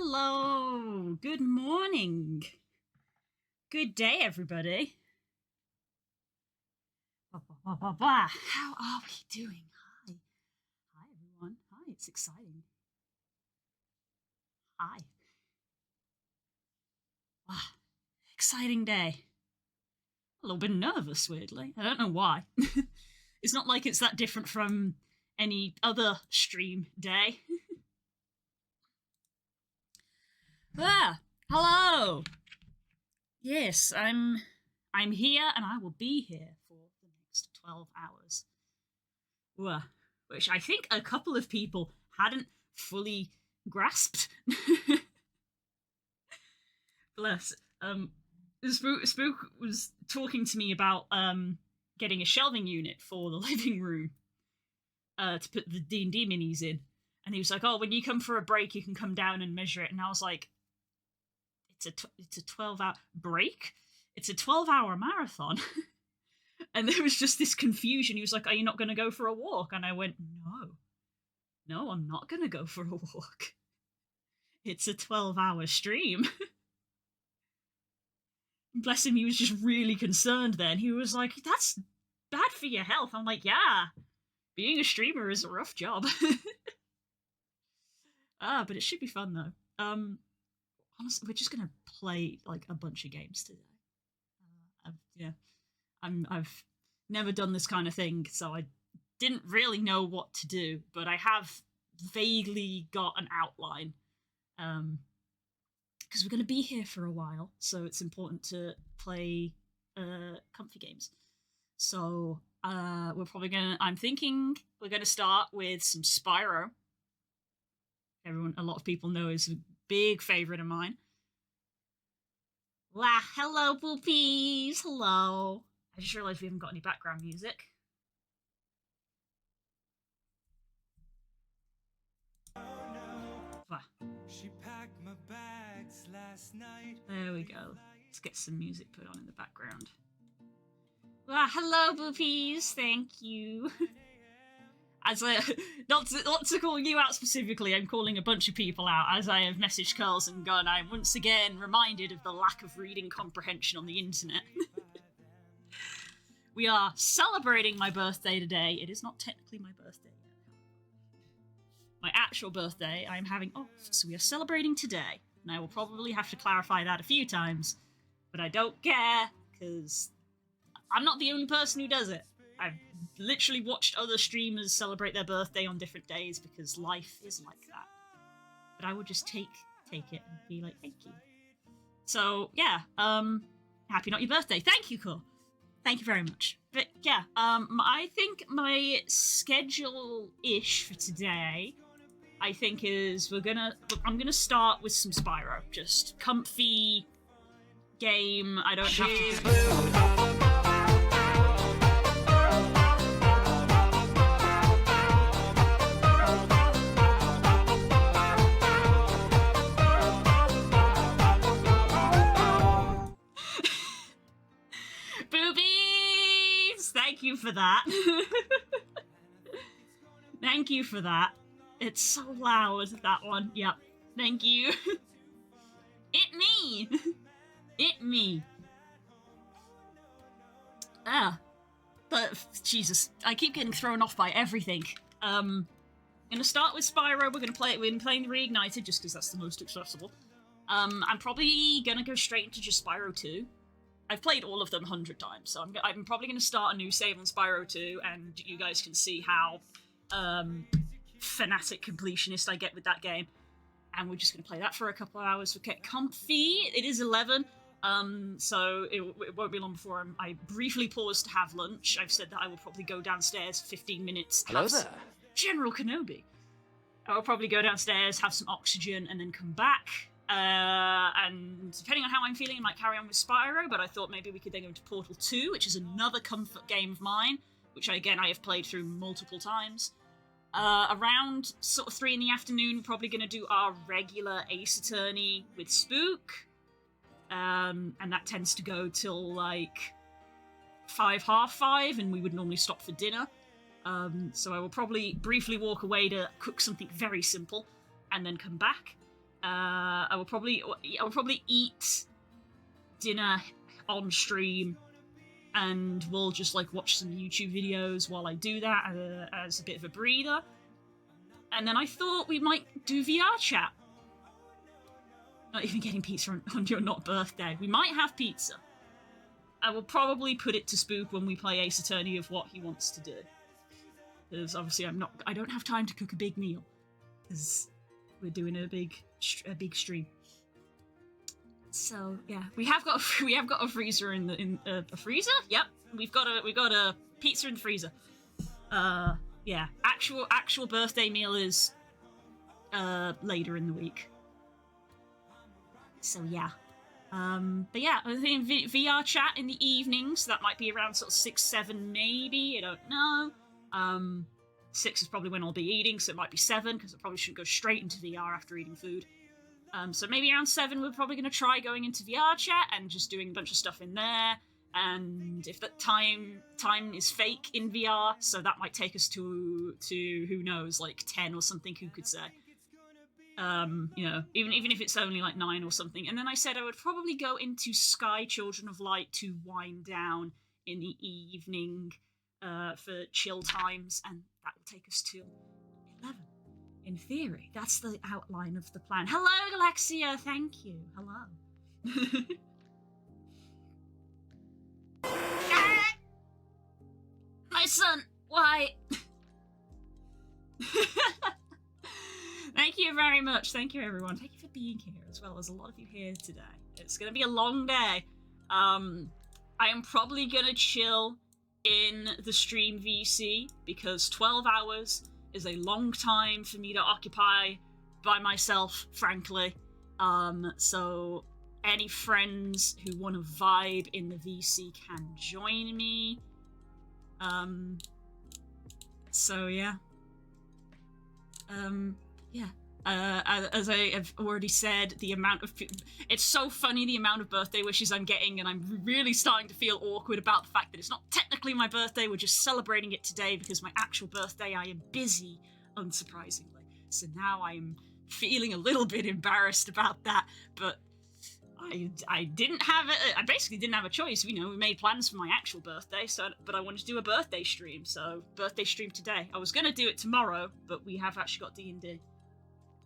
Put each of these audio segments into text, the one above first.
Hello, good morning, good day, everybody. How are we doing? Hi, everyone. Hi, it's exciting. Hi. Wow, exciting day. A little bit nervous, weirdly. I don't know why. It's not like it's that different from any other stream day. Hello. Yes, I'm here and I will be here for the next 12 hours. Which I think a couple of people hadn't fully grasped. Bless. Spook was talking to me about getting a shelving unit for the living room to put the D&D minis in. And he was like, "Oh, when you come for a break, you can come down and measure it." And I was like, it's a 12-hour break? It's a 12-hour marathon. And there was just this confusion. He was like, "Are you not going to go for a walk?" And I went, No, I'm not going to go for a walk. It's a 12-hour stream. Bless him, he was just really concerned then. He was like, "That's bad for your health." I'm like, "Yeah, being a streamer is a rough job." But it should be fun though. Honestly, we're just gonna play like a bunch of games today. I've never done this kind of thing, so I didn't really know what to do, but I have vaguely got an outline. Because we're going to be here for a while, so it's important to play comfy games. So I'm thinking we're going to start with some Spyro. A lot of people know is a big favourite of mine. Hello, boopies. Hello. I just realised we haven't got any background music. She packed my bags last night. There we go. Let's get some music put on in the background. Hello, boopies. Thank you. Not to call you out specifically, I'm calling a bunch of people out as I have messaged Curls and Gun. I'm once again reminded of the lack of reading comprehension on the internet. We are celebrating my birthday today. It is not technically my birthday yet. My actual birthday, I'm having off, so we are celebrating today. And I will probably have to clarify that a few times, but I don't care, because I'm not the only person who does it. I've literally watched other streamers celebrate their birthday on different days, because life is like that. But I would just take it and be like, thank you. So, yeah, happy not your birthday. Thank you, Cor. Thank you very much. But, yeah, I think my schedule-ish for today, I think is I'm gonna start with some Spyro. Just comfy game. I don't have to... Boobies! Thank you for that. Thank you for that. It's so loud, that one. Yep. Thank you. It me! It me. But, Jesus, I keep getting thrown off by everything. I'm gonna start with Spyro. We're gonna play it. We're playing the Reignited just because that's the most accessible. I'm probably gonna go straight into just Spyro 2. I've played all of them 100 times, so I'm probably gonna start a new save on Spyro 2, and you guys can see how fanatic completionist I get with that game. And we're just going to play that for a couple of hours. We'll get comfy. It is 11, so it won't be long before I briefly pause to have lunch. I've said that I will probably go downstairs 15 minutes. Hello there. General Kenobi. I'll probably go downstairs, have some oxygen, and then come back. And depending on how I'm feeling, I might carry on with Spyro, but I thought maybe we could then go into Portal 2, which is another comfort game of mine, which I have played through multiple times. Around sort of 3 in the afternoon, we're probably going to do our regular Ace Attorney with Spook. And that tends to go till like 5, half 5, and we would normally stop for dinner. So I will probably briefly walk away to cook something very simple and then come back. I will probably eat dinner on stream, and we'll just like watch some YouTube videos while I do that as a bit of a breather. And then I thought we might do VR chat. Not even getting pizza on your not birthday. We might have pizza. I will probably put it to Spook when we play Ace Attorney of what he wants to do. Because obviously I don't have time to cook a big meal. Because we're doing a big stream. So yeah, we have got a freezer in a freezer. Yep, we've got a pizza in the freezer. Yeah, actual birthday meal is later in the week. So yeah, but yeah, I think VR chat in the evenings. That might be around sort of 6, 7, maybe. I don't know. 6 is probably when I'll be eating, so it might be 7 because I probably shouldn't go straight into VR after eating food. So maybe around 7 we're probably going to try going into VR chat and just doing a bunch of stuff in there. And if that time is fake in VR, so that might take us to who knows, like 10 or something, who could say. You know, even if it's only like 9 or something. And then I said I would probably go into Sky Children of Light to wind down in the evening for chill times, and that will take us to 11. In theory, that's the outline of the plan. Hello, Alexia, thank you. Hello. My son, why? Thank you very much. Thank you, everyone. Thank you for being here, as well as a lot of you here today. It's going to be a long day. I am probably going to chill in the stream VC, because 12 hours is a long time for me to occupy by myself, frankly. So any friends who want to vibe in the VC can join me. So yeah. Yeah. As I have already said, the amount of... It's so funny, the amount of birthday wishes I'm getting, and I'm really starting to feel awkward about the fact that it's not technically my birthday, we're just celebrating it today because my actual birthday, I am busy, unsurprisingly. So now I'm feeling a little bit embarrassed about that, but I didn't have I basically didn't have a choice. You know, we made plans for my actual birthday, but I wanted to do a birthday stream, so birthday stream today. I was going to do it tomorrow, but we have actually got D&D.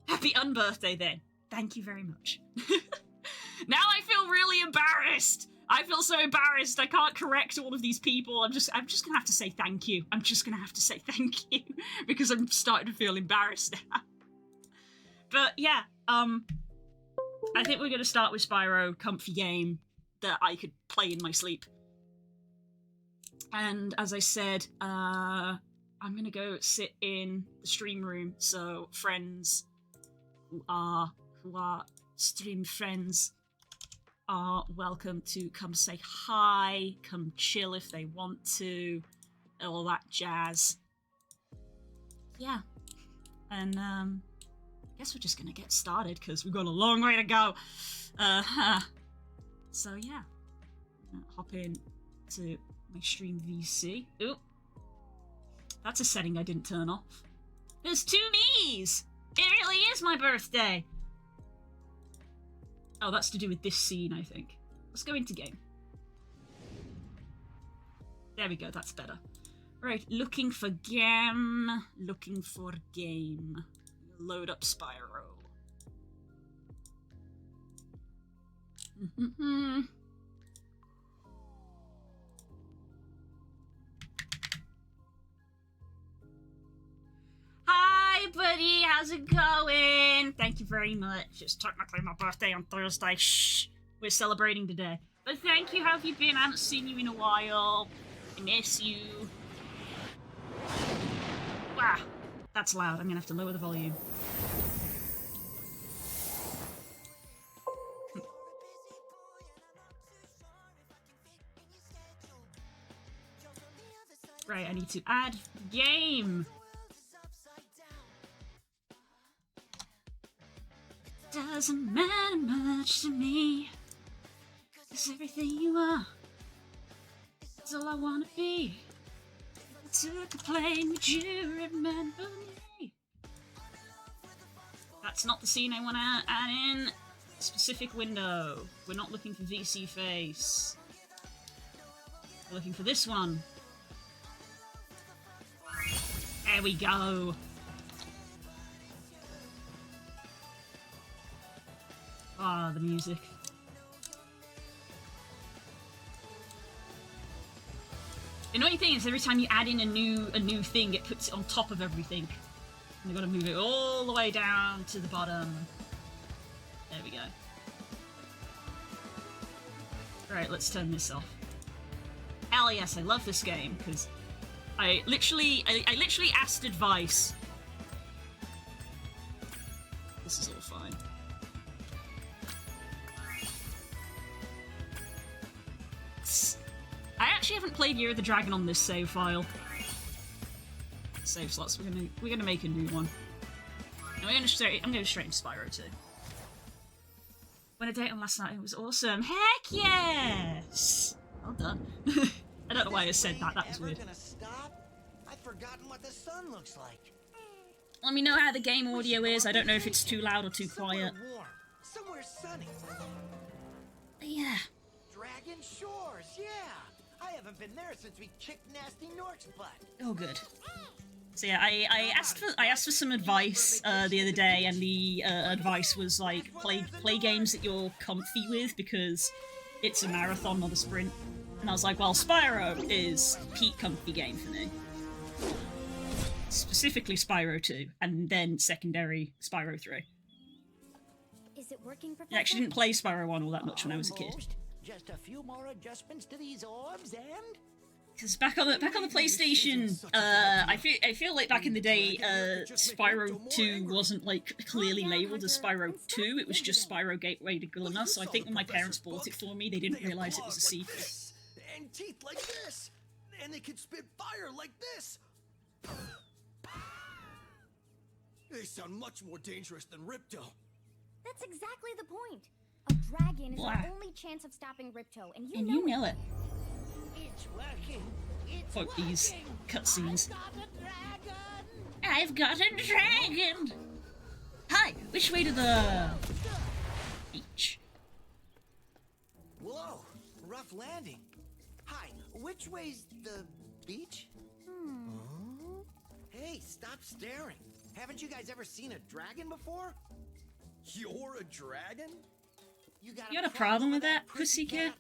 Happy unbirthday then. Thank you very much. Now I feel really embarrassed. I feel so embarrassed. I can't correct all of these people. I'm just gonna have to say thank you. I'm just gonna have to say thank you because I'm starting to feel embarrassed now. But yeah, I think we're gonna start with Spyro, comfy game that I could play in my sleep. And as I said, I'm gonna go sit in the stream room, so friends who are stream friends are welcome to come say hi, come chill if they want to, all that jazz. Yeah. And I guess we're just gonna get started because we've got a long way to go. So yeah, hop in to my stream VC. Oop, that's a setting I didn't turn off. There's 2 me's. It really is my birthday. Oh, that's to do with this scene, I think. Let's go into game. There we go, that's better. Right, looking for game. Looking for game. Load up Spyro. Hi, buddy. How's it going? Thank you very much. It's technically my birthday on Thursday. Shh. We're celebrating today. But thank you. How have you been? I haven't seen you in a while. I miss you. Wow. That's loud. I'm going to have to lower the volume. Right, I need to add game. Doesn't matter much to me, 'cause everything you are is all I wanna be. I took a plane, would you remember me? That's not the scene I want to add in. Specific window. We're not looking for VC face. We're looking for this one. There we go. Ah, the music. The annoying thing is every time you add in a new thing, it puts it on top of everything. And you've got to move it all the way down to the bottom. There we go. Right, let's turn this off. Hell yes, I love this game, because I literally asked advice. This is all fine. I actually haven't played Year of the Dragon on this save file. Save slots. We're gonna make a new one. And I'm going straight into Spyro 2. Went a date on last night. It was awesome. Heck yes! Well done. I don't know why I said that. That was weird. I've forgotten what the sun looks like. Let me know how the game audio is. I don't know if it's too loud or too quiet. Somewhere warm, somewhere sunny. Yeah. Dragon Shores, yeah. I haven't been there since we kicked Nasty Nork's butt. Oh, good. So yeah, I asked for some advice the other day, and the advice was like play games that you're comfy with because it's a marathon, not a sprint. And I was like, well, Spyro is peak comfy game for me. Specifically Spyro 2, and then secondary Spyro 3. Is it working, Professor? I actually didn't play Spyro 1 all that much when I was a kid. Almost. Just a few more adjustments to these orbs and... Because back on the PlayStation, I feel like back in the day, Spyro 2 wasn't like clearly labelled as Spyro 2. It was just Spyro Gateway to Gulliver. So I think when my parents bought it for me, they didn't realise it was a sequel. And teeth like this, and they can spit fire like this. They sound much more dangerous than Ripto. That's exactly the point. A dragon is Blah. our only chance of stopping Ripto, and you And know it. It's working. It's Fuck these working. cutscenes. I've got a dragon. I've got a dragon! Hi, which way to the beach? Whoa, rough landing. Hi, which way's the beach? Hey, stop staring. Haven't you guys ever seen a dragon before? You're a dragon? You got a problem with that, pussycat?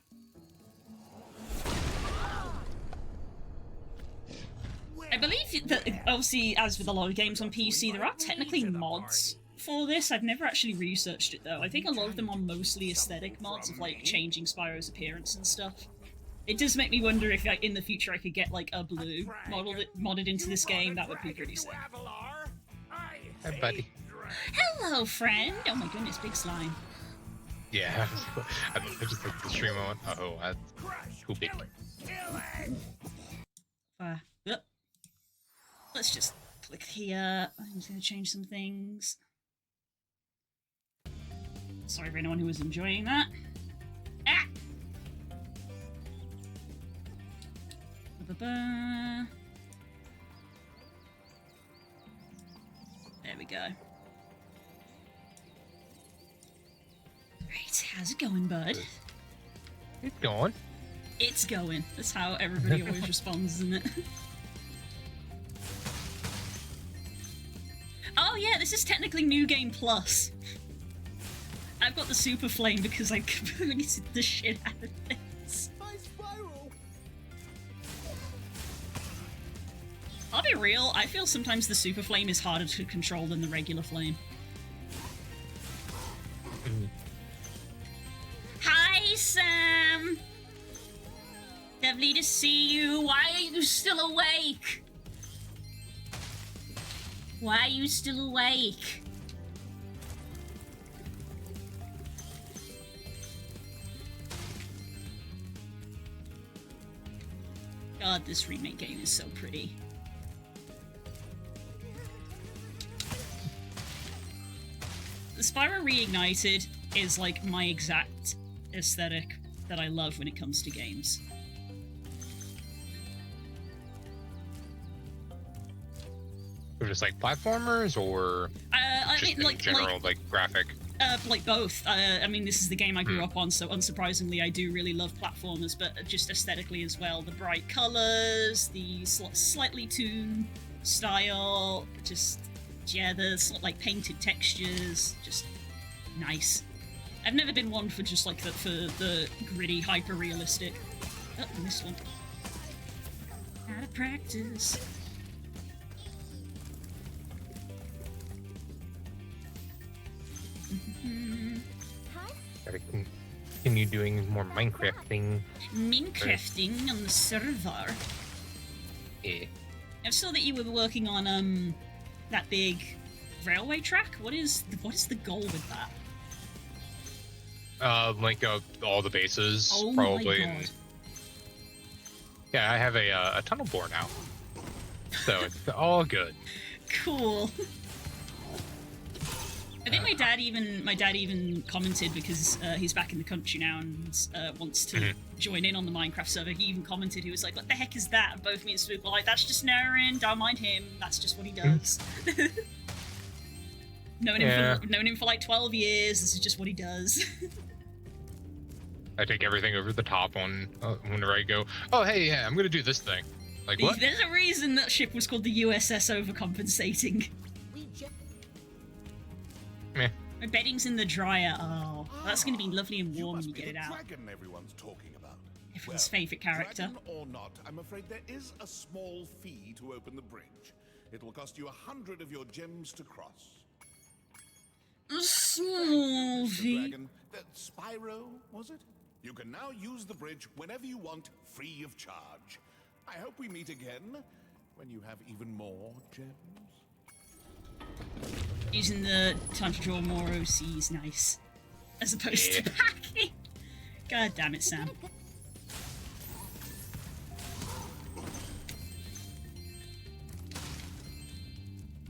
I believe that, obviously, as with a lot of games on PC, there are technically mods for this. I've never actually researched it, though. I think a lot of them are mostly aesthetic mods of, like, changing Spyro's appearance and stuff. It does make me wonder if, like, in the future I could get, like, a blue modded into this game. That would be pretty sick. Hey, buddy. Hello, friend! Oh my goodness, big slime. Yeah, I just like the stream on. Oh, that's too big. Yep. Let's just click here. I'm just going to change some things. Sorry for anyone who was enjoying that. Ah! Ba-ba-ba. There we go. Right, how's it going, bud? It's going. It's going. That's how everybody always responds, isn't it? Oh yeah, this is technically New Game Plus. I've got the Super Flame because I completed the shit out of this. Hi, Spyro. I'll be real, I feel sometimes the Super Flame is harder to control than the regular flame. Hi, Sam! Lovely to see you. Why are you still awake? Why are you still awake? God, this remake game is so pretty. The Spyro Reignited is like my exact aesthetic that I love when it comes to games. Or just like platformers, or just in general, like graphic. Like both. I mean, this is the game I grew up on, so unsurprisingly, I do really love platformers, but just aesthetically as well. The bright colors, the slightly toon style, just yeah, the like painted textures, just nice. I've never been one for just like the gritty, hyper realistic. Oh, I missed one. Out of practice. Gotta continue doing more Minecrafting. Minecrafting on the server. Yeah. I saw that you were working on that big railway track. What is the goal with that? Like all the bases, Oh probably. my god. Yeah, I have a tunnel bore now, so it's all good. Cool. I think my dad even commented, because he's back in the country now and wants to join in on the Minecraft server. He even commented, he was like, "What the heck is that?" And both me and Spook were like, "That's just Naren, don't mind him. That's just what he does." known him for like 12 years. This is just what he does. I take everything over the top on whenever I go. Oh, hey, yeah, I'm gonna do this thing. Like what? There's a reason that ship was called the USS Overcompensating. Meh. My bedding's in the dryer. Oh, that's going to be lovely and warm when you get it out. Dragon everyone's talking about. Everyone's favourite character. Dragon or not, I'm afraid there is a small fee to open the bridge. It will cost you 100 of your gems to cross. A small Mr. fee. Dragon, Spyro, was it? You can now use the bridge whenever you want, free of charge. I hope we meet again when you have even more gems. Using the time to draw more OC is nice. As opposed to packing. God damn it, Sam.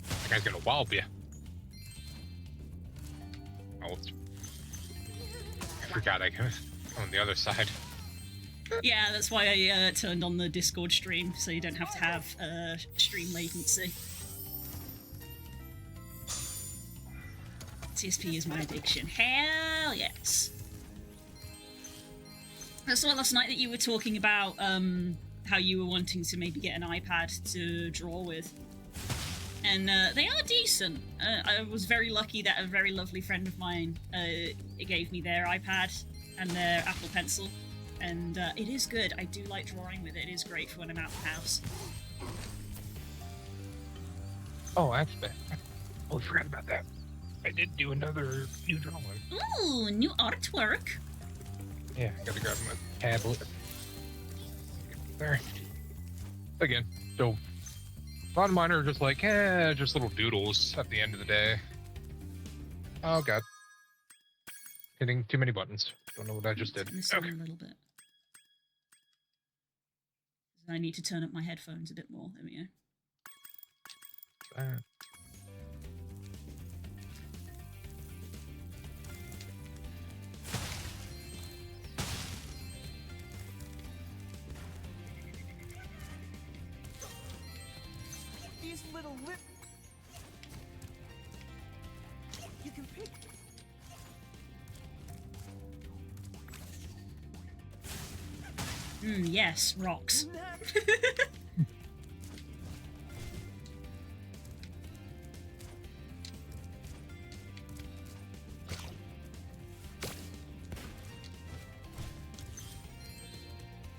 That guy's gonna wallop you. Oh, I forgot I was on the other side. Yeah, that's why I turned on the Discord stream, so you don't have to have stream latency. TSP is my addiction. Hell yes. I saw last night that you were talking about how you were wanting to maybe get an iPad to draw with. And they are decent. I was very lucky that a very lovely friend of mine gave me their iPad and their Apple Pencil. And it is good. I do like drawing with it. It is great for when I'm out of the house. Oh, actually, I forgot about that. I did do another new drawing. Ooh, new artwork. Yeah, gotta grab my tablet. There. Again, so a lot of mine are just like, just little doodles at the end of the day. Oh god. Hitting too many buttons. Don't know what I just did. Turn this on a little bit. I need to turn up my headphones a bit more. There we go. These little lip. You can pick. Yes, rocks.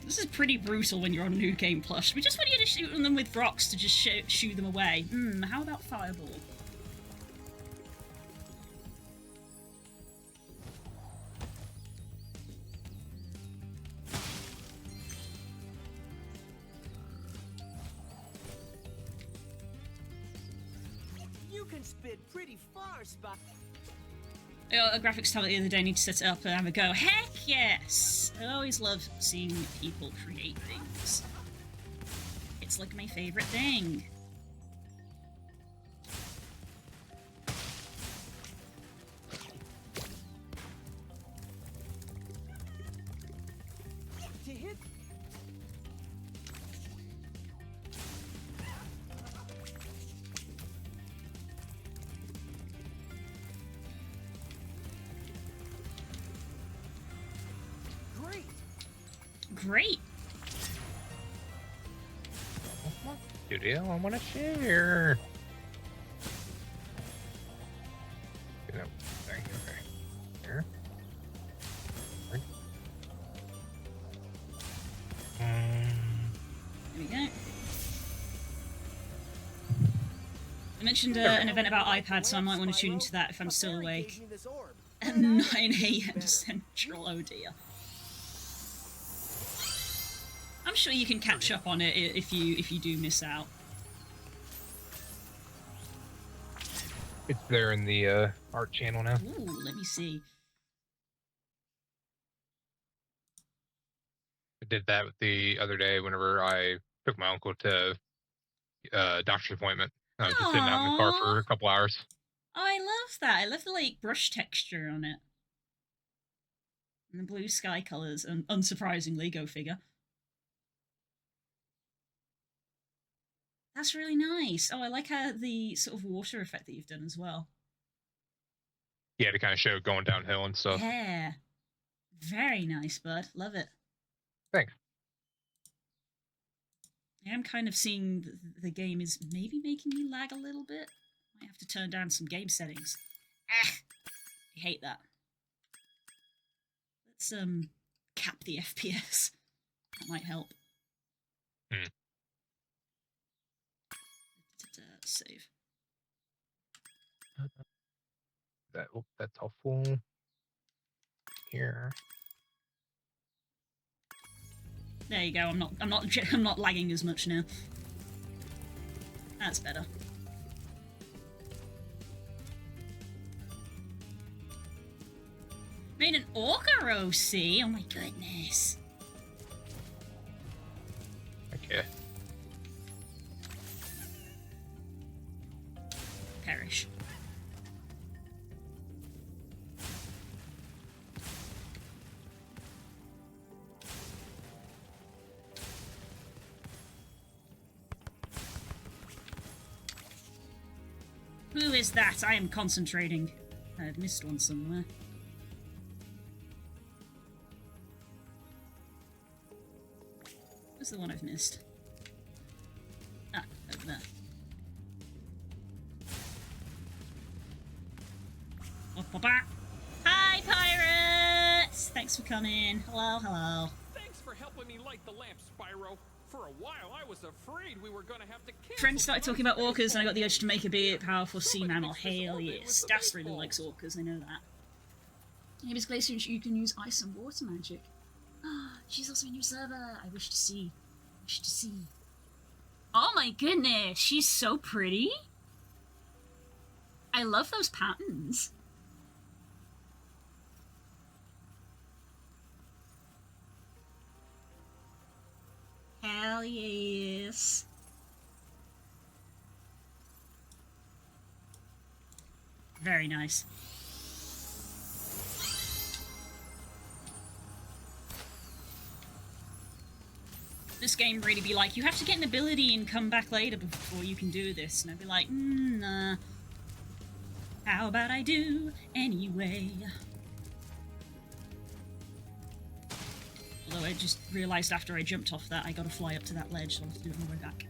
This is pretty brutal when you're on New Game Plus. We just want you to shoot them with rocks to just shoo them away. How about Fireball? You can spit pretty far, Spot. A graphics tablet the other day, need to set it up and have a go. Heck yes! I always love seeing people create things. It's like my favourite thing. To hit. great. Studio, I want to share. You know, okay. Here. There we go. I mentioned an event about iPad, so I might want to tune into that if I'm still awake. At 9 AM Central, oh dear. I'm sure you can catch up on it if you do miss out. It's there in the art channel now. Ooh, let me see. I did that the other day whenever I took my uncle to doctor's appointment. I was just sitting out in the car for a couple hours. Oh, I love that. I love the like brush texture on it. And the blue sky colours, and unsurprisingly, go figure. That's really nice. Oh, I like how the sort of water effect that you've done as well. Yeah, to kind of show going downhill and stuff. Yeah. Very nice, bud. Love it. Thanks. I am kind of seeing the game is maybe making me lag a little bit. Might have to turn down some game settings. Ah! I hate that. Let's cap the FPS. That might help. Save. That's helpful. Here. There you go. I'm not lagging as much now. That's better. Made an Orca OC. Oh my goodness. Okay. Perish. Who is that? I am concentrating. I've missed one somewhere. Who's the one I've missed? Ah, over there. Hi, pirates! Thanks for coming. Hello, hello. Thanks for helping me light the lamp, Spyro. For a while, I was afraid we were gonna have to cancel. Friends started talking about orcas, and I got the urge to make a big, powerful sea mammal. Hell yes. Das really likes orcas, I know that. Name is Glacier, you can use ice and water magic. She's also a new server. I wish to see. Oh my goodness, she's so pretty. I love those patterns. Hell yes. Very nice. This game really be like, you have to get an ability and come back later before you can do this. And I'd be like, nah. How about I do anyway? Although I just realised after I jumped off that I gotta fly up to that ledge, so I'll have to do it on the way back.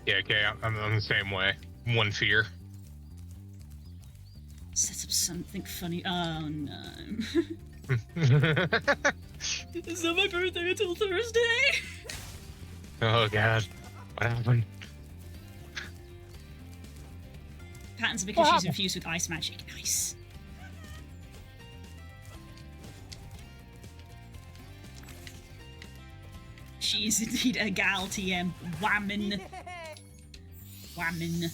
Yeah, okay, I'm the same way. One fear. Set up something funny. Oh no. It's not my birthday until Thursday! Oh god. What happened? Patterns are because she's infused with ice magic. Nice. She is indeed a gal, TM. Whammin. Whammin.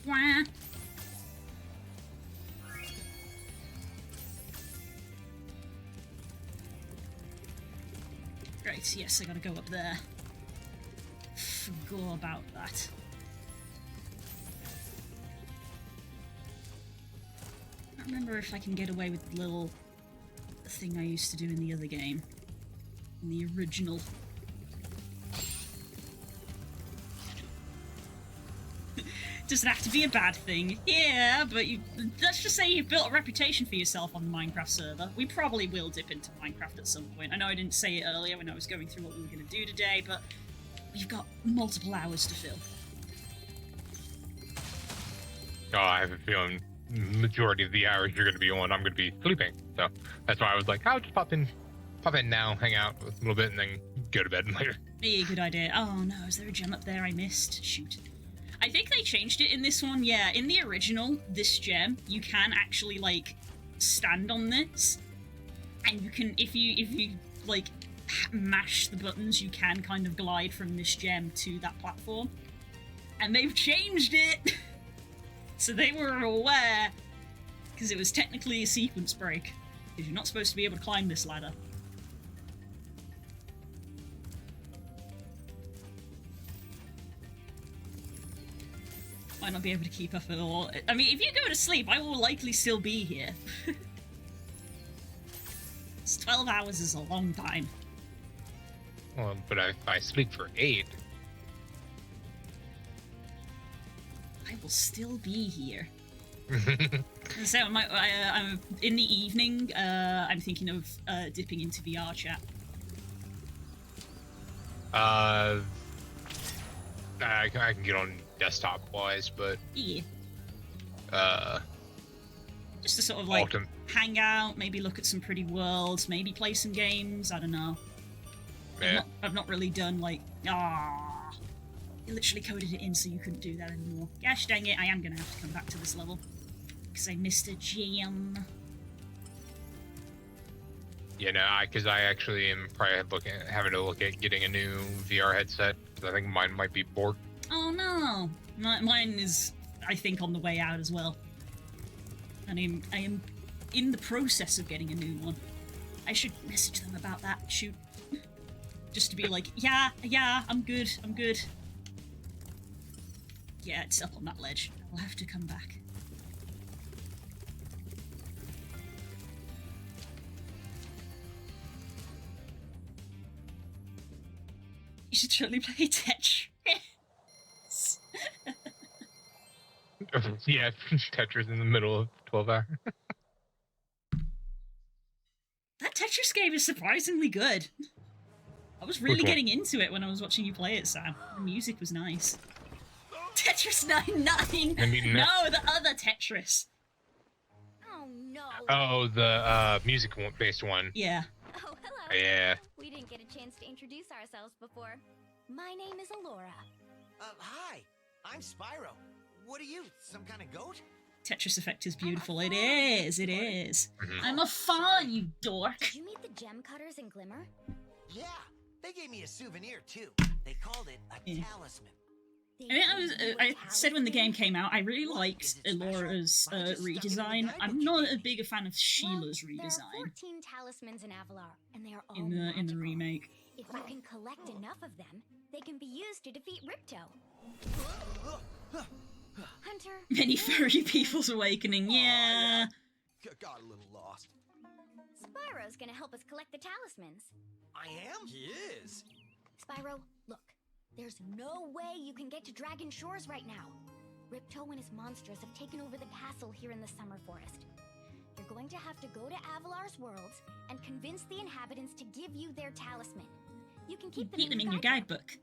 Wah. Right, yes, I gotta go up there. Forgot about that. I don't remember if I can get away with the little thing I used to do in the other game. In the original. Doesn't have to be a bad thing. Yeah, but let's just say you've built a reputation for yourself on the Minecraft server. We probably will dip into Minecraft at some point. I know I didn't say it earlier when I was going through what we were going to do today, but we've got multiple hours to fill. Oh, I have a feeling majority of the hours you're going to be on, I'm going to be sleeping. So that's why I was like, I'll just pop in now, hang out a little bit, and then go to bed later. Yeah, good idea. Oh no, is there a gem up there I missed? Shoot. I think they changed it in this one. Yeah, in the original, this gem, you can actually, like, stand on this. And you can, if you like, mash the buttons, you can kind of glide from this gem to that platform. And they've changed it! So they were aware, because it was technically a sequence break. Because you're not supposed to be able to climb this ladder. Might not be able to keep up at all. I mean, if you go to sleep, I will likely still be here. 12 hours is a long time. Well, but if I sleep for 8... I will still be here. So I'm in the evening. I'm thinking of dipping into VR chat. I can get on desktop wise, but Yeah. Just to sort of like hang out, maybe look at some pretty worlds, maybe play some games. I don't know. Yeah. I've not really done like you literally coded it in so you couldn't do that anymore. Gosh dang it! I am gonna have to come back to this level because I missed a gem. Yeah, no, because I actually am probably having to look at getting a new VR headset because I think mine might be borked. Oh no! Mine is, I think, on the way out as well. And I am in the process of getting a new one. I should message them about that. Shoot. Just to be like, yeah, I'm good. Yeah, it's up on that ledge. I'll have to come back. You should totally play Tetris. Yeah, Tetris in the middle of 12 hours. That Tetris game is surprisingly good. I was really Which one? getting into it when I was watching you play it, Sam. The music was nice. Tetris 99! I mean, no, the other Tetris! Oh no. Oh, the music-based one. Yeah. Oh, hello. Yeah. We didn't get a chance to introduce ourselves before. My name is Alora. Hi. I'm Spyro. What are you, some kind of goat? Tetris Effect is beautiful. It is, it is. Mhm. I'm a fawn, you dork. Did you meet the gem cutters in Glimmer? Yeah, they gave me a souvenir too. They called it a Yeah. talisman. I mean, I said when the game came out, I really liked Elora's redesign. I'm not a big a fan of Sheila's There are redesign 14 talismans in Avalar, and they are all in the magical. remake. If you can collect enough of them, they can be used to defeat Ripto. Hunter. Many furry people's awakening, yeah. Got a little lost. Spyro's gonna help us collect the talismans. I am? He is. Spyro, look. There's no way you can get to Dragon Shores right now. Ripto and his monsters have taken over the castle here in the Summer Forest. You're going to have to go to Avalar's worlds and convince the inhabitants to give you their talisman. You can keep them in your guidebook.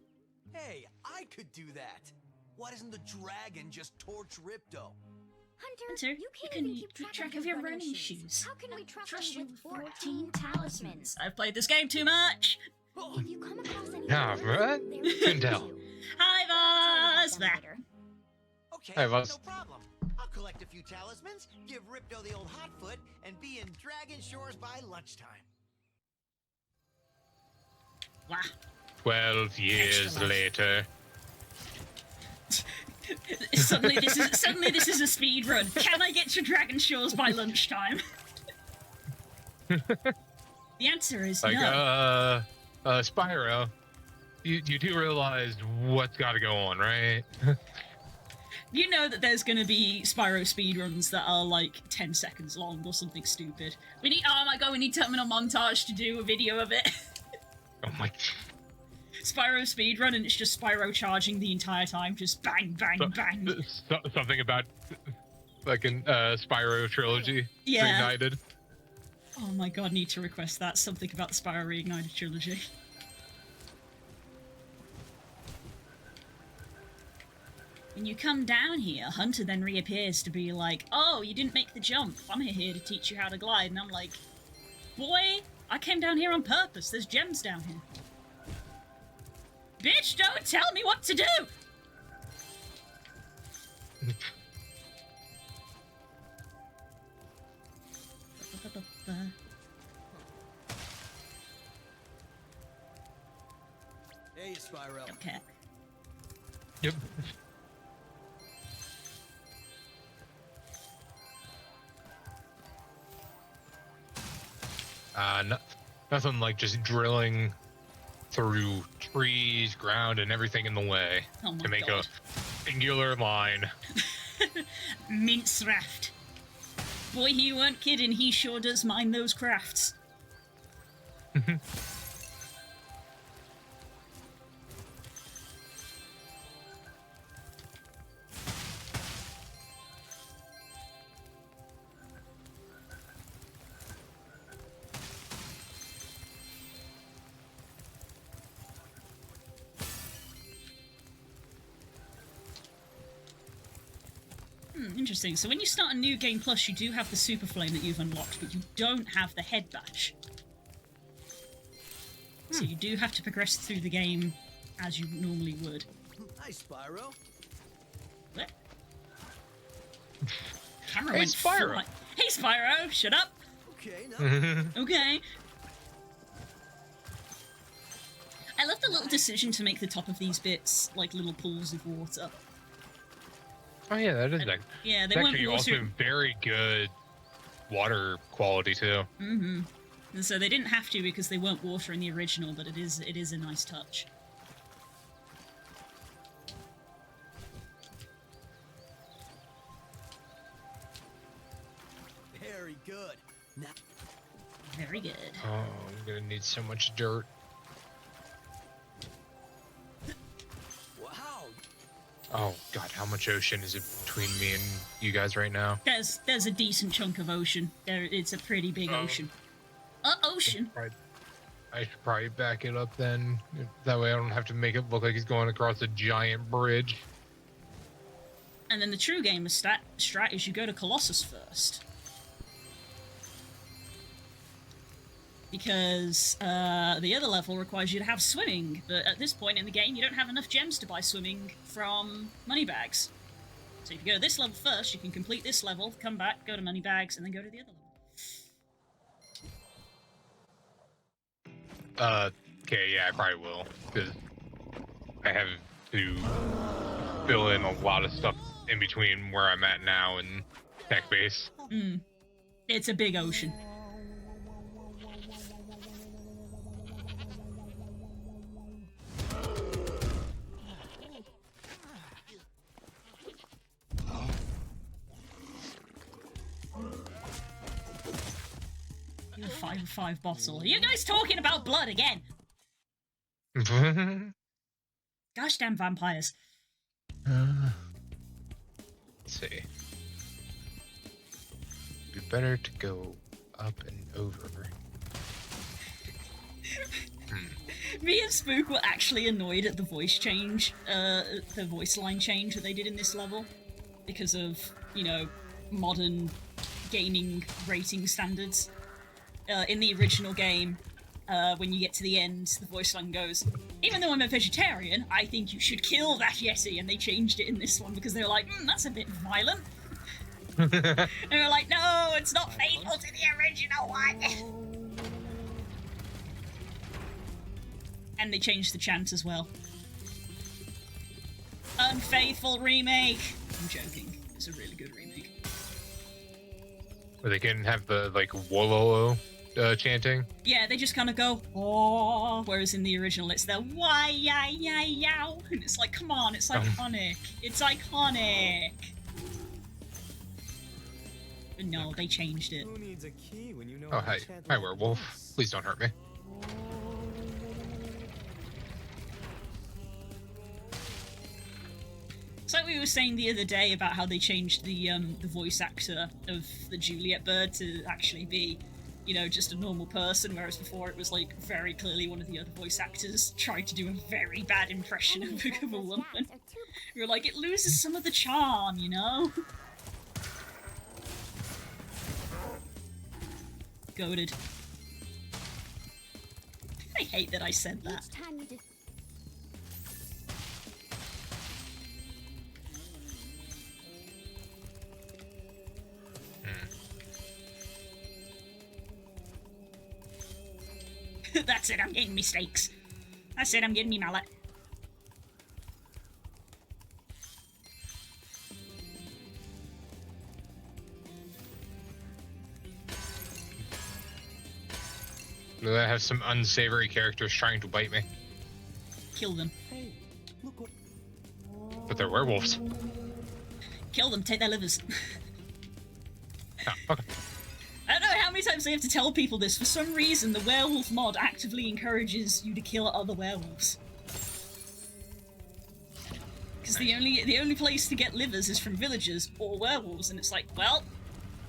Hey, I could do that. Why doesn't the dragon just torch Ripto? Hunter, you can't can even keep track of your running shoes. How can we trust you with 14 talismans? I've played this game too much. If you come across any Yeah, right? Couldn't tell. Hi, Vaz. Okay, Hey, Buzz. no problem. I'll collect a few talismans, give Ripto the old hot foot, and be in Dragon Shores by lunchtime. Wow. 12 years Extra life. later. Suddenly this is a speed run. Can I get to Dragon Shores by lunchtime? The answer is Like, no. Spyro, you do realize what's got to go on, right? You know that there's gonna be Spyro speedruns that are like 10 seconds long or something stupid. Oh my god, we need Terminal Montage to do a video of it. Oh my. Spyro speedrun, and it's just Spyro charging the entire time, just bang, bang, bang. Something about like an Spyro trilogy Yeah. reignited. Oh my god, need to request that. Something about the Spyro Reignited trilogy. When you come down here, Hunter then reappears to be like, oh, you didn't make the jump. I'm here to teach you how to glide. And I'm like, boy, I came down here on purpose. There's gems down here. Bitch, don't tell me what to do! Hey, Spyro. Okay. Yep. Nothing like just drilling through trees, ground, and everything in the way Oh my to make god. a singular line. Mince raft. Boy, he weren't kidding. He sure does mind those crafts. Interesting. So when you start a new game plus, you do have the super flame that you've unlocked, but you don't have the head bash. So you do have to progress through the game as you normally would. Hi, Spyro. What? Camera Hey, went Spyro. fly- Hey, Spyro! Shut up! Okay, no. Okay. I love the little decision to make the top of these bits like little pools of water. Oh yeah, that is like Yeah, they it's weren't actually also water. very good water quality too. Mm-hmm. And so they didn't have to because they weren't water in the original, but it is a nice touch. Very good. Now, Very good. Oh, I'm gonna need so much dirt. wow. Oh god, how much ocean is it between me and you guys right now? There's a decent chunk of ocean. It's a pretty big ocean. Ocean. I should probably back it up then. That way I don't have to make it look like he's going across a giant bridge. And then the true gamer strat is you go to Colossus first. Because the other level requires you to have swimming, but at this point in the game you don't have enough gems to buy swimming from moneybags. So if you go to this level first, you can complete this level, come back, go to moneybags, and then go to the other level. Okay, yeah, I probably will, because I have to fill in a lot of stuff in between where I'm at now and Tech Base. It's a big ocean. A 5/5 bottle. Are you guys talking about blood again? Gosh damn vampires. Let's see. Be better to go up and over. Me and Spook were actually annoyed at the voice change, the voice line change that they did in this level. Because of, you know, modern gaming rating standards. In the original game, when you get to the end, the voice line goes, even though I'm a vegetarian, I think you should kill that Yeti. And they changed it in this one because they were like, that's a bit violent. And we were like, no, it's not faithful to the original one. And they changed the chant as well. Unfaithful remake. I'm joking. It's a really good remake. Where they can have the, like, wololo chanting. Yeah, they just kind of go, oh, whereas in the original it's the why, ya, ya, yow. And it's like, come on, it's iconic. It's iconic. But no, they changed it. Who needs a key when you know Oh, how to hi. chant Hi, like werewolf. this? Please don't hurt me. It's like we were saying the other day about how they changed the voice actor of the Juliet bird to actually be, you know, just a normal person, whereas before it was like very clearly one of the other voice actors tried to do a very bad impression of a woman. We were like, it loses some of the charm, you know? Goated. I hate that I said that. Each time you do. That's it, I'm getting me steaks. That's it, I'm getting me mallet. Do I have some unsavory characters trying to bite me? Kill them. Hey, look what... But they're werewolves. Kill them, take their livers. Oh, okay. I don't know how many times I have to tell people this. For some reason, the werewolf mod actively encourages you to kill other werewolves. Because the only place to get livers is from villagers or werewolves, and it's like, well,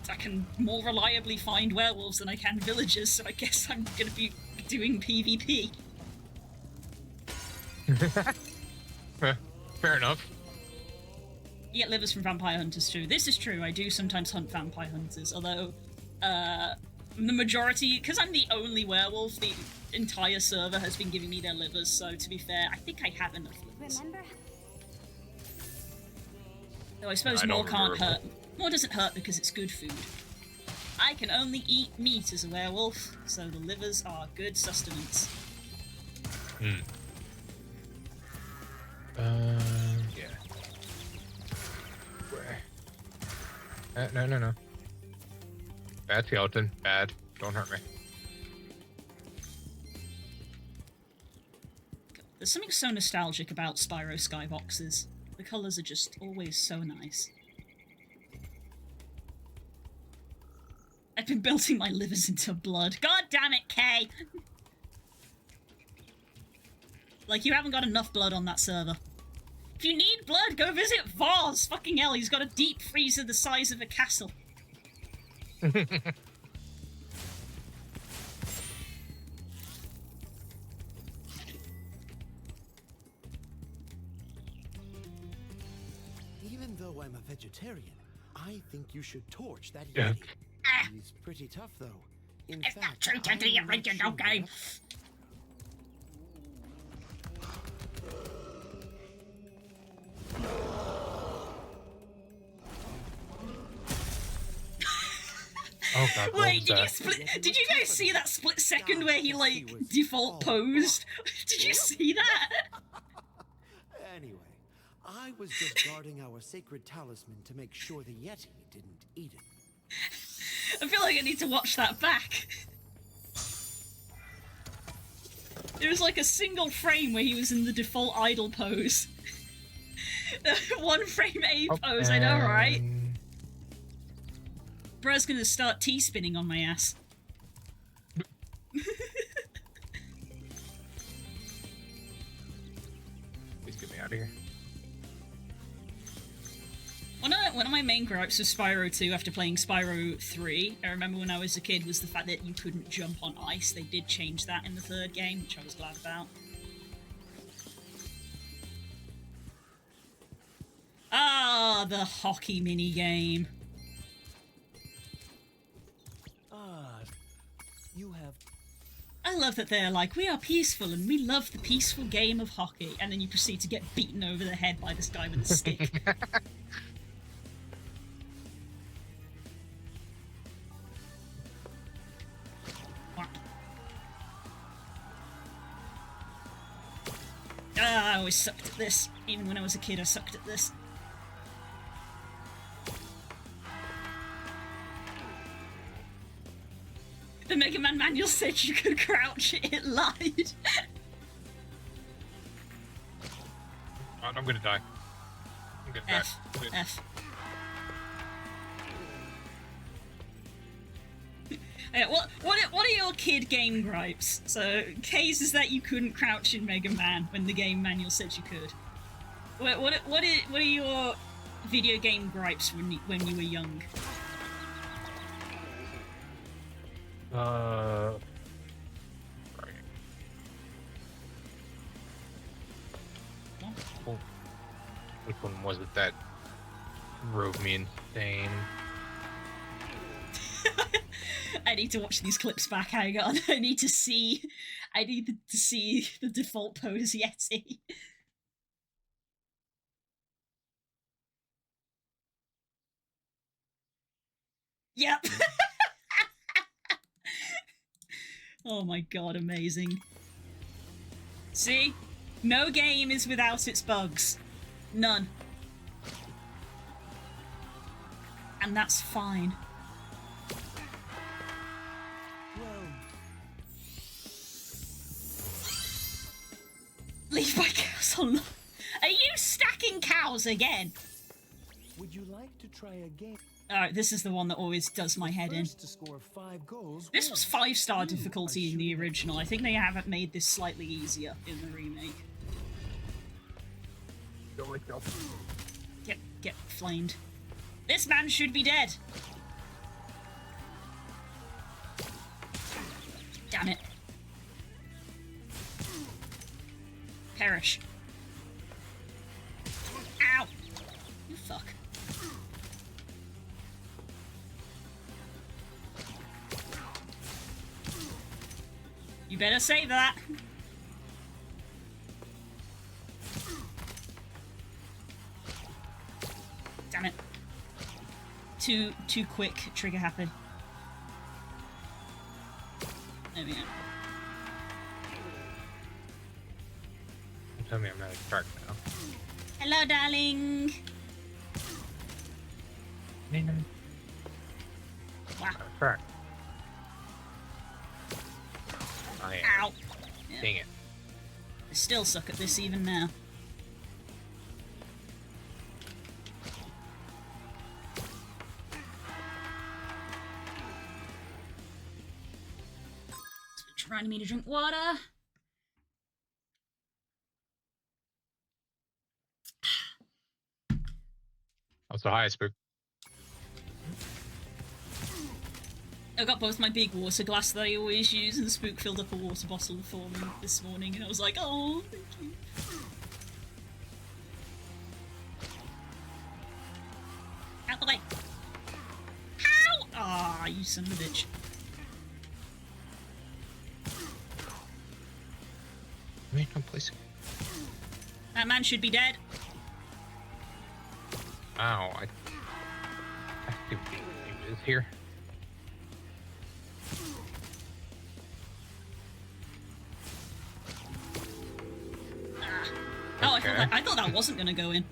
I can more reliably find werewolves than I can villagers, so I guess I'm gonna be doing PvP. Fair enough. You get livers from vampire hunters too. This is true, I do sometimes hunt vampire hunters, although the majority, because I'm the only werewolf, the entire server has been giving me their livers, so to be fair, I think I have enough livers. Remember? Though I suppose I don't more can't remember. hurt. More doesn't hurt because it's good food. I can only eat meat as a werewolf, so the livers are good sustenance. Hmm. Yeah. Where? No. Bad skeleton. Bad. Don't hurt me. There's something so nostalgic about Spyro skyboxes. The colours are just always so nice. I've been building my livers into blood. God damn it, Kay! Like, you haven't got enough blood on that server. If you need blood, go visit Voz! Fucking hell, he's got a deep freezer the size of a castle. Even though I'm a vegetarian, I think you should torch that Yeah. Yeti. Ah, He's pretty tough, though. In it's not fact, true, I'm Teddy, not original sure game. what- Oh god. what Wait, was did you that? split? Did you guys see that split second where he like default posed? Did you see that? Anyway, I was just guarding our sacred talisman to make sure the Yeti didn't eat it. I feel like I need to watch that back. There was like a single frame where he was in the default idle pose. One frame A pose, I know, right? Bro's gonna start T-spinning on my ass. Please get me out of here. One of my main gripes with Spyro 2 after playing Spyro 3, I remember when I was a kid, was the fact that you couldn't jump on ice. They did change that in the third game, which I was glad about. Ah, the hockey minigame. Ah, you have I love that they're like, we are peaceful and we love the peaceful game of hockey, and then you proceed to get beaten over the head by this guy with a stick. I always sucked at this. Even when I was a kid, I sucked at this. The Mega Man manual said you could crouch, it lied. Oh, I'm gonna die. I'm gonna F. die. F. Yeah, what are your kid game gripes? So, K's is that you couldn't crouch in Mega Man when the game manual said you could. What are your video game gripes when you were young? Right. Oh, which one was it that drove me insane? I need to watch these clips back. Hang on. I need to see the default pose Yeti. Yep. Oh my god, amazing. See? No game is without its bugs. None. And that's fine. Leave my cows on. Are you stacking cows again? Would you like to try again? Alright, this is the one that always does my head in. First to score 5 goals. This was 5-star difficulty in the original. I think they haven't made this slightly easier in the remake. Get flamed. This man should be dead. Damn it. Perish. Ow! You fuck. You better save that. Damn it. Too quick, trigger happy. There we go. Tell me I'm not a shark now. Hello, darling. Wow. Shark. I am. Ow. Yeah. Dang it. I still suck at this even now. It's reminding me to drink water. Oh, so hi, Spook. I got both my big water glass that I always use, and Spook filled up a water bottle for me this morning, and I was like, oh, thank you. Out the way. Ow! Ah, you son of a bitch. Wait, no place. That man should be dead. Ow, I have to be is here. Ah. Oh, Okay. I thought that wasn't gonna go in.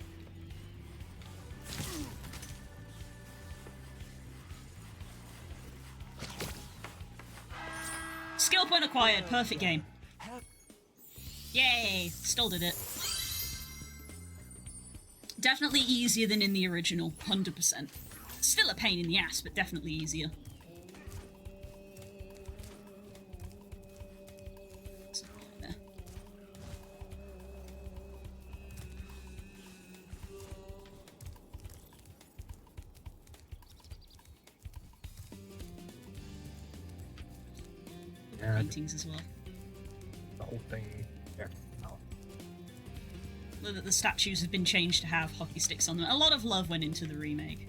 Skill point acquired. Perfect game. Yay! Still did it. Definitely easier than in the original, 100%. Still a pain in the ass, but definitely easier. There. Yeah, Paintings as well. the whole thing. Yeah. Oh. That the statues have been changed to have hockey sticks on them. A lot of love went into the remake.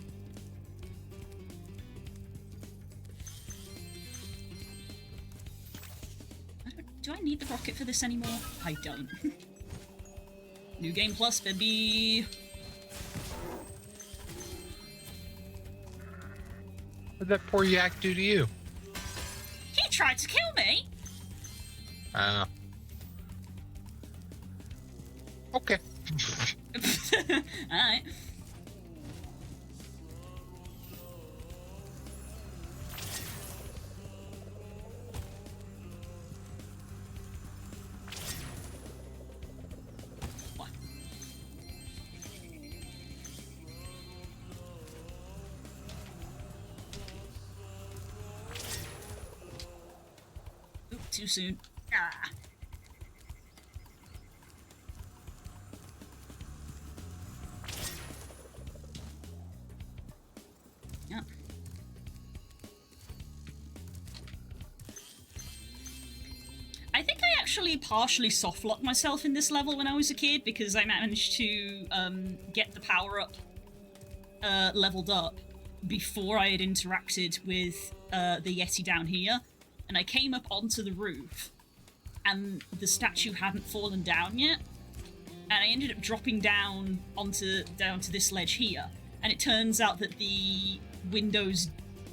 Do I need the rocket for this anymore? I don't. New Game Plus, baby! What did that poor yak do to you? He tried to kill me! Okay. Alright. What? Oop, too soon. Ah. actually partially softlocked myself in this level when I was a kid because I managed to get the power-up leveled up before I had interacted with the Yeti down here, and I came up onto the roof, and the statue hadn't fallen down yet, and I ended up dropping down to this ledge here, and it turns out that the windows,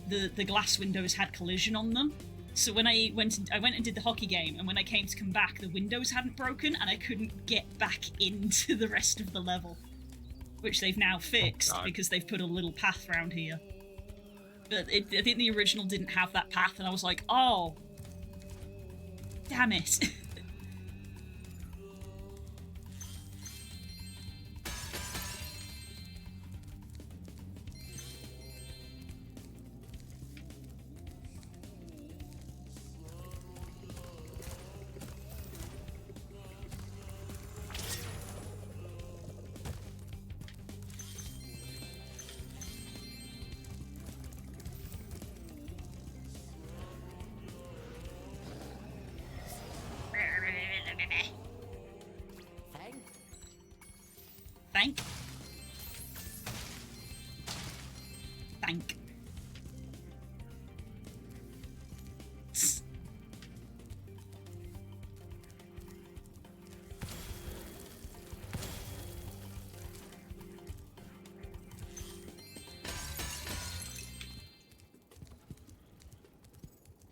the glass windows had collision on them. So when I went and did the hockey game, and when I came to come back, the windows hadn't broken, and I couldn't get back into the rest of the level, which they've now fixed because they've put a little path around here. But I think the original didn't have that path, and I was like, oh, damn it. Thank. I'm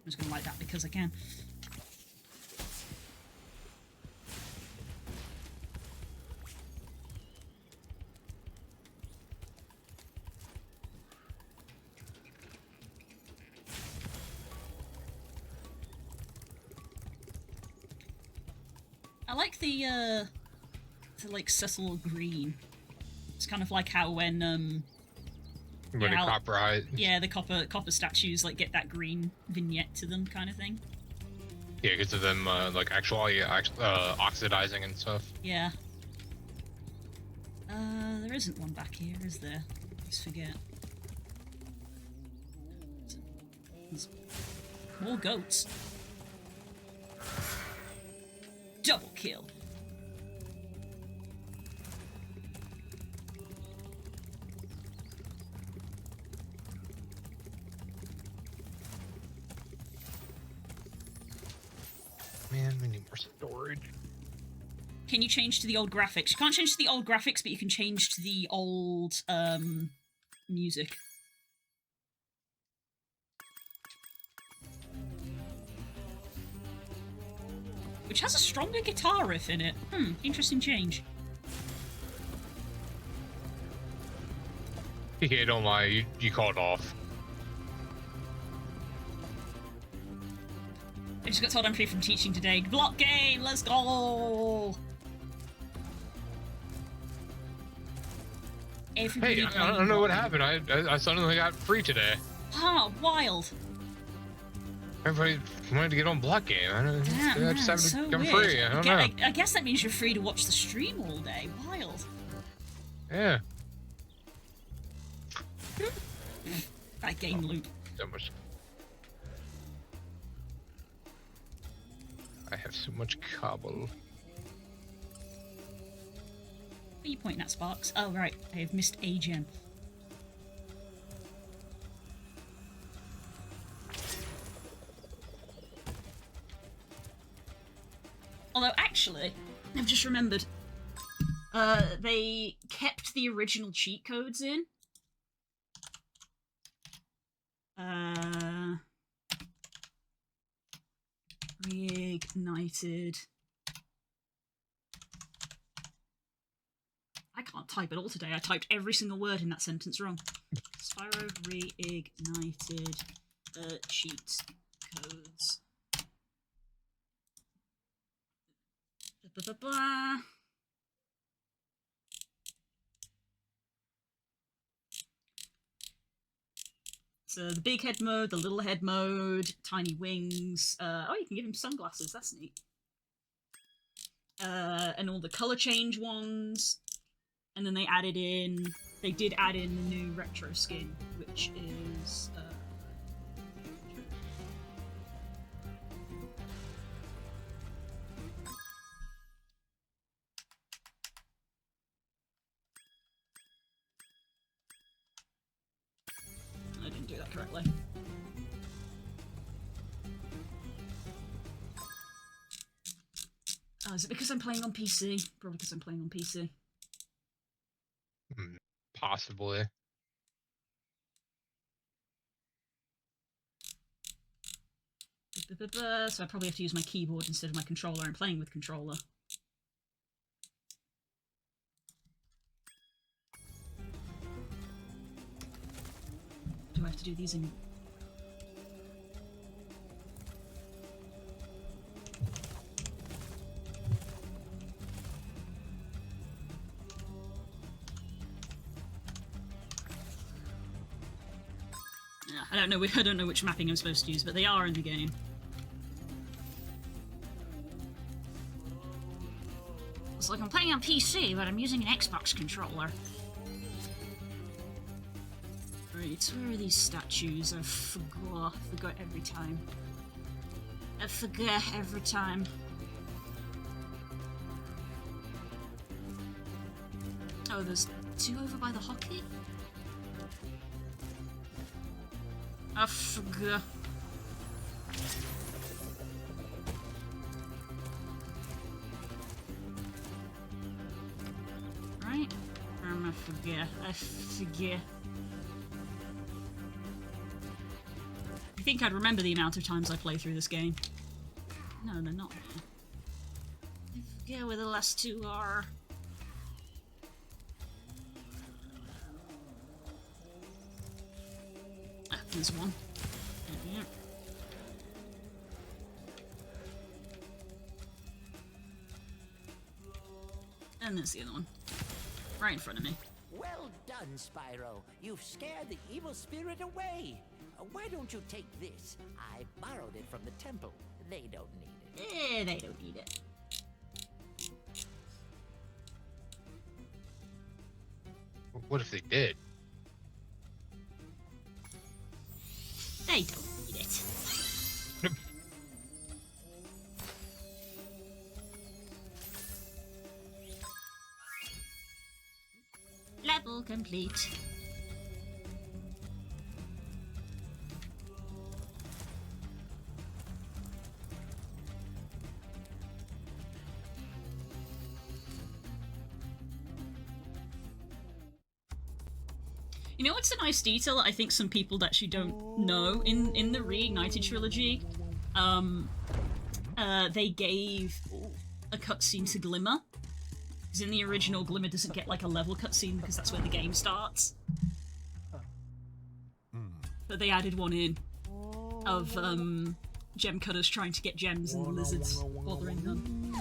just gonna light that because I can. I like the like subtle green. It's kind of like how when the copper eye. Yeah, the copper statues like get that green vignette to them, kind of thing. Yeah, because of them like actually oxidizing and stuff. Yeah. There isn't one back here, is there? I just forget. There's more goats. Double kill. Man, we need more storage. Can you change to the old graphics? You can't change to the old graphics, but you can change to the old music. Which has a stronger guitar riff in it. Interesting change. Yeah, don't lie, you called off. I just got told I'm free from teaching today. Block game, let's go! Everybody Hey, I don't know what happened. I suddenly got free today. Ah, wild. Everybody wanted to get on block game. I just happened to come free. I don't know. I guess that means you're free to watch the stream all day. Wild. Yeah. That game loop. So much. I have so much cobble. What are you pointing at, Sparks? Oh, right. I have missed a gem. Although, actually, I've just remembered, they kept the original cheat codes in. Reignited. I can't type at all today. I typed every single word in that sentence wrong. Spyro reignited cheat codes. Ba-ba-ba-ba. So the big head mode, the little head mode, tiny wings. Oh, you can give him sunglasses. That's neat. And all the color change ones. And then they did add in the new retro skin, which is quickly. Oh, is it because I'm playing on PC? Probably because I'm playing on PC. Possibly. So I probably have to use my keyboard instead of my controller. I'm playing with controller. Do I have to do these in... I don't know which mapping I'm supposed to use, but they are in the game. It's like I'm playing on PC, but I'm using an Xbox controller. Right, where are these statues? I forgot every time. I forget every time. Oh, there's two over by the hockey? I forgot. Right? I forget. I forget. I think I'd remember the amount of times I play through this game. No, they're not. I forget where the last two are. Ah, there's one. Yeah. And there's the other one. Right in front of me. Well done, Spyro. You've scared the evil spirit away. Why don't you take this? I borrowed it from the temple. They don't need it. They don't need it. What if they did? They don't need it. Level complete. You know what's a nice detail that I think some people actually don't know? In the Reignited trilogy, they gave a cutscene to Glimmer. Because in the original, Glimmer doesn't get like a level cutscene because that's where the game starts. But they added one in of gem cutters trying to get gems and the lizards bothering them.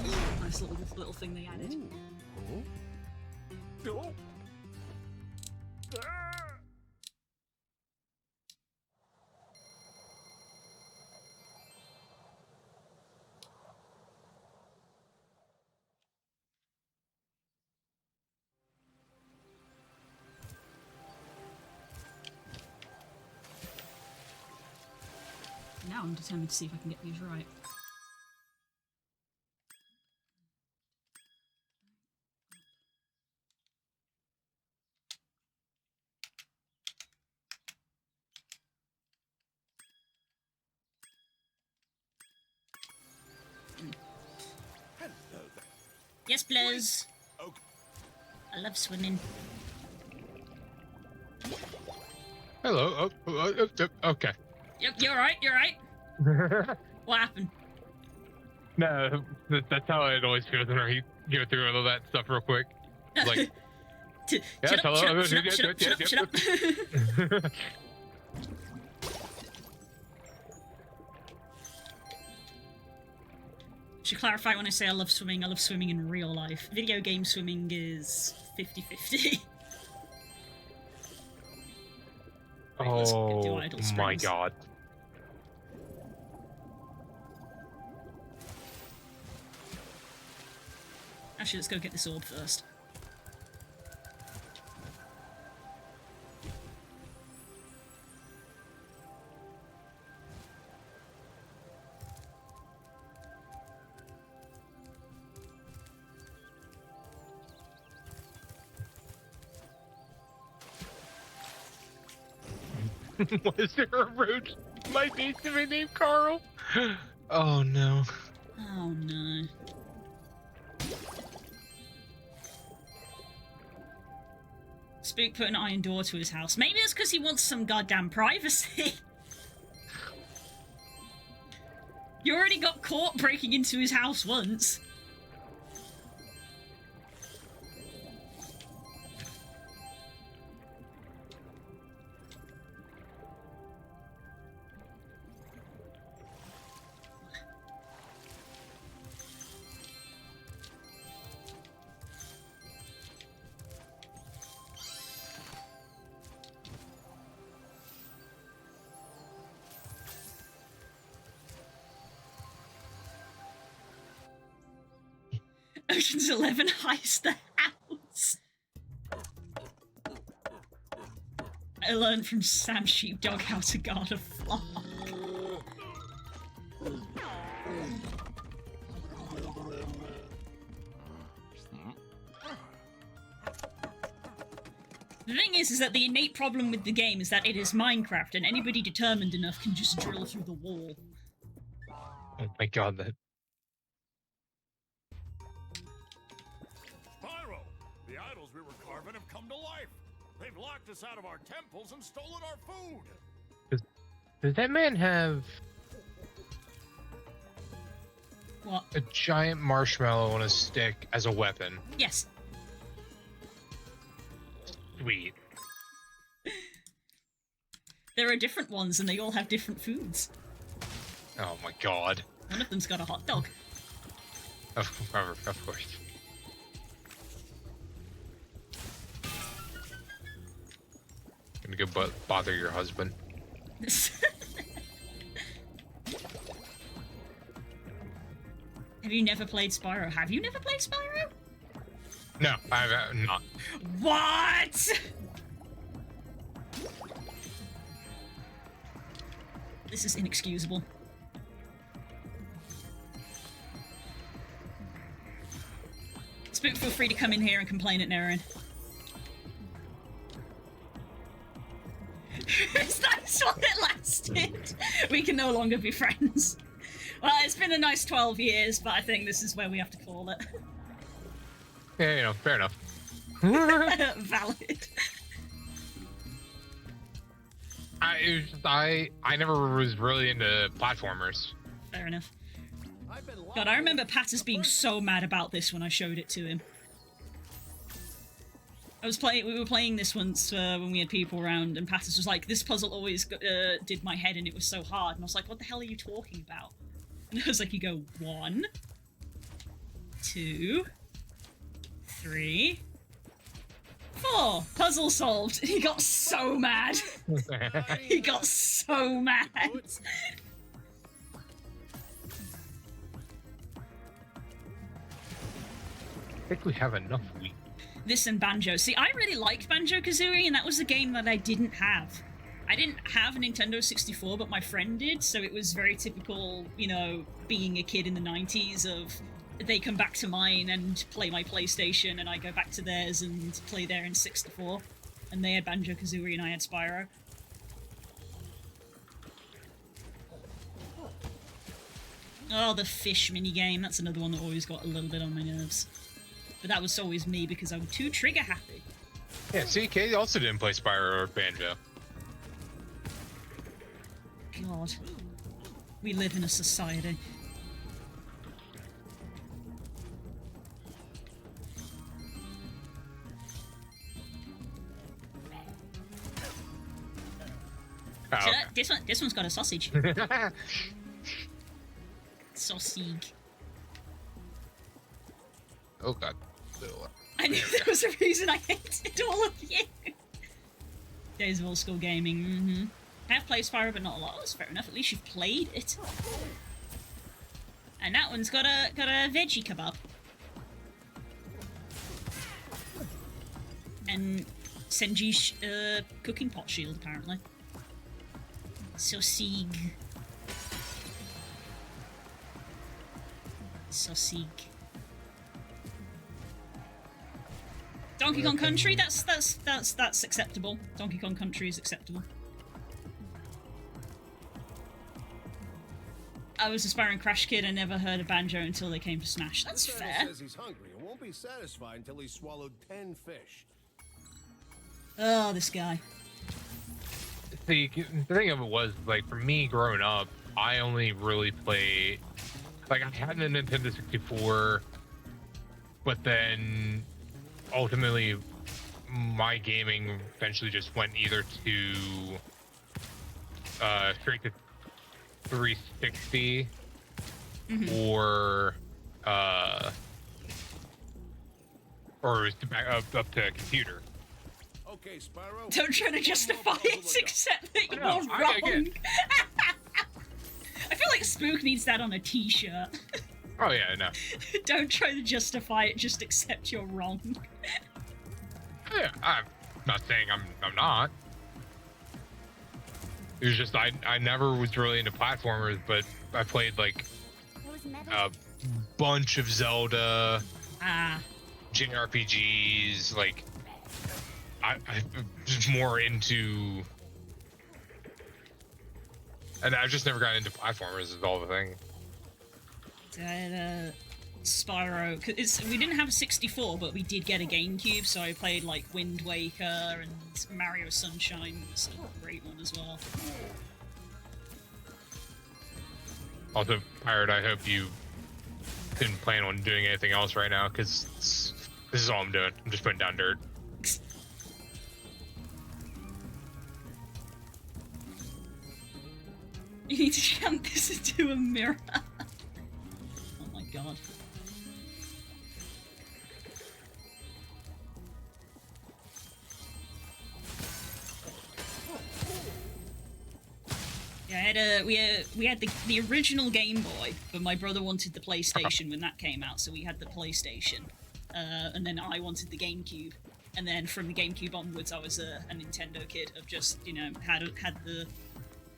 Nice little thing they added. Now I'm determined to see if I can get these right. Hello there. Yes, please. Okay. I love swimming. Hello. Okay. Yep, you're right, you're right. What happened? No, that's how it always feels when I go through all of that stuff real quick. Like, Shut up. Should clarify when I say I love swimming in real life. Video game swimming is 50-50. Right, let's go do Idle oh my Springs. god. Actually, let's go get this orb first. Was there a roach? Might need to be named Carl. Oh no. Oh no. Spook put an iron door to his house. Maybe it's because he wants some goddamn privacy. You already got caught breaking into his house once. Ocean's 11 heist the house. I learned from Sam Sheepdog how to guard a flock. The thing is that the innate problem with the game is that it is Minecraft, and anybody determined enough can just drill through the wall. Oh my god, that. Spyro, the idols we were carving have come to life. They've locked us out of our temples and stolen our food. Does that man have What? a giant marshmallow on a stick as a weapon? Yes. Sweet. There are different ones, and they all have different foods. Oh my god. One of them's got a hot dog. Of course. Gonna go bother your husband. Have you never played Spyro? Have you never played Spyro? No, I've not. What? This is inexcusable. Spook, feel free to come in here and complain at Naren. It's nice while it lasted. We can no longer be friends. Well, it's been a nice 12 years, but I think this is where we have to call it. Yeah, you know, fair enough. Valid. I never was really into platformers. Fair enough. God, I remember Pattis being so mad about this when I showed it to him. We were playing this once when we had people around, and Pattis was like, "This puzzle always did my head, and it was so hard." And I was like, "What the hell are you talking about?" And I was like, "You go 1, 2, 3, 4. Puzzle solved." And he got so mad. He got so mad. I think we have enough wheat. This and Banjo. See, I really liked Banjo-Kazooie, and that was a game that I didn't have. I didn't have a Nintendo 64, but my friend did, so it was very typical, you know, being a kid in the 90s of they come back to mine and play my PlayStation, and I go back to theirs and play their in 64. And they had Banjo-Kazooie and I had Spyro. Oh, the fish minigame. That's another one that always got a little bit on my nerves. But that was always me because I'm too trigger happy. Yeah, see, Kay also didn't play Spyro or Banjo. God. We live in a society. Oh, So okay. this one's got a sausage. Sausage. Oh god. I knew there was a reason I hated all of you. Days of old school gaming. Mm-hmm. I have played Spyro, but not a lot. That's fair enough. At least you've played it. And that one's got a veggie kebab. And Senji's cooking pot shield, apparently. Sausage. Sausage. Donkey Kong Country, that's acceptable. Donkey Kong Country is acceptable. I was a Spyro and Crash kid. I never heard of Banjo until they came to Smash. That's This fair. guy says he's hungry and won't be satisfied until he's swallowed 10 fish. Oh, this guy. See, the thing of it was, like, for me growing up, I only really played, like, I had a Nintendo 64, but then ultimately my gaming eventually just went either to straight to 360 or it was back up to a computer. Okay, Spyro. Don't try to justify it, except that you're wrong. I feel like Spook needs that on a t-shirt. Oh yeah, no. Don't try to justify it, just accept you're wrong. Yeah, I'm not saying I'm not. It was just I never was really into platformers, but I played like a bunch of Zelda, JRPGs. Like I was more into, and I just never got into platformers. Is all the thing. I had Spyro. We didn't have a 64, but we did get a GameCube, so I played like Wind Waker and Mario Sunshine. It's a great one as well. Also, Pirate, I hope you didn't plan on doing anything else right now, because this is all I'm doing. I'm just putting down dirt. You need to chant this into a mirror. Oh my god. Yeah, we had the original Game Boy, but my brother wanted the PlayStation when that came out, so we had the PlayStation, and then I wanted the GameCube, and then from the GameCube onwards, I was a Nintendo kid. Of just, you know, had the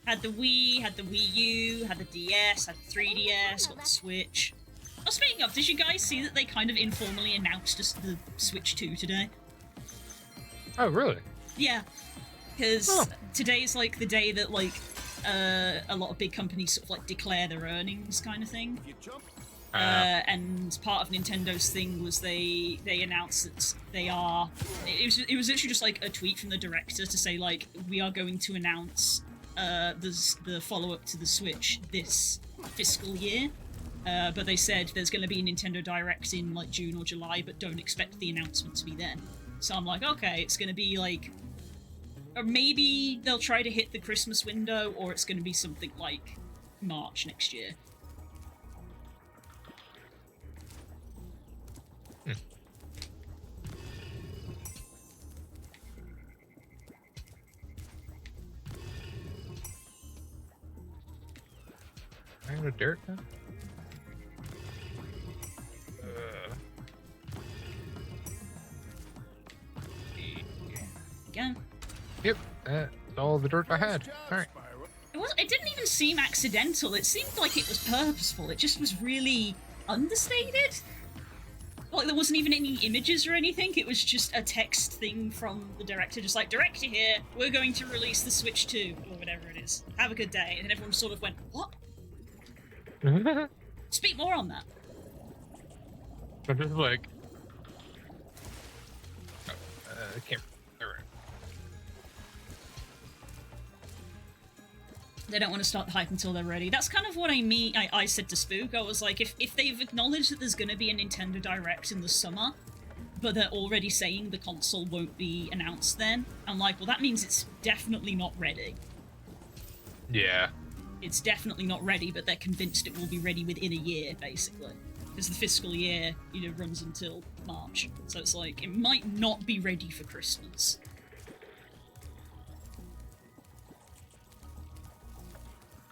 Wii, had the Wii U, had the DS, had the 3DS, got the Switch. Oh, speaking of, did you guys see that they kind of informally announced the Switch 2 today? Oh, really? Yeah, because today's like the day that like a lot of big companies sort of like declare their earnings, kind of thing. And part of Nintendo's thing was they announced that they are. It was literally just like a tweet from the director to say like, we are going to announce the follow-up to the Switch this fiscal year. But they said there's going to be a Nintendo Direct in like June or July, but don't expect the announcement to be then. So I'm like, okay, it's going to be like, or maybe they'll try to hit the Christmas window, or it's going to be something like March next year. I have a dirt now? Again. Yep, that's all the dirt I had. Alright. It didn't even seem accidental. It seemed like it was purposeful. It just was really understated. Like, there wasn't even any images or anything. It was just a text thing from the director, just like, director here, we're going to release the Switch 2, or whatever it is. Have a good day. And everyone sort of went, what? Speak more on that. I'm just like... I can't... They don't want to start the hype until they're ready. That's kind of what I mean. I said to Spook, I was like, if they've acknowledged that there's going to be a Nintendo Direct in the summer, but they're already saying the console won't be announced then, I'm like, well, that means it's definitely not ready. Yeah. It's definitely not ready, but they're convinced it will be ready within a year, basically. Because the fiscal year, you know, runs until March. So it's like, it might not be ready for Christmas.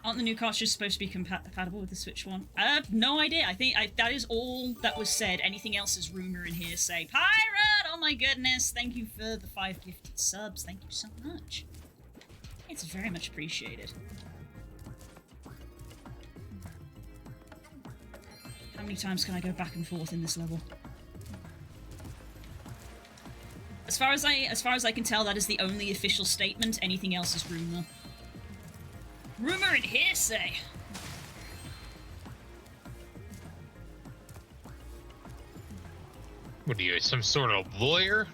Aren't the new cartridges supposed to be compatible with the Switch one? No idea. I think that is all that was said. Anything else is rumor and hearsay. Pirate! Oh my goodness! Thank you for the 5 gifted subs. Thank you so much. It's very much appreciated. How many times can I go back and forth in this level? As far as I can tell, that is the only official statement. Anything else is rumor. Rumor and hearsay. What are you, some sort of lawyer?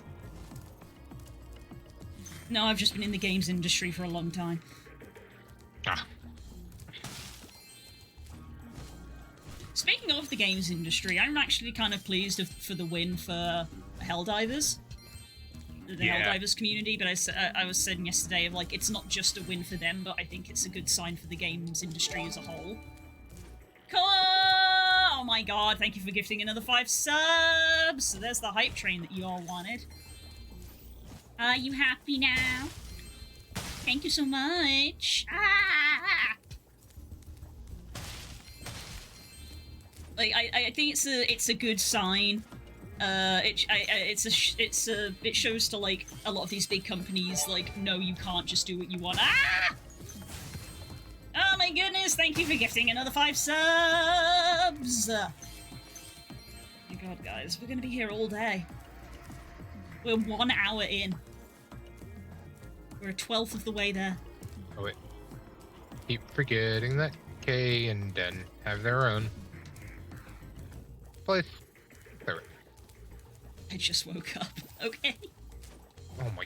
No, I've just been in the games industry for a long time. Ah. Speaking of the games industry, I'm actually kind of pleased for the win for Helldivers. The Helldivers community, but I was saying yesterday of like, it's not just a win for them, but I think it's a good sign for the games industry as a whole. Cool! Oh my god, thank you for gifting another 5 subs! So there's the hype train that you all wanted. Are you happy now? Thank you so much! Ah! Like, I think it's a good sign. It shows to like a lot of these big companies like, no, you can't just do what you want. Ah! Oh my goodness! Thank you for gifting another 5 subs. Oh my god, guys, we're gonna be here all day. We're 1 hour in. We're a 12th of the way there. Oh wait, keep forgetting that K and Den have their own place. There. I just woke up. Okay. Oh my.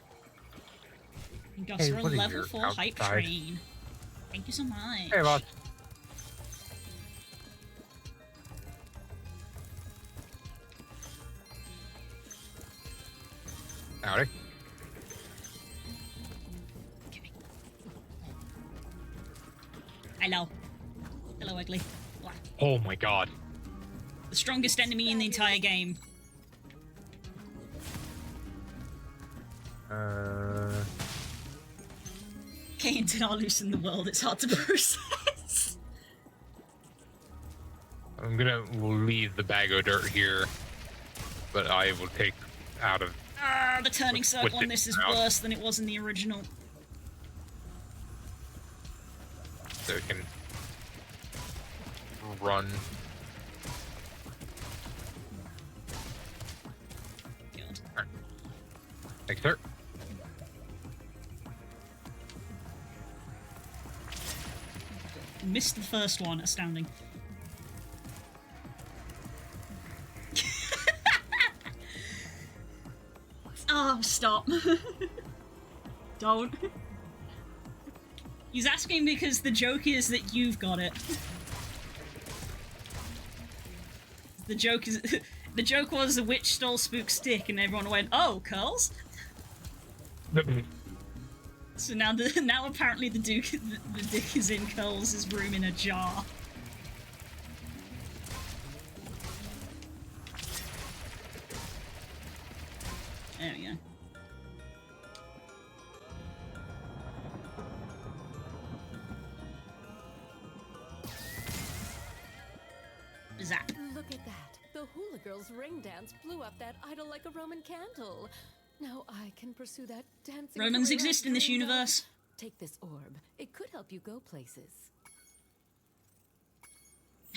You got Hey, a what are level you, 4 hype outside? train. Thank you so much. Hey, boss. Howdy. Hello. Hello, Ugly. Oh my god. The strongest enemy in the entire game. Kane did not loose in the world, it's hard to process. I'm gonna leave the bag of dirt here, but I will take out of... The turning circle on this is out. worse than it was in the original. So we can run. God. Right. Thanks, sir. Missed the first one, astounding. Oh, stop. Don't. He's asking because the joke is that you've got it. The joke is... The joke was the witch stole Spook's stick and everyone went, oh, curls? So now now apparently the dick is in Curls' room in a jar. There we go. Zap. Look at that. The hula girl's ring dance blew up that idol like a Roman candle. Now I can pursue that dancing. Romans career exist I in this dreamed of. universe. Take this orb. It could help you go places.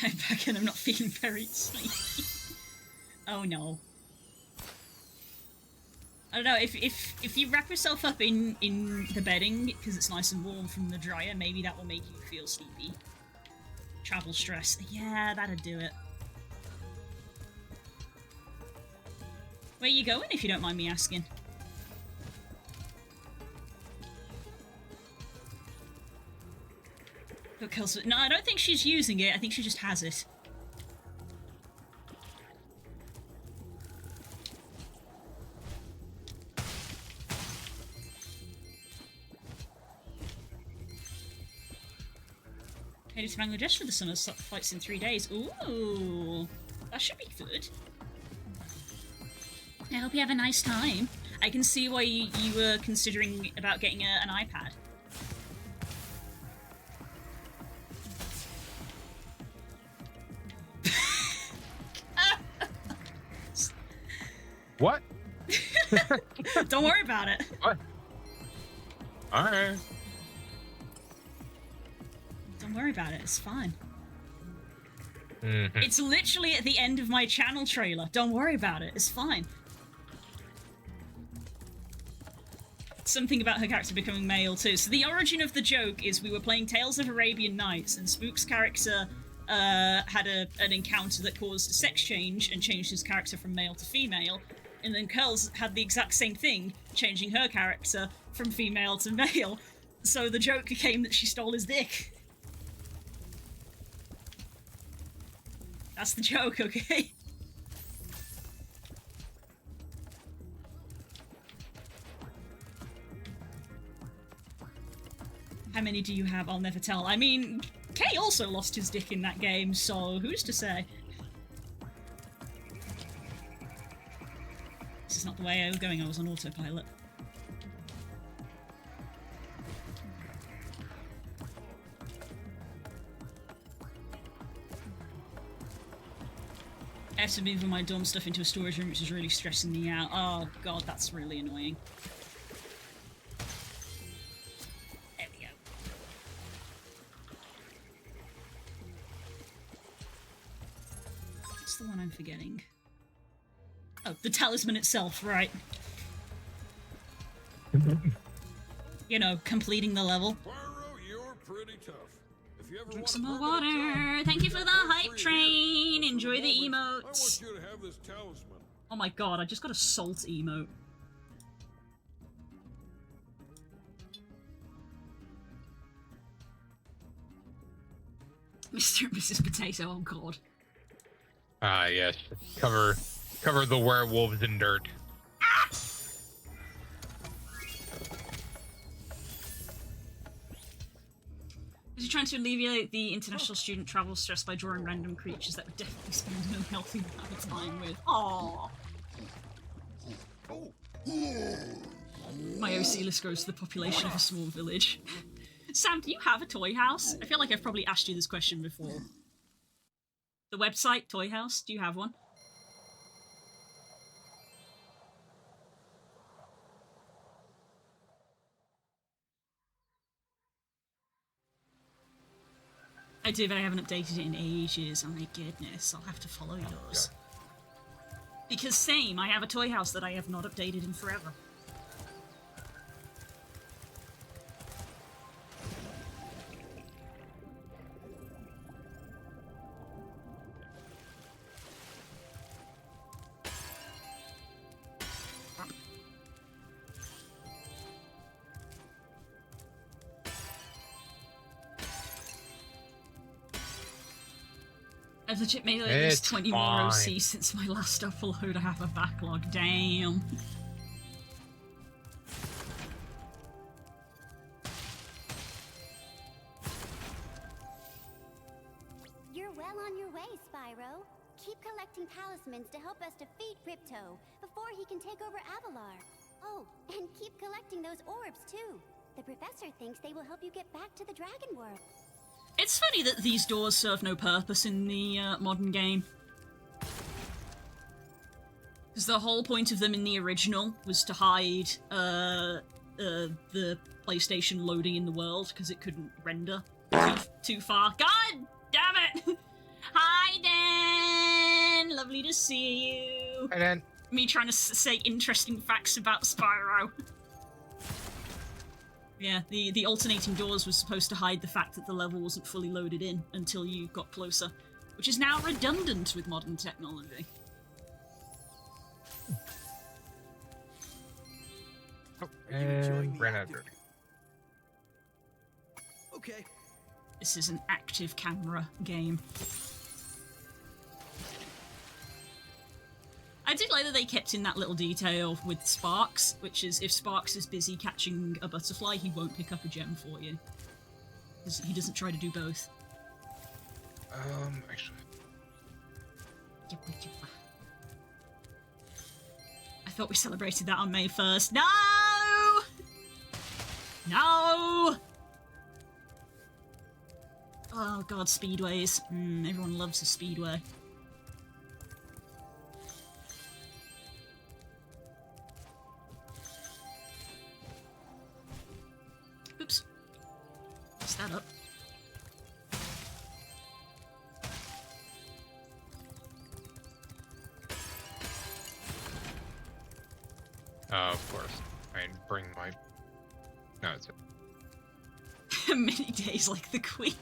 I'm back and I'm not feeling very sleepy. Oh no. I don't know, if you wrap yourself up in the bedding, because it's nice and warm from the dryer, maybe that will make you feel sleepy. Travel stress. Yeah, that'd do it. Where you going, if you don't mind me asking? No, I don't think she's using it. I think she just has it. Headed to Bangladesh for the summer flights in 3 days. Ooh, that should be good. I hope you have a nice time. I can see why you were considering about getting an iPad. What? Don't worry about it. What? Alright. Don't worry about it, it's fine. Mm-hmm. It's literally at the end of my channel trailer. Don't worry about it, it's fine. Something about her character becoming male too. So the origin of the joke is we were playing Tales of Arabian Nights and Spook's character had an encounter that caused a sex change and changed his character from male to female, and then Curls had the exact same thing, changing her character from female to male. So the joke became that she stole his dick. That's the joke, okay? How many do you have? I'll never tell. I mean, Kay also lost his dick in that game, so who's to say? This is not the way I was going. I was on autopilot. I have to move all my dumb stuff into a storage room, which is really stressing me out. Oh god, that's really annoying. There we go. What's the one I'm forgetting? Oh, the talisman itself, right. You know, completing the level. Spyro, you're pretty tough. If you ever Drink want some a more permanent water. job, Thank you you for got the one hype free train. here. Enjoy the I want emotes. you to have this talisman. Oh my god, I just got a salt emote. Mr. and Mrs. Potato, oh god. Ah, yes. Cover the werewolves in dirt. Ah! Is he trying to alleviate the international student travel stress by drawing random creatures that would definitely spend an unhealthy amount of time with? Aww. My OC list grows to the population of a small village. Sam, do you have a toy house? I feel like I've probably asked you this question before. The website, Toy House, do you have one? I do, but I haven't updated it in ages. Oh my goodness, I'll have to follow yours. Because same, I have a toy house that I have not updated in forever. I've legit made at least 20 more OC since my last upload. I have a backlog. Damn. You're well on your way, Spyro. Keep collecting talismans to help us defeat Ripto before he can take over Avalar. Oh, and keep collecting those orbs too. The professor thinks they will help you get back to the Dragon World. It's funny that these doors serve no purpose in the modern game. Because the whole point of them in the original was to hide the PlayStation loading in the world, because it couldn't render too far. God damn it! Hi, Dan! Lovely to see you. Hi, Dan. Me trying to say interesting facts about Spyro. Yeah, the alternating doors was supposed to hide the fact that the level wasn't fully loaded in until you got closer, which is now redundant with modern technology. Oh, and ran out of dirt. Okay. This is an active camera game. I did like that they kept in that little detail with Sparks, which is if Sparks is busy catching a butterfly, he won't pick up a gem for you. Because he doesn't try to do both. Actually. I thought we celebrated that on May 1st. No! No! Oh god, speedways. Everyone loves a speedway. Oops. Messed that up. Of course. I bring my... No, it's it. Many days like the Queen.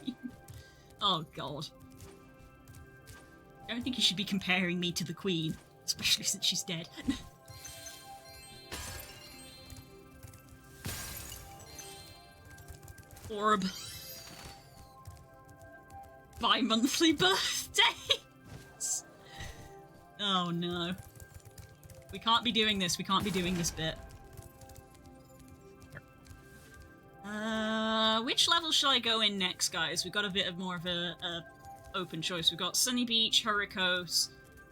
Oh god. I don't think you should be comparing me to the Queen, especially since she's dead. Orb. Bi-monthly birthdays! Oh no. We can't be doing this, we can't be doing this bit. Which level shall I go in next, guys? We've got a bit of more of a open choice. We've got Sunny Beach, Hurricos.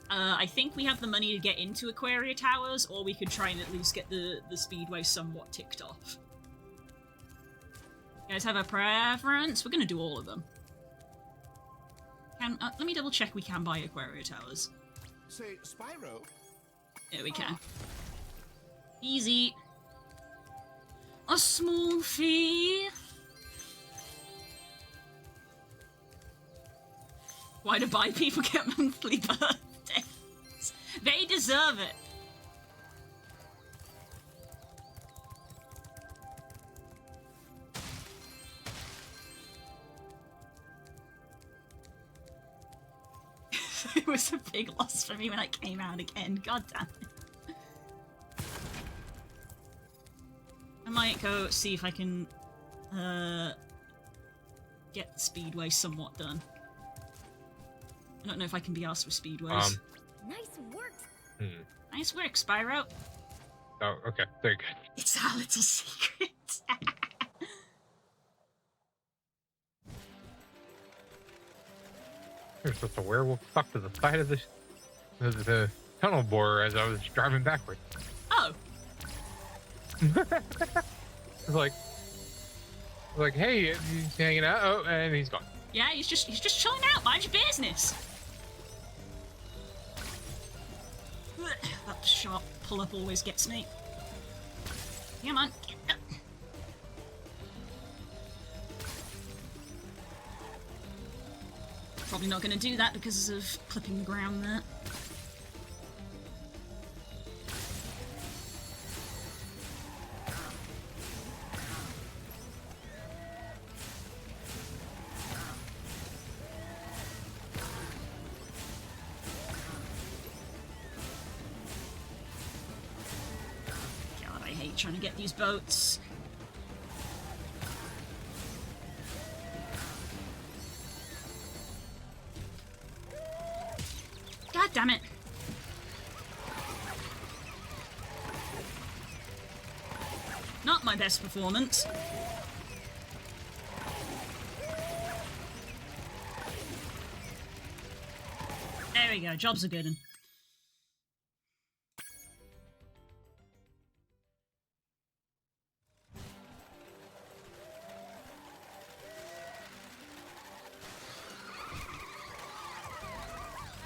I think we have the money to get into Aquaria Towers, or we could try and at least get the Speedway somewhat ticked off. You guys have a preference? We're gonna do all of them. Let me double check we can buy Aquaria Towers. Say, Spyro. Yeah, we can. Easy. A small fee. Why do bi people get monthly birthdays? They deserve it. It was a big loss for me when I came out again. God damn it. I might go see if I can get the Speedway somewhat done. I don't know if I can be asked for Speedways. Nice work. Nice work, Spyro. Oh, okay. Very good. It's our little secret. There's just a werewolf stuck to the side of the tunnel bore as I was driving backwards. Oh. It's like, hey, he's hanging out. Oh, and he's gone. Yeah, he's just chilling out. Mind your business. That sharp pull-up always gets me. Come on. Probably not going to do that because of clipping the ground there. God, I hate trying to get these boats. God damn it. Not my best performance. There we go, jobs are good.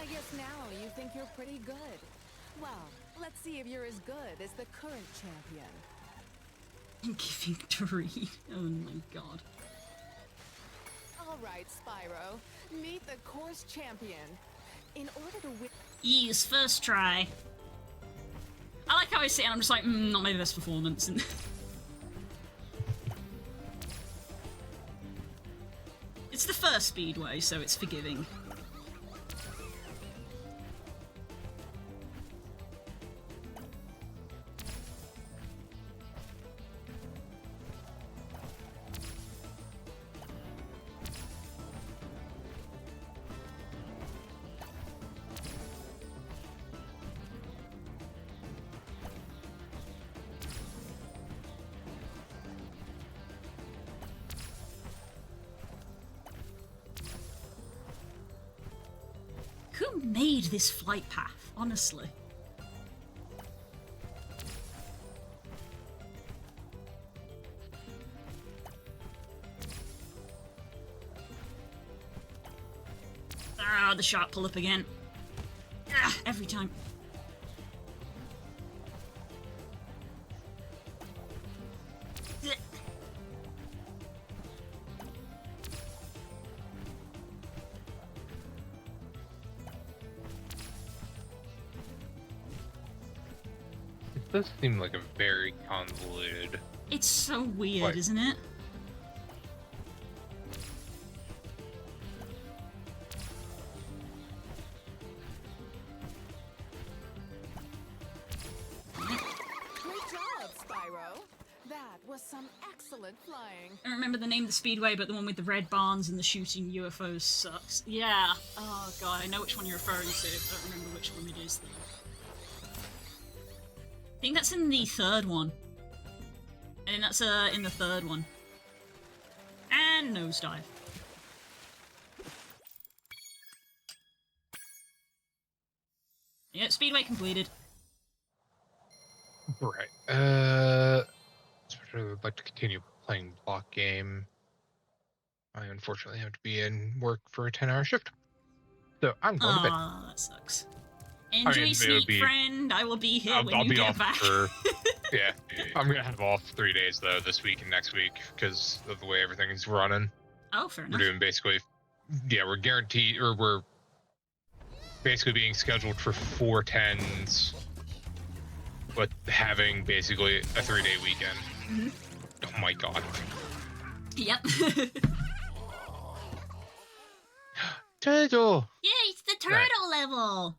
I guess now you think you're pretty good. Well, let's see if you're as good as the current champion. Giving to read. Oh my god. All right, Spyro. Meet the course champion. In order to win... Ease, first try. I like how I sit and I'm just like, not my best performance. And it's the first Speedway, so it's forgiving. Who made this flight path, honestly? Ah, the sharp pull up again. Ah, every time. It does seem like a very convoluted. It's so weird, Like- isn't it? was some excellent flying. I don't remember the name of the speedway, but the one with the red barns and the shooting UFOs sucks. Yeah. Oh god, I know which one you're referring to. I don't remember which one it is though. I think that's in the third one. And that's in the third one. And nosedive. Yeah, speedway completed. Right. I would like to continue playing block game. I unfortunately have to be in work for a 10-hour shift. So I'm going to bed. Aw, that sucks. Enjoy sleep, friend. I will be here when I'll you be get off back. for, yeah. I'm going to have off 3 days, though, this week and next week, because of the way everything's running. Oh, fair enough. We're doing basically, yeah, we're guaranteed, or we're basically being scheduled for 4 10s, but having basically a 3-day weekend. Mm-hmm. Oh my god. Yep. Turtle! Yeah, it's the turtle level!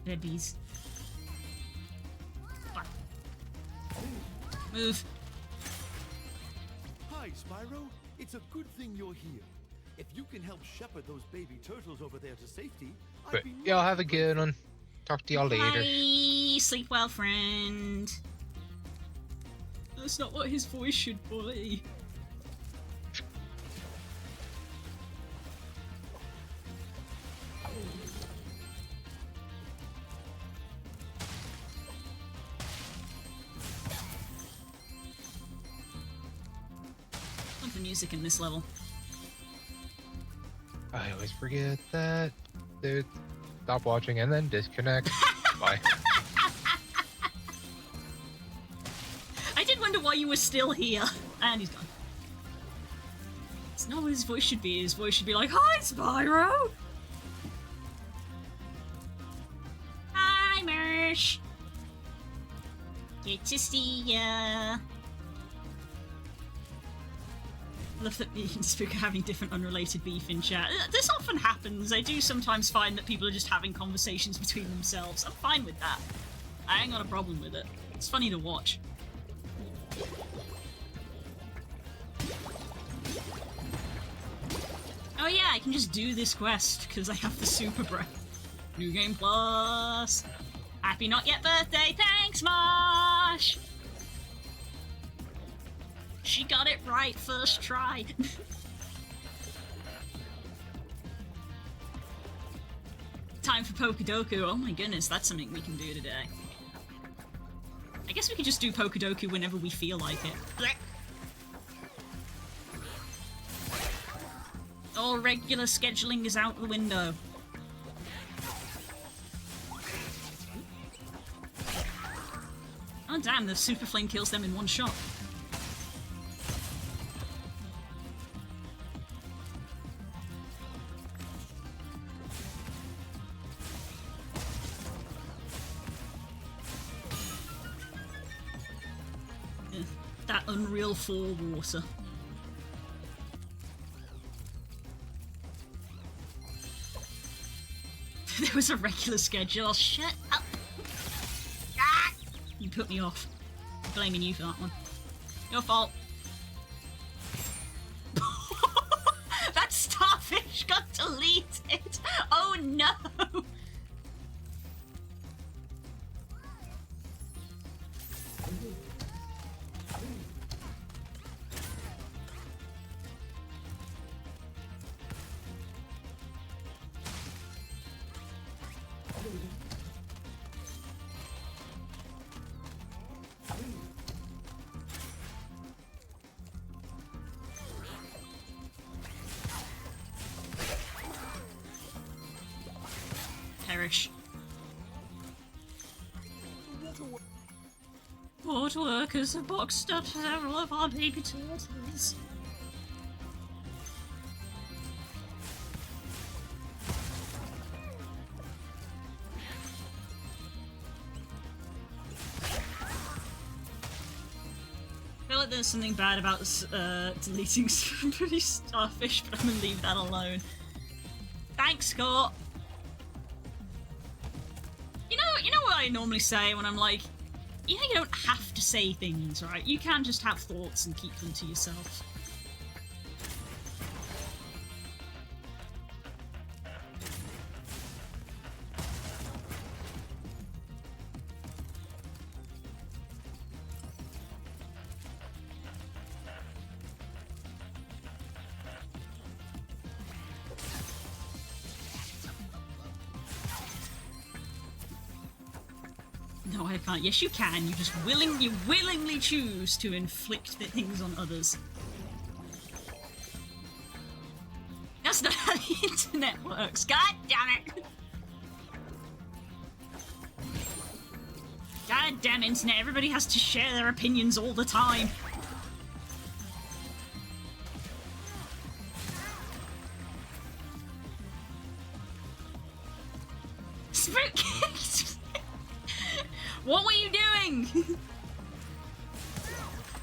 Dead bees. Move. Hi, Spyro. It's a good thing you're here. If you can help shepherd those baby turtles over there to safety, But y'all have a good one. Talk to y'all later. Bye. Sleep well, friend. That's not what his voice should be. Love the music in this level. I always forget that. Dude, stop watching and then disconnect. Bye. I did wonder why you were still here. And he's gone. It's not what his voice should be. His voice should be like, "Hi, Spyro!" Hi, Mersh! Good to see ya! I love that me and Spook are having different unrelated beef in chat. This often happens. I do sometimes find that people are just having conversations between themselves. I'm fine with that. I ain't got a problem with it. It's funny to watch. Oh yeah, I can just do this quest because I have the super breath. New game plus. Happy not yet birthday. Thanks, Marsh. She got it right first try. Time for Pokedoku. Oh my goodness, that's something we can do today. I guess we could just do Pokedoku whenever we feel like it. All regular scheduling is out the window. Oh damn, the Super Flame kills them in one shot. That Unreal 4 water. There was a regular schedule. Shut up! Ah! You put me off. I'm blaming you for that one. Your fault. That starfish got deleted! Oh no! Perish. Port workers have boxed up several of our baby turtles. I feel like there's something bad about deleting somebody's starfish, but I'm gonna leave that alone. Thanks, Scott! you know what I normally say when I'm like, you know, you don't have to say things, right? You can just have thoughts and keep them to yourself. No, I can't. Yes, you can. You willingly choose to inflict things on others. That's not how the internet works. God damn it! God damn internet! Everybody has to share their opinions all the time. Spook! What were you doing?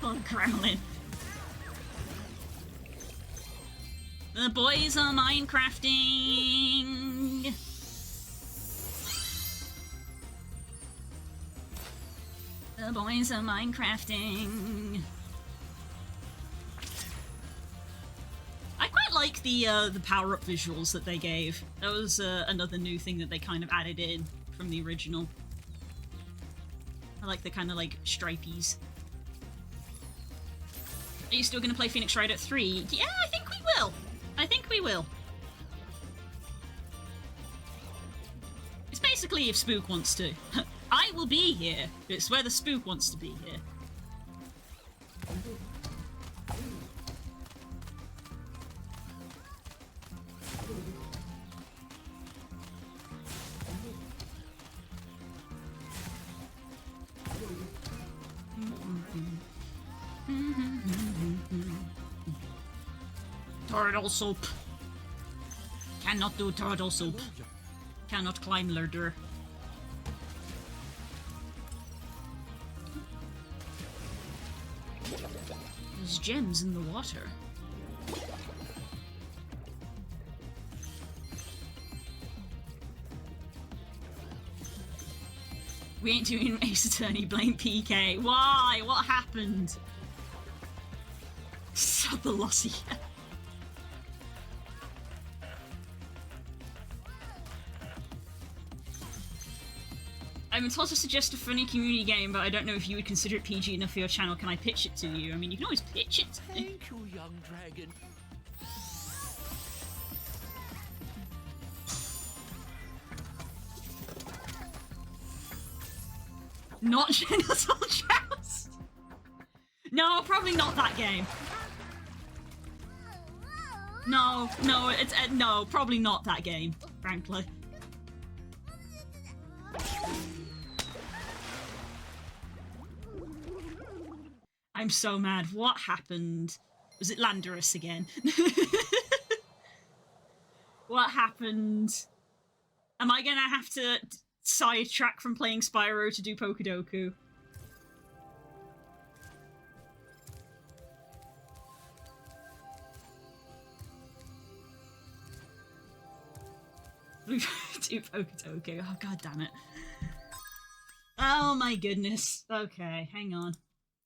Oh, gremlin. The boys are Minecrafting. The boys are Minecrafting. I quite like the power-up visuals that they gave. That was another new thing that they kind of added in from the original. I like the kind of like stripies. Are you still going to play Phoenix Wright at 3? Yeah, I think we will. I think we will. It's basically if Spook wants to. I will be here. It's whether Spook wants to be here. Turtle soup. Cannot do turtle soup. Cannot climb ladder. There's gems in the water. We ain't doing Ace Attorney, blame PK. Why? What happened? So the lossy. I've been told to suggest a funny community game, but I don't know if you would consider it PG enough for your channel. Can I pitch it to you? I mean, you can always pitch it to me. Thank you, young dragon. Not Genital Joust. No, probably not that game. No, it's no, probably not that game, frankly. I'm so mad. What happened? Was it Landorus again? What happened? Am I gonna have to sidetrack from playing Spyro to do Pokedoku? Do Pokedoku. Oh, god damn it. Oh my goodness. Okay, hang on.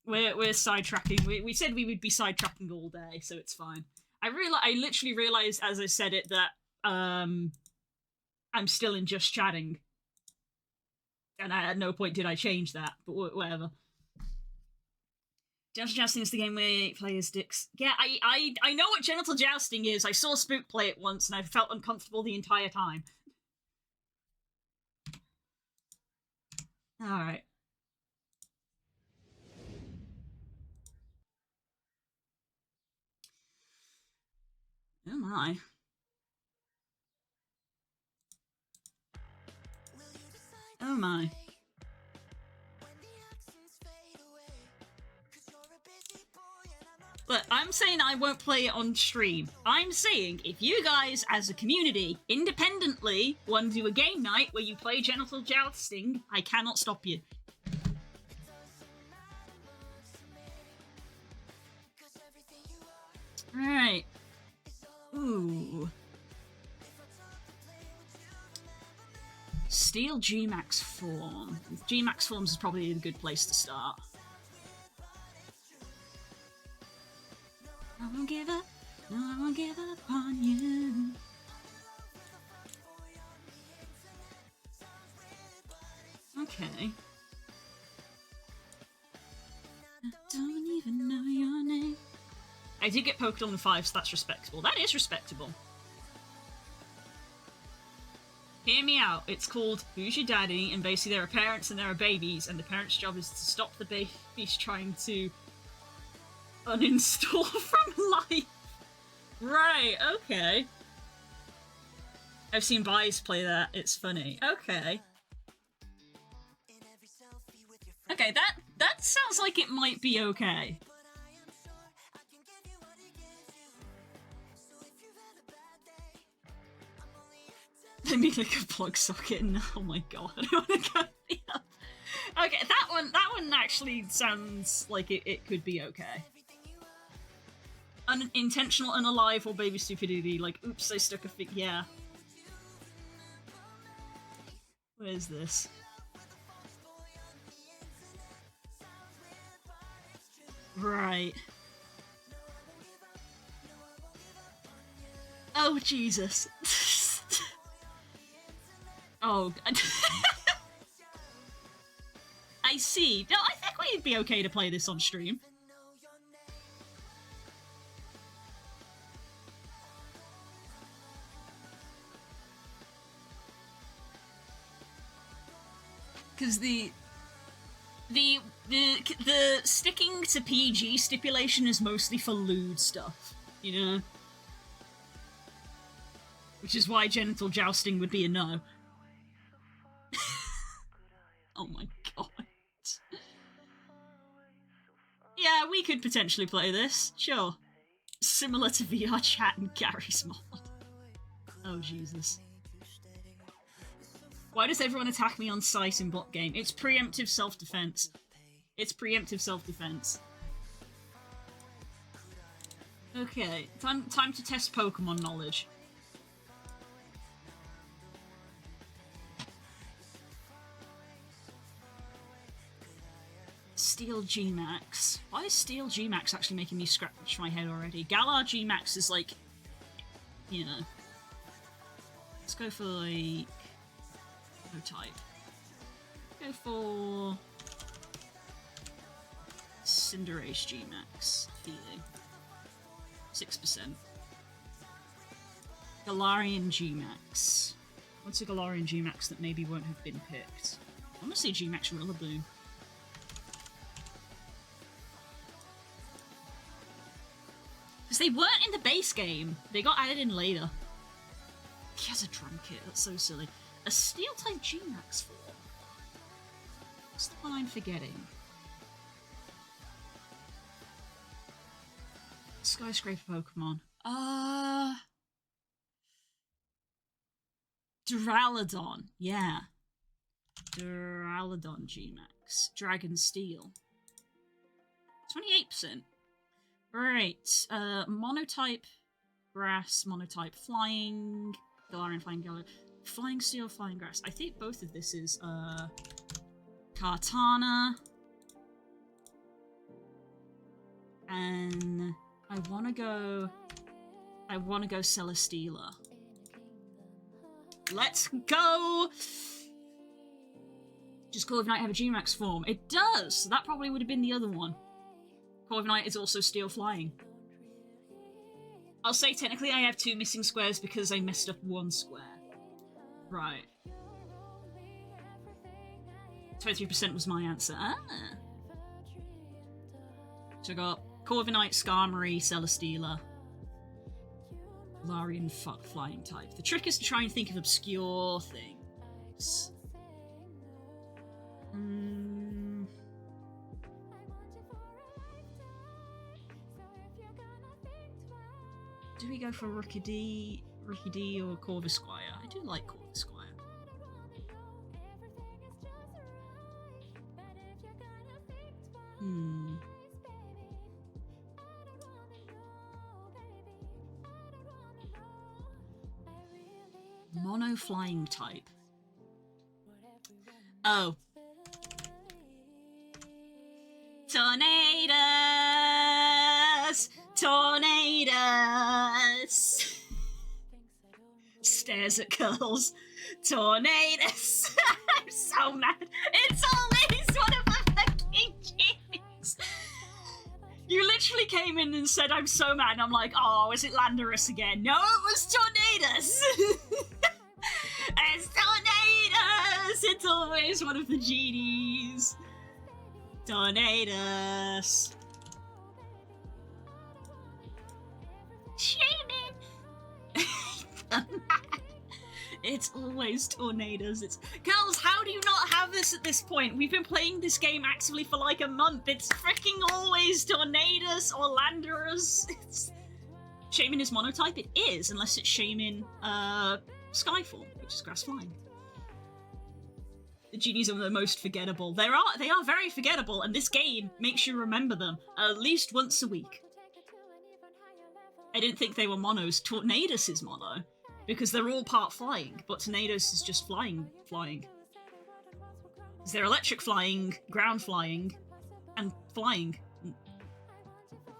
We're sidetracking. We said we would be sidetracking all day, so it's fine. I literally realized as I said it that I'm still in just chatting. And at no point did I change that, but whatever. Genital jousting is the game where 8 players dicks. Yeah, I know what genital jousting is. I saw Spook play it once and I felt uncomfortable the entire time. Alright. Oh my. Oh my. Look, I'm saying I won't play it on stream. I'm saying if you guys, as a community, independently want to do a game night where you play genital jousting, I cannot stop you. Alright. Ooh. Steel G-Max form. G-Max forms is probably a good place to start. I won't give up. No, I won't give up on you. Okay. I don't even know your name. I did get poked on the 5, so that's respectable. That is respectable. Hear me out. It's called Who's Your Daddy? And basically there are parents and there are babies, and the parents' job is to stop the babies trying to uninstall from life. Right, okay. I've seen Bias play that. It's funny. Okay. Okay, that sounds like it might be okay. Let me lick a plug socket and oh my god, I don't want to go the other. Okay, that one actually sounds like it could be okay. Unintentional, unalive, or baby stupidity, like oops, I stuck a yeah. What is this? Right. Oh, Jesus. Oh, I see. No, I think we'd be okay to play this on stream. Because the sticking to PG stipulation is mostly for lewd stuff, you know? Which is why genital jousting would be a no. Oh my god. Yeah, we could potentially play this, sure. Similar to VR chat and Gary's mod. Oh Jesus. Why does everyone attack me on sight in bot game? It's preemptive self-defense. It's preemptive self-defense. Okay, time to test Pokemon knowledge. Steel G-Max. Why is Steel G-Max actually making me scratch my head already? Galar G-Max is like, you know. Let's go for like... no type. Go for... Cinderace G-Max. Feeling. 6%. Galarian G-Max. What's a Galarian G-Max that maybe won't have been picked? I want to see G-Max Rillaboom. Because they weren't in the base game. They got added in later. He has a drum kit. That's so silly. A Steel-type G-Max form. What's the one I'm forgetting? Skyscraper Pokemon. Duraludon. Yeah. Duraludon G-Max. Dragon Steel. 28%. Right. Monotype Grass, Monotype Flying, Galarian Flying Galarian. Flying Steel, Flying Grass. I think both of this is, Kartana. And I wanna go Celesteela. Let's go! Does Corviknight have a G-Max form? It does! So that probably would have been the other one. Corviknight is also Steel Flying. I'll say technically I have 2 missing squares because I messed up 1 square. Right. 23% was my answer. Ah. So I got Corviknight, Skarmory, Celesteela, Galarian Flying type. The trick is to try and think of obscure things. Do we go for Rookie D or Corvisquire? I do like Corvisquire. Mono Flying type. Oh. Tornadoes! Tornadoes! Stares at girls. Tornadoes! I'm so mad. It's always one of the fucking genies. You literally came in and said, I'm so mad, and I'm like, oh, is it Landorus again? No, it was Tornadoes! It's Tornadoes! It's always one of the genies. Tornadoes. Shaman! It's always Tornadoes. It's girls, how do you not have this at this point? We've been playing this game actively for like a month. It's freaking always Tornadoes or Landorus. It's... Shaman is monotype? It is, unless it's Shaman Skyfall, which is grass flying. The genies are the most forgettable. They are very forgettable, and this game makes you remember them at least once a week. I didn't think they were monos. Tornadoes is mono, because they're all part flying, but Tornadoes is just flying. They're electric flying, ground flying, and flying.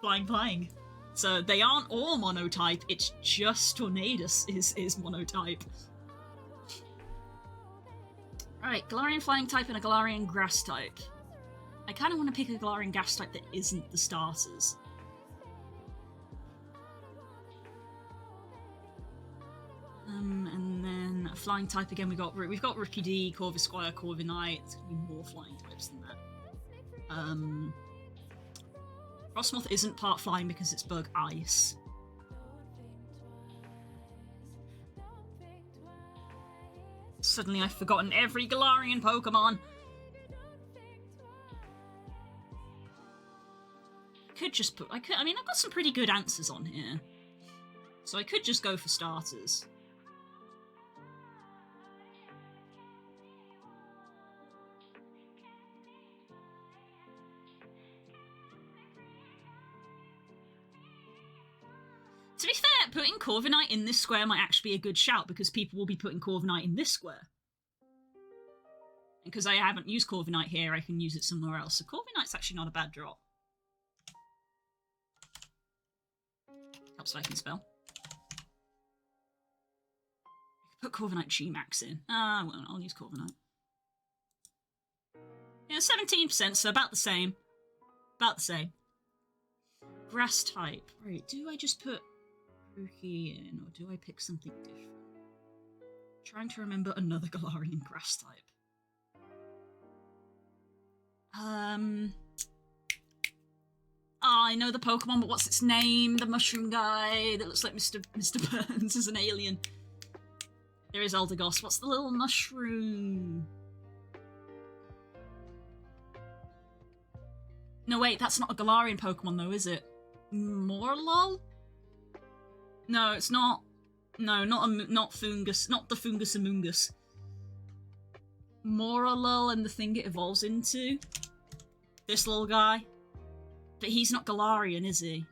Flying. So they aren't all monotype, it's just Tornadoes is monotype. Alright, Galarian flying type and a Galarian grass type. I kind of want to pick a Galarian grass type that isn't the starters. And then a flying type again. We've got Rookie D, Corvisquire, Corviknight. There's gonna be more flying types than that. Frostmoth isn't part flying because it's bug ice. Suddenly I've forgotten every Galarian Pokemon. Could just put... I mean, I've got some pretty good answers on here. So I could just go for starters. To be fair, putting Corviknight in this square might actually be a good shout, because people will be putting Corviknight in this square. And because I haven't used Corviknight here, I can use it somewhere else. So Corviknight's actually not a bad drop. Helps if I can spell. I could put Corviknight G-Max in. Well, I'll use Corviknight. Yeah, 17%, so about the same. About the same. Grass type. Right, do I just put Rookie in, or do I pick something different? Trying to remember another Galarian grass type. Oh, I know the Pokemon, but what's its name? The mushroom guy that looks like Mr. Burns as an alien. There is Eldegoss. What's the little mushroom? No, wait, that's not a Galarian Pokemon though, is it? Morlul? No, it's not. No, not Fungus. Not the Fungus Amoongus. Morlul and the thing it evolves into. This little guy. But he's not Galarian, is he?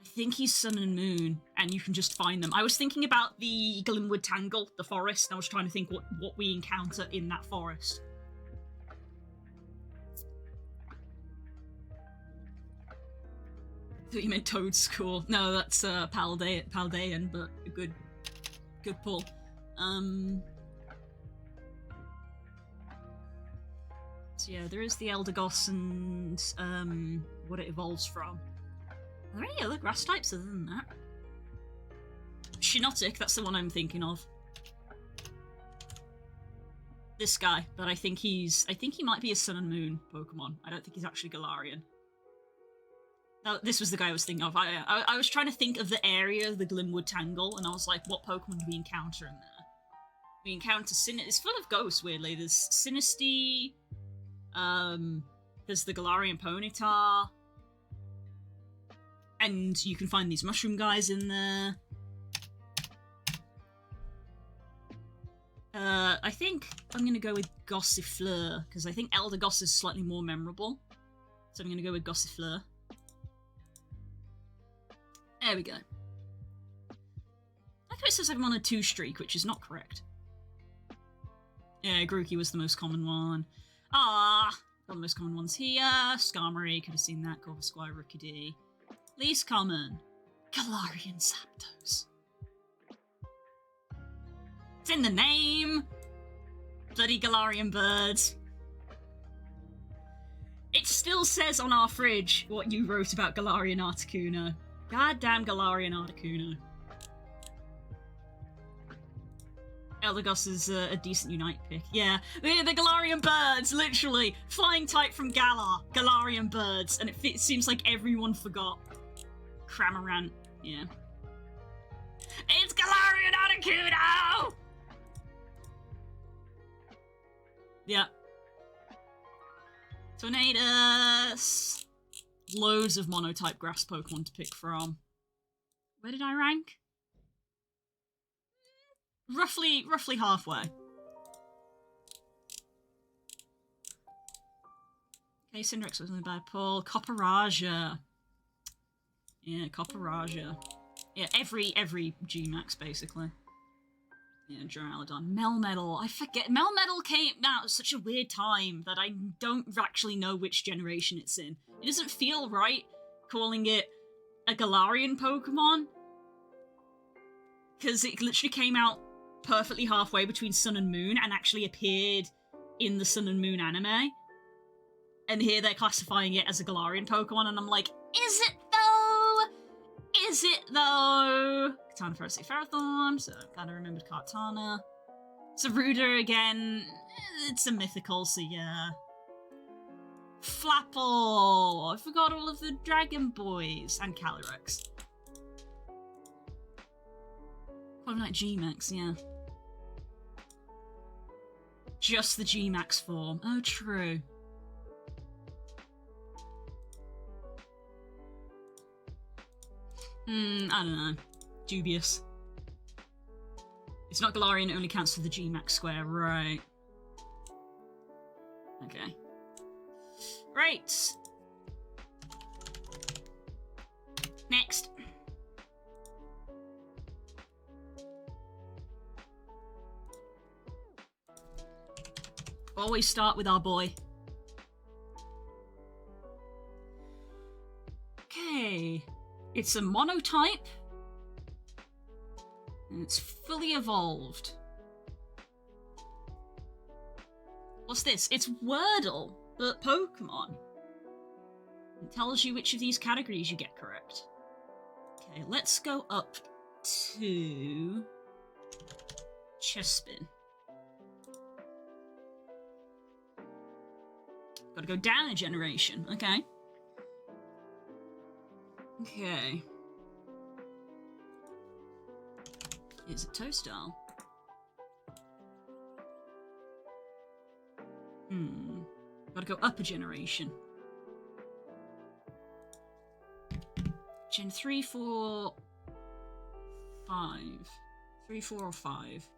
I think he's Sun and Moon, and you can just find them. I was thinking about the Glimwood Tangle, the forest, and I was trying to think what we encounter in that forest. I thought you meant Toad School. No, that's Paldean, but a good pull. So yeah, there is the Eldegoss and what it evolves from. Are there any other grass types other than that? Shiinotic, that's the one I'm thinking of. This guy, but I think he might be a Sun and Moon Pokemon. I don't think he's actually Galarian. No, this was the guy I was thinking of. I was trying to think of the area of the Glimwood Tangle, and I was like, what Pokemon do we encounter in there? We encounter it's full of ghosts, weirdly. There's Sinistea, there's the Galarian Ponyta, and you can find these mushroom guys in there. I think I'm gonna go with Gossifleur, because I think Eldegoss is slightly more memorable. So I'm gonna go with Gossifleur. There we go. I think it says I'm on a 2 streak, which is not correct. Yeah, Grookey was the most common one. Ah, got the most common ones here. Skarmory, could have seen that. Corvisquire, Rookidee. Least common, Galarian Zapdos. It's in the name. Bloody Galarian birds. It still says on our fridge what you wrote about Galarian Articuno. Goddamn Galarian Articuno. Eldegoss is a decent Unite pick. Yeah, the Galarian birds, literally. Flying type from Galar. Galarian birds. And it seems like everyone forgot. Cramorant. Yeah. It's Galarian Articuno! Yeah. Tornadus. Loads of monotype grass Pokemon to pick from. Where did I rank? Roughly halfway. Okay, Cinderace wasn't a bad pull. Copperaja. Yeah, Copperaja. Yeah, every G-Max, basically. Yeah, Duraludon. Melmetal. I forget. Melmetal came out at such a weird time that I don't actually know which generation it's in. It doesn't feel right calling it a Galarian Pokemon. Because it literally came out perfectly halfway between Sun and Moon and actually appeared in the Sun and Moon anime. And here they're classifying it as a Galarian Pokemon, and I'm like, is it though? Is it though? Katana Ferocity Ferrothorn, so kinda remembered Kartana. Saruda again, it's a mythical, so yeah. Flapple! I forgot all of the Dragon Boys and Calyrex. Probably like G-Max, yeah. Just the G-Max form. Oh, true. I don't know. Dubious. It's not Galarian, it only counts for the G-Max square, right. Okay. Right. Next. Always start with our boy. Okay. It's a monotype. And it's fully evolved. What's this? It's Wordle, but Pokemon. It tells you which of these categories you get correct. Okay, let's go up to Chespin. Gotta go down a generation, okay. Okay. Here's a Toadstool. Gotta go up a generation. Gen 3, 4, 5. 3, 4, or 5.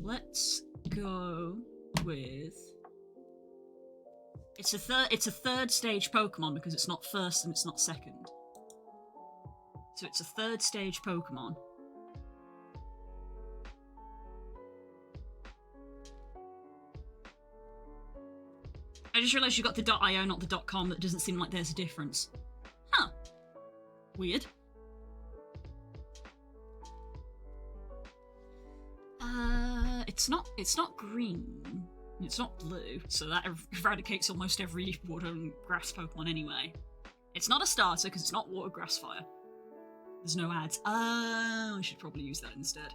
Let's go with... It's a third stage Pokemon because it's not first and it's not second. So it's a third stage Pokemon. I just realised you got the .io, not the .com. That doesn't seem like there's a difference. Huh. Weird. It's not green. It's not blue, so that eradicates almost every water and grass Pokemon anyway. It's not a starter, because it's not water, grass, fire. There's no ads. Oh, I should probably use that instead.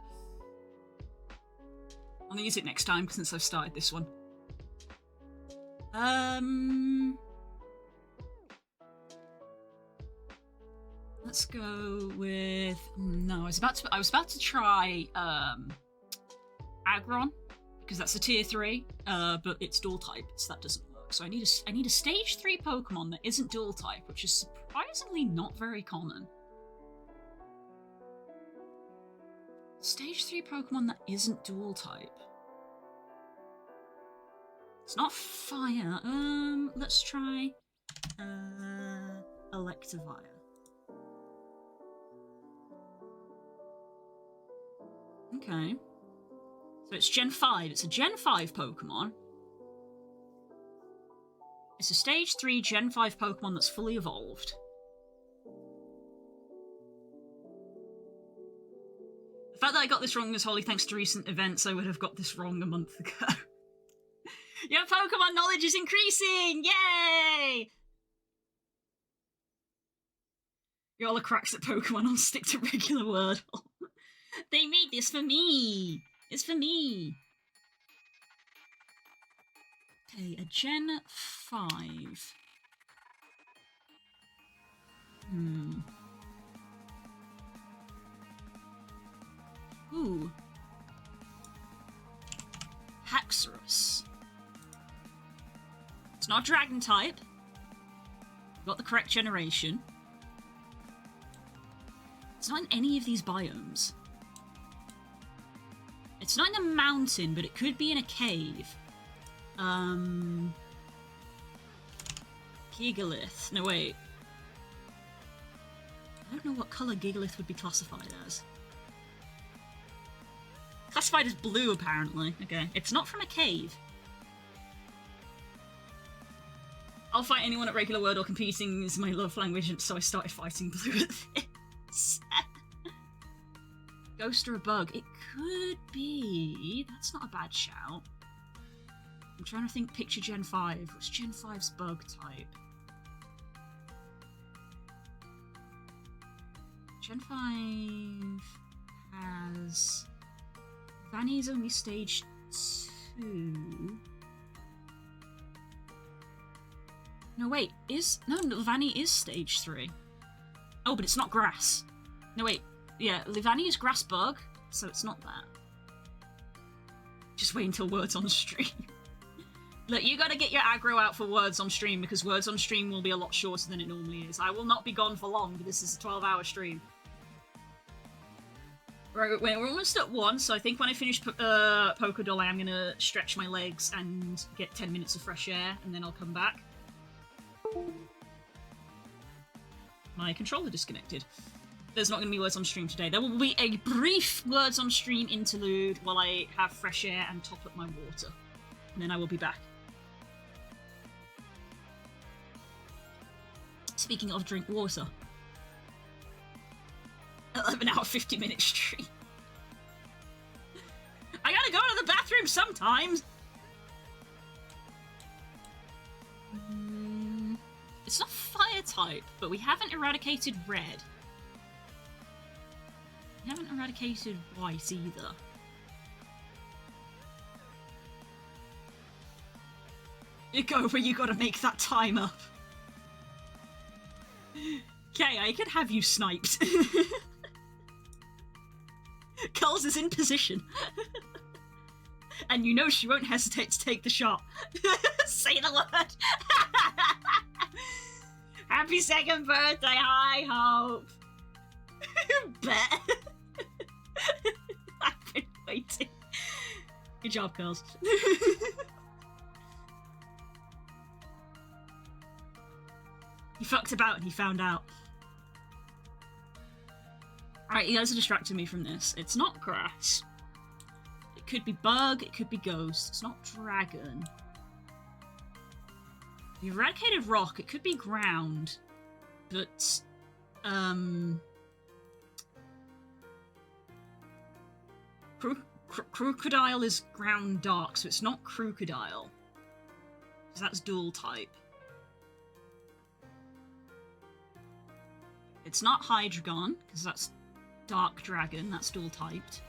I'm gonna use it next time, since I've started this one. Let's go with... No, I was about to try, Aggron. Because that's a tier 3, but it's dual type, so that doesn't work. So I need a stage 3 Pokemon that isn't dual type, which is surprisingly not very common. Stage 3 Pokemon that isn't dual type. It's not fire. Let's try Electivire. Okay. So it's Gen 5. It's a Gen 5 Pokemon. It's a Stage 3 Gen 5 Pokemon that's fully evolved. The fact that I got this wrong is wholly thanks to recent events. I would have got this wrong a month ago. Your Pokemon knowledge is increasing! Yay! Y'all are cracks at Pokemon. I'll stick to regular Wordle. They made this for me! It's for me! Okay, a Gen 5. Ooh. Haxorus. It's not Dragon type. Got the correct generation. It's not in any of these biomes. It's not in a mountain, but it could be in a cave. Gigalith. No, wait. I don't know what colour Gigalith would be classified as. Classified as blue, apparently. Okay. It's not from a cave. I'll fight anyone at regular Word or competing is my love language, and so I started fighting blue at this. Ghost or a bug? It could be. That's not a bad shout. I'm trying to think picture Gen 5. What's Gen 5's bug type? Gen 5 has... Vanny's only stage 2. No, wait, no, Vanny is stage 3. Oh, but it's not grass. No, wait, yeah, Livani is grass bug, so it's not that. Just wait until Words on stream. Look, you gotta get your aggro out for Words on stream, because Words on stream will be a lot shorter than it normally is. I will not be gone for long, this is a 12-hour stream. Right, we're almost at 1, so I think when I finish Pokédoll, I am gonna stretch my legs and get 10 minutes of fresh air, and then I'll come back. My controller disconnected. There's not going to be Words on stream today. There will be a brief Words on stream interlude while I have fresh air and top up my water. And then I will be back. Speaking of drink water. 11-hour, 50-minute stream. I gotta go to the bathroom sometimes! It's not fire type, but we haven't eradicated red. We haven't eradicated white either. You go where you gotta make that time up. Okay, I could have you sniped. Culls is in position. And you know she won't hesitate to take the shot. Say the word. Happy 2nd birthday, High Hope. Bet. I've been waiting. Good job, girls. He fucked about and he found out. Alright, you guys are distracting me from this. It's not grass. It could be bug, it could be ghost. It's not dragon. The eradicated rock, it could be ground. But, Crocodile is ground dark, so it's not Crocodile. Because that's dual type. It's not Hydreigon, because that's Dark Dragon, that's dual typed.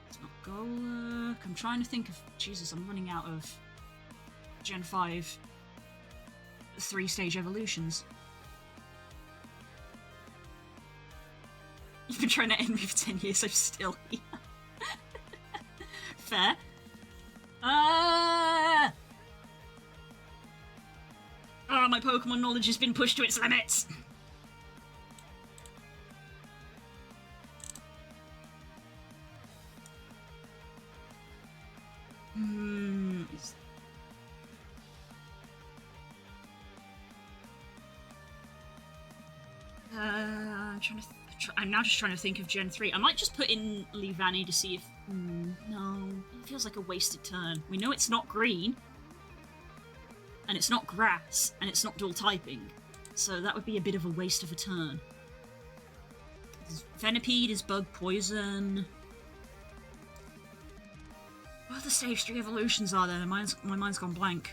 It's not Golurk. I'm trying to think of... Jesus, I'm running out of Gen 5 3-stage evolutions. You've been trying to end me for 10 years, I'm still here. Fair. Oh, my Pokemon knowledge has been pushed to its limits! I'm now just trying to think of Gen 3. I might just put in Livani to see if... no, It feels like a wasted turn. We know it's not green, and it's not grass, and it's not dual typing, so that would be a bit of a waste of a turn. Venipede is bug poison. What other stage 3 evolutions are there? My mind's gone blank.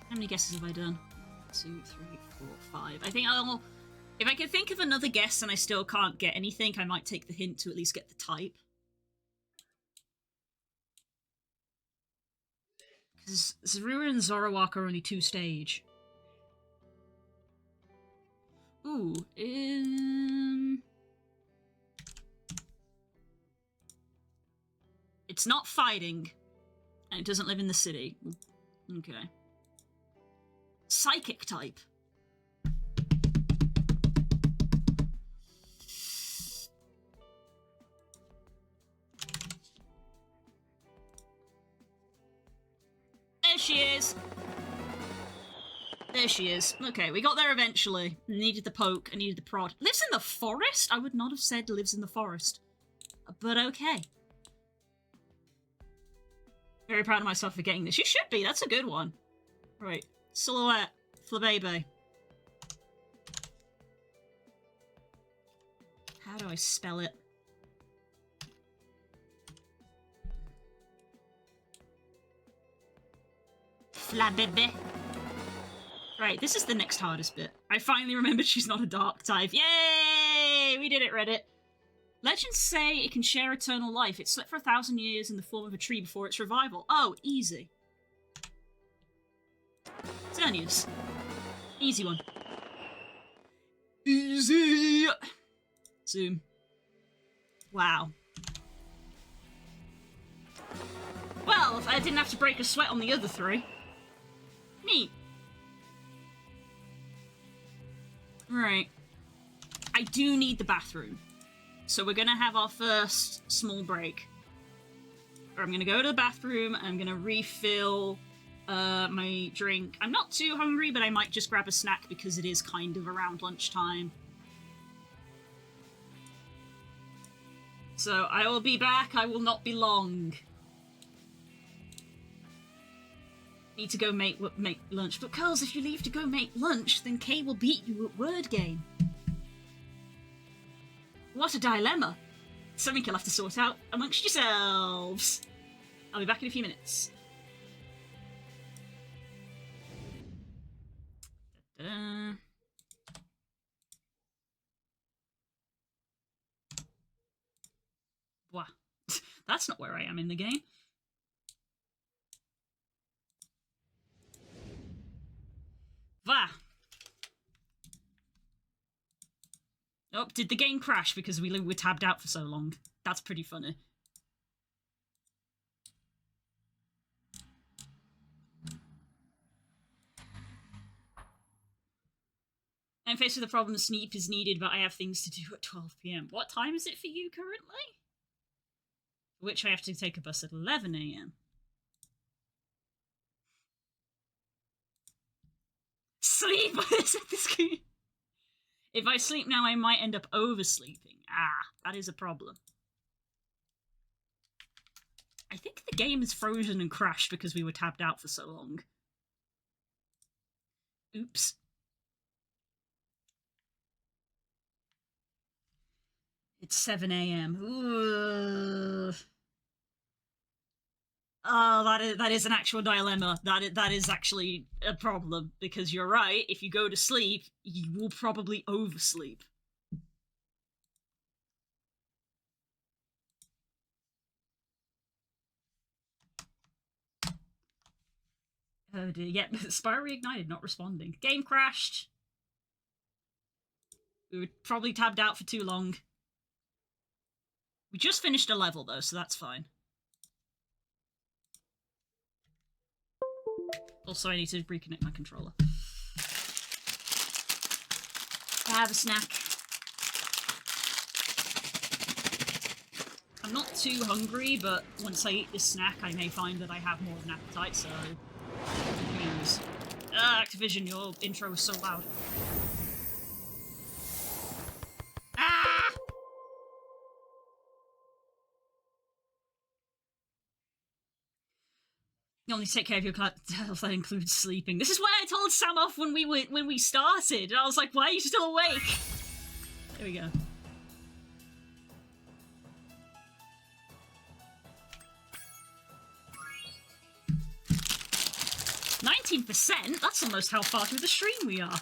How many guesses have I done? 2, 3, 4, 5. I think I'll... If I can think of another guess and I still can't get anything, I might take the hint to at least get the type. Because Zorua and Zoroark are only 2 stage. Ooh, it's not fighting, and it doesn't live in the city. Okay. Psychic type. There she is. There she is. Okay, we got there eventually. Needed the poke, I needed the prod. Lives in the forest? I would not have said lives in the forest. But okay. Very proud of myself for getting this. You should be, that's a good one. Right. Silhouette. Flabebe. How do I spell it? Flabebe. Right, this is the next hardest bit. I finally remembered she's not a dark type. Yay! We did it, Reddit. Legends say it can share eternal life. It slept for 1,000 years in the form of a tree before its revival. Oh, easy. Xerneas. Easy one. Easy! Zoom. Wow. Well, if I didn't have to break a sweat on the other 3. Neat. Right. I do need the bathroom. So we're gonna have our first small break. I'm gonna go to the bathroom, I'm gonna refill my drink. I'm not too hungry, but I might just grab a snack because it is kind of around lunchtime. So I will be back, I will not be long. Need to go make lunch. But Curls, if you leave to go make lunch, then Kay will beat you at word game. What a dilemma. Something you'll have to sort out amongst yourselves. I'll be back in a few minutes. Da-da. Wow. That's not where I am in the game. Va. Oh, did the game crash because we were tabbed out for so long? That's pretty funny. I'm faced with the problem sleep is needed, but I have things to do at 12 PM. What time is it for you currently? For which I have to take a bus at 11 AM. Sleep! If I sleep now, I might end up oversleeping. Ah, that is a problem. I think the game is frozen and crashed because we were tabbed out for so long. Oops. It's 7 AM. Ooh. Oh, that is an actual dilemma. That is actually a problem, because you're right, if you go to sleep, you will probably oversleep. Oh dear, yeah, Spyro reignited, not responding. Game crashed. We were probably tabbed out for too long. We just finished a level though, so that's fine. Also, I need to reconnect my controller. Have a snack. I'm not too hungry, but once I eat this snack, I may find that I have more of an appetite, so... Please. Activision, your intro was so loud. Ah! You only take care of your health, that includes sleeping. This is what I told Sam off when we started, and I was like, why are you still awake? There we go. %? That's almost how far through the stream we are.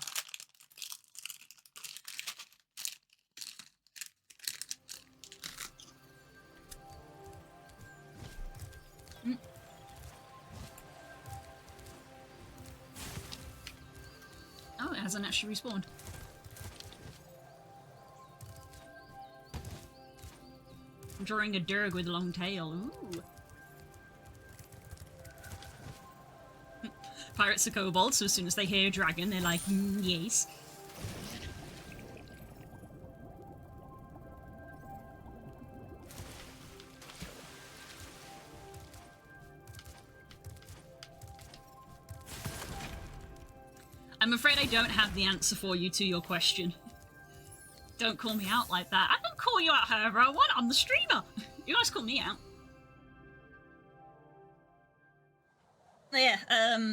Oh, it hasn't actually respawned. I'm drawing a Durg with a long tail. Ooh. Pirates are kobolds, so as soon as they hear a dragon, they're like, yes. I'm afraid I don't have the answer for you to your question. Don't call me out like that. I don't call you out however I want. I'm the streamer. You guys call me out. Yeah,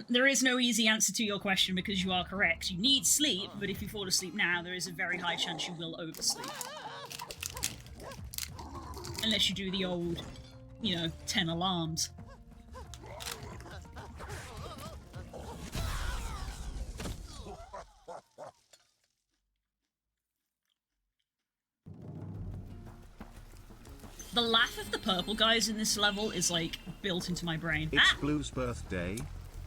there is no easy answer to your question because you are correct. You need sleep, but if you fall asleep now, there is a very high chance you will oversleep. Unless you do the old, 10 alarms. The laugh of the purple guys in this level is, like, built into my brain. It's Blue's birthday.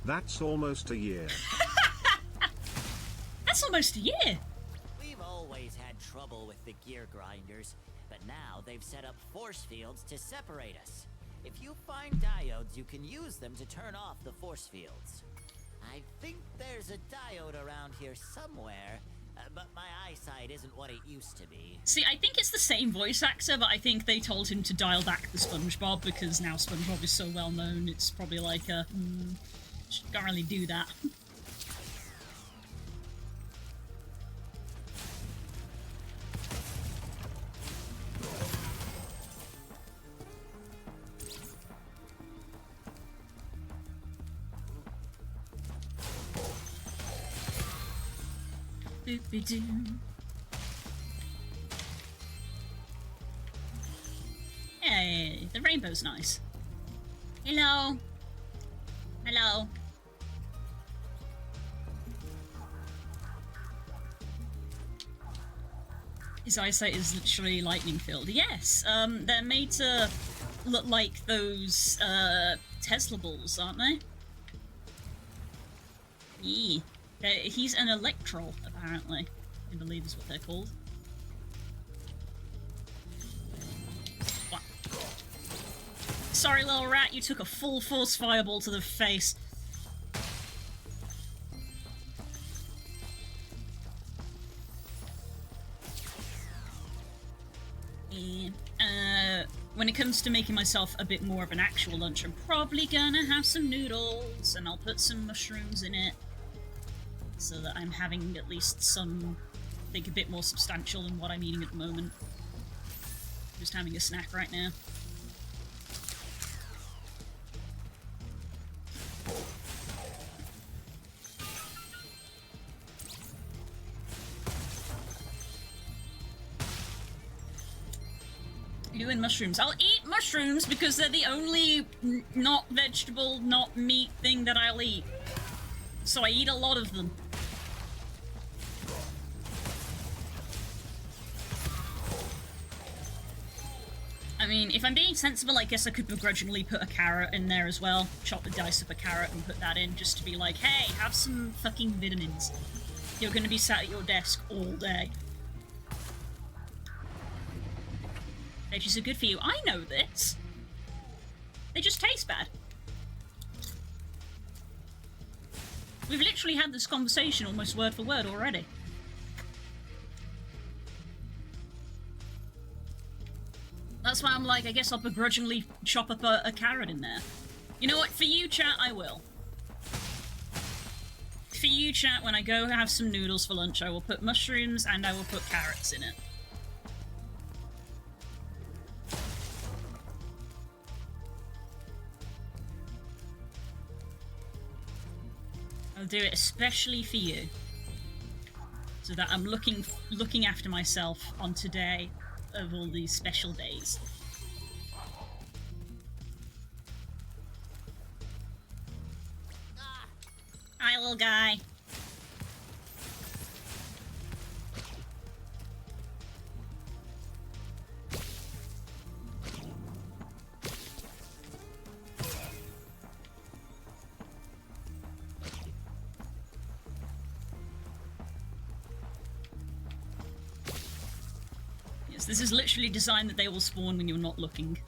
That's almost a year. That's almost a year! We've always had trouble with the gear grinders, but now they've set up force fields to separate us. If you find diodes, you can use them to turn off the force fields. I think there's a diode around here somewhere, but my eyesight isn't what it used to be. See, I think it's the same voice actor, but I think they told him to dial back the SpongeBob because now SpongeBob is so well known, it's probably like a, can't really do that. Boop-be-doo. Hey, the rainbow's nice. Hello. Hello. His eyesight is literally lightning filled. Yes, they're made to look like those Tesla balls, aren't they? Yeah. He's an electro, apparently. I believe is what they're called. What? Sorry, little rat, you took a full force fireball to the face. And, when it comes to making myself a bit more of an actual lunch, I'm probably gonna have some noodles, and I'll put some mushrooms in it. So that I'm having at least some, I think, a bit more substantial than what I'm eating at the moment. Just having a snack right now. You and mushrooms. I'll eat mushrooms because they're the only not vegetable, not meat thing that I'll eat. So I eat a lot of them. I mean, if I'm being sensible, I guess I could begrudgingly put a carrot in there as well. Chop the dice up a carrot and put that in just to be like, hey, have some fucking vitamins. You're gonna be sat at your desk all day. Veggies are good for you. I know this. They just taste bad. We've literally had this conversation almost word for word already. That's why I'm like, I guess I'll begrudgingly chop up a carrot in there. You know what? For you, chat, I will. For you, chat, when I go have some noodles for lunch, I will put mushrooms and I will put carrots in it. I'll do it especially for you, so that I'm looking after myself on today of all these special days. Hi, little guy. Yes, this is literally designed that they will spawn when you're not looking.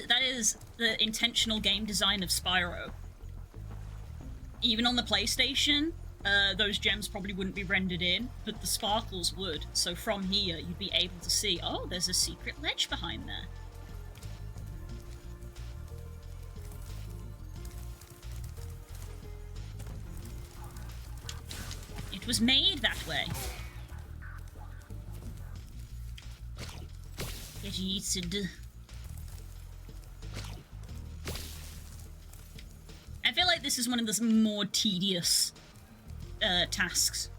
That is the intentional game design of Spyro. Even on the PlayStation, those gems probably wouldn't be rendered in, but the sparkles would. So from here, you'd be able to see, oh, there's a secret ledge behind there. It was made that way. Get yeeted. I feel like this is one of the more tedious tasks.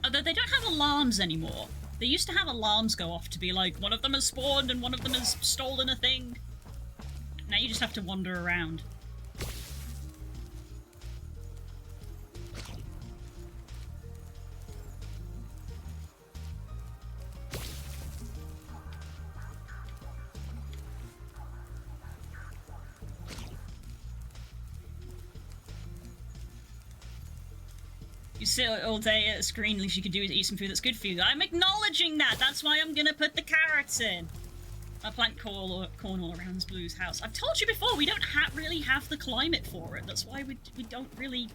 Although they don't have alarms anymore. They used to have alarms go off to be like, one of them has spawned and one of them has stolen a thing. Now you just have to wander around. You sit all day at a screen, least you could do is eat some food that's good for you. I'm acknowledging that! That's why I'm gonna put the carrots in! I plant corn all around Blue's house. I've told you before, we don't really have the climate for it. That's why we don't really...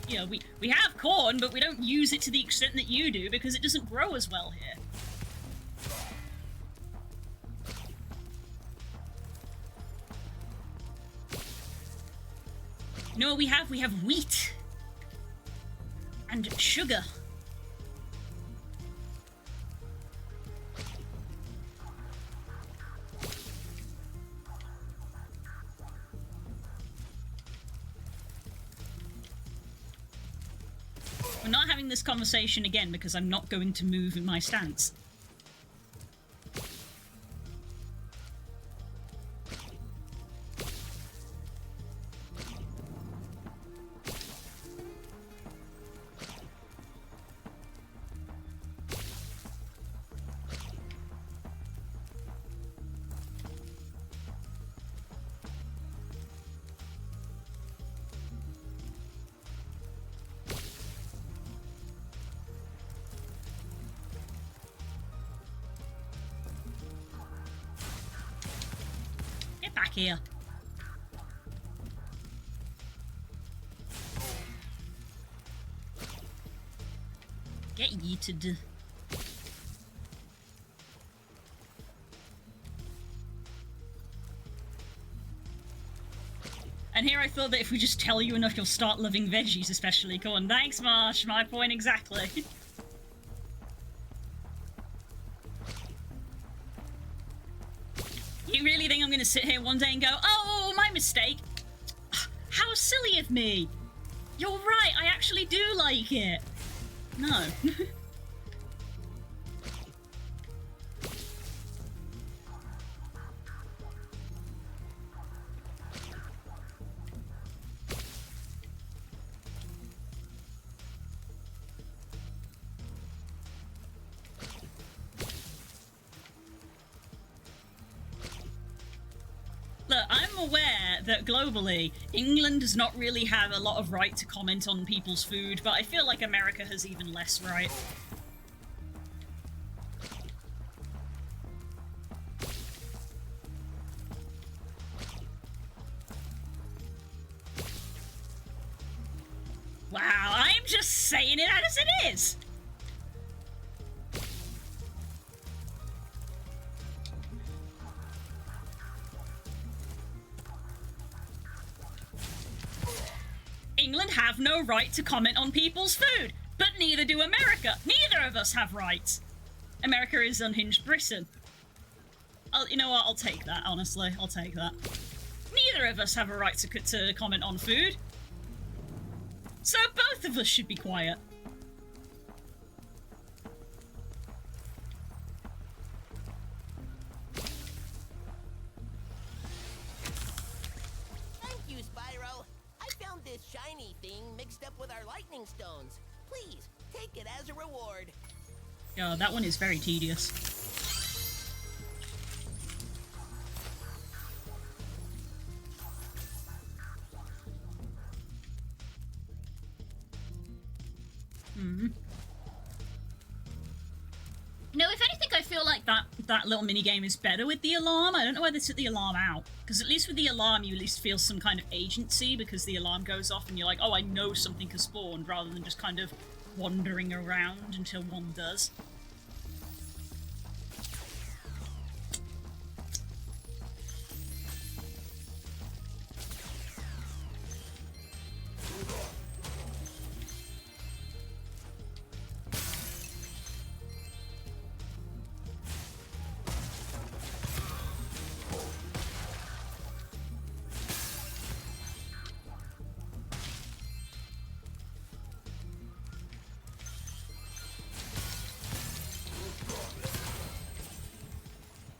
You know, we have corn, but we don't use it to the extent that you do, because it doesn't grow as well here. You know what we have? We have wheat. And sugar. We're not having this conversation again because I'm not going to move in my stance. Back here. Get yeeted. And here I thought that if we just tell you enough, you'll start loving veggies, especially corn. Thanks, Marsh. My point exactly. You really think I'm going to sit here one day and go, oh, my mistake? How silly of me. You're right, I actually do like it. No. that I'm aware that globally, England does not really have a lot of right to comment on people's food, but I feel like America has even less right. Wow, I'm just saying it as it is! England have no right to comment on people's food, but neither do America. Neither of us have rights. America is unhinged Britain. You know what? I'll take that, honestly. I'll take that. Neither of us have a right to comment on food. So both of us should be quiet. Thank you, Spyro. I found this shiny thing mixed up with our lightning stones. Please, take it as a reward. Oh, that one is very tedious. No, if anything, I feel like that little minigame is better with the alarm. I don't know why they took the alarm out. Because at least with the alarm, you at least feel some kind of agency, because the alarm goes off and you're like, oh, I know something has spawned, rather than just kind of wandering around until one does.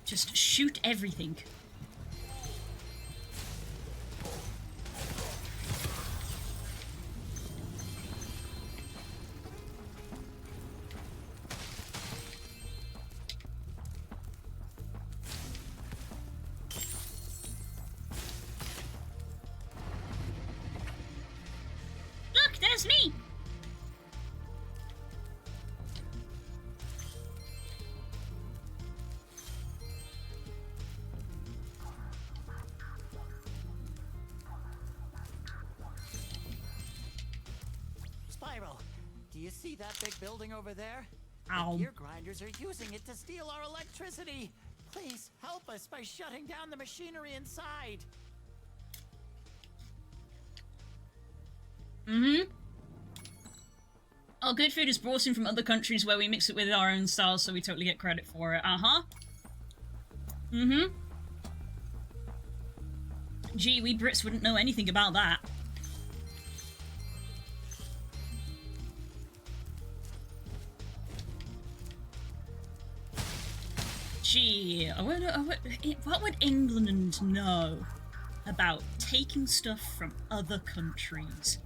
Just shoot everything. Look, there's me! Spyro, do you see that big building over there? Ow. The gear grinders are using it to steal our electricity. Please help us by shutting down the machinery inside. Oh, good food is brought in from other countries where we mix it with our own styles, so we totally get credit for it. Gee, we Brits wouldn't know anything about that. Gee, what would England know about taking stuff from other countries?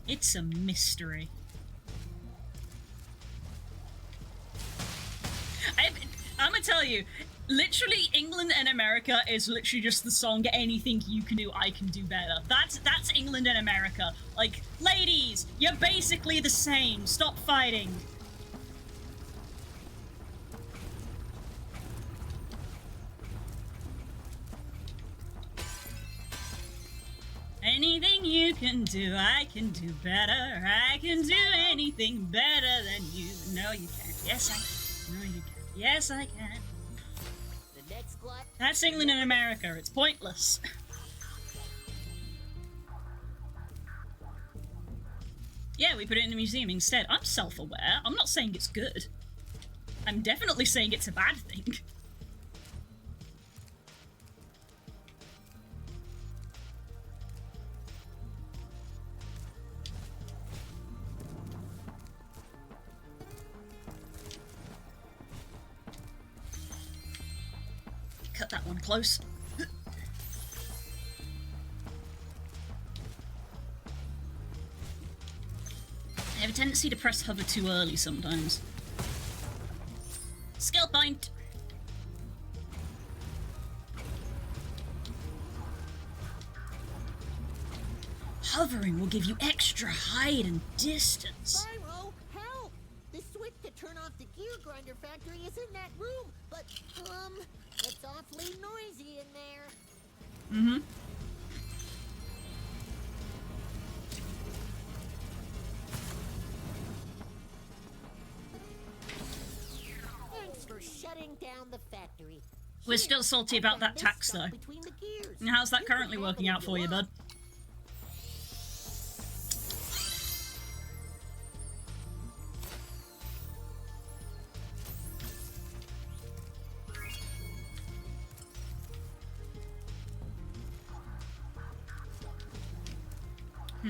It's a mystery. I'm gonna tell you, literally, England and America is literally just the song "Anything You Can Do, I Can Do Better." That's England and America. Like, ladies, you're basically the same. Stop fighting. Anything you can do, I can do better. I can do anything better than you. No, you can't. Yes, I can. No, you can't. Yes, I can. The next squad. That's England and America. It's pointless. Yeah, we put it in the museum instead. I'm self-aware. I'm not saying it's good. I'm definitely saying it's a bad thing. Cut that one close. I have a tendency to press hover too early sometimes. Skill point! Hovering will give you extra height and distance. Spyro, help! The switch to turn off the gear grinder factory is in that room, but, it's awfully noisy in there. Mm-hmm. Thanks for shutting down the factory. We're still salty about that tax, though. And how's that currently working out for you, bud? I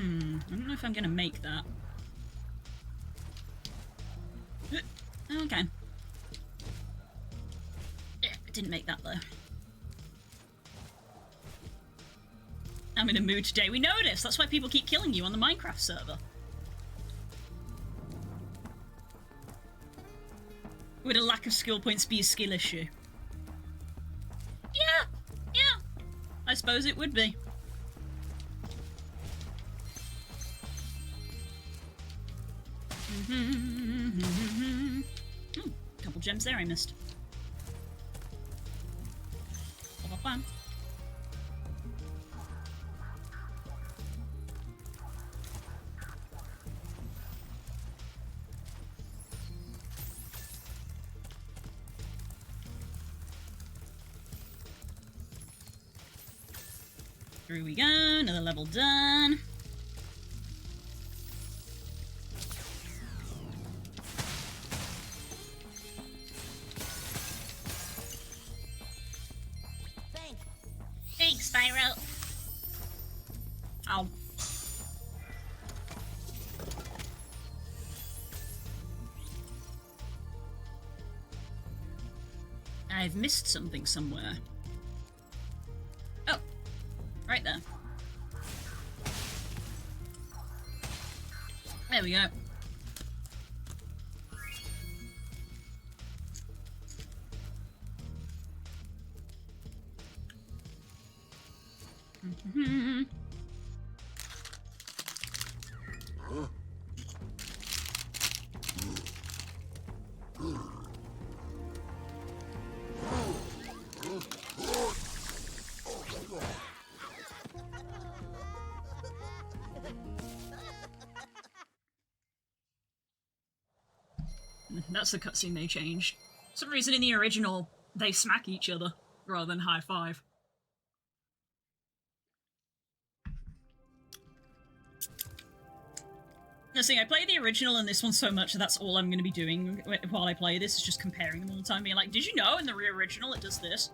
don't know if I'm gonna make that. Okay. Yeah, I didn't make that though. I'm in a mood today. We noticed. That's why people keep killing you on the Minecraft server. Would a lack of skill points be a skill issue? Yeah. I suppose it would be. Couple gems there I missed. Bam. Through we go, another level done. Thanks, Spyro. Ow. I've missed something somewhere. Oh, right there. There we go. That's the cutscene they changed. For some reason in the original, they smack each other rather than high five. I play the original and this one so much that that's all I'm going to be doing while I play this, is just comparing them all the time, being like, did you know in the original it does this?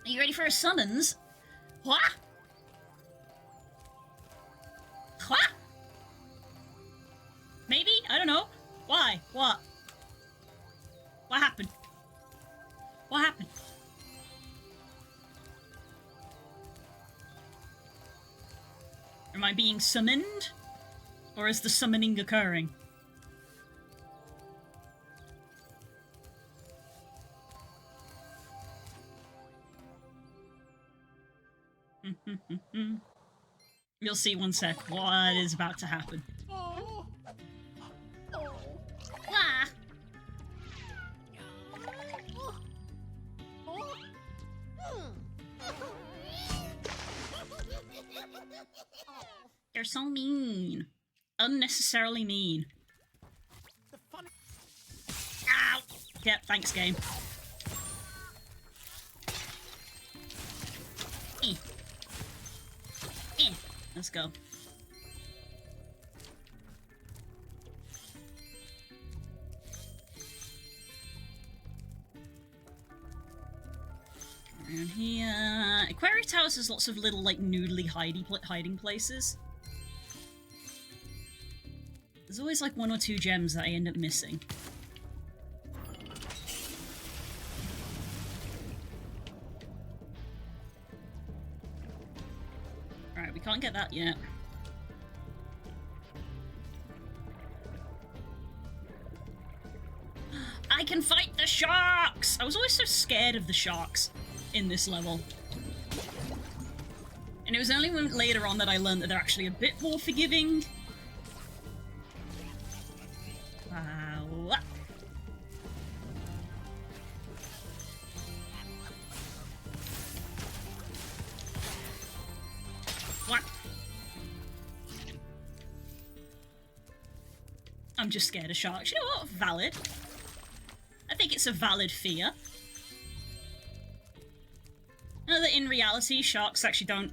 Are you ready for a summons? What? What? Maybe? I don't know. Why? What? What happened? What happened? Am I being summoned? Or is the summoning occurring? You'll see one sec what is about to happen. Oh. Ah. They're so mean. Unnecessarily mean. Ow! Yep, thanks, game. Let's go. Around here. Aquaria Towers has lots of little, like, noodly hiding places. There's always, like, one or two gems that I end up missing. Alright, we can't get that yet. I can fight the sharks! I was always so scared of the sharks in this level. And it was only when later on that I learned that they're actually a bit more forgiving. Wow. What? I'm just scared of sharks. You know what? Valid. I think it's a valid fear. I know that in reality, sharks actually don't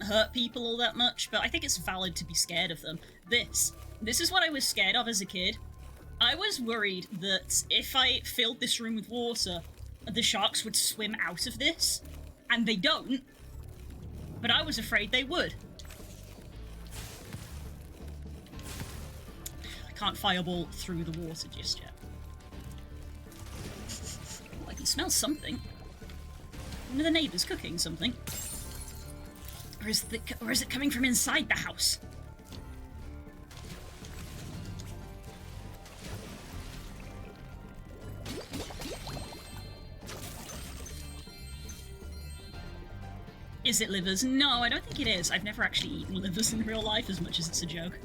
hurt people all that much, but I think it's valid to be scared of them. This is what I was scared of as a kid. I was worried that if I filled this room with water, the sharks would swim out of this, and they don't. But I was afraid they would. I can't fireball through the water just yet. Oh, I can smell something. One of the neighbors cooking something. Or is it coming from inside the house? Is it livers? No, I don't think it is. I've never actually eaten livers in real life as much as it's a joke.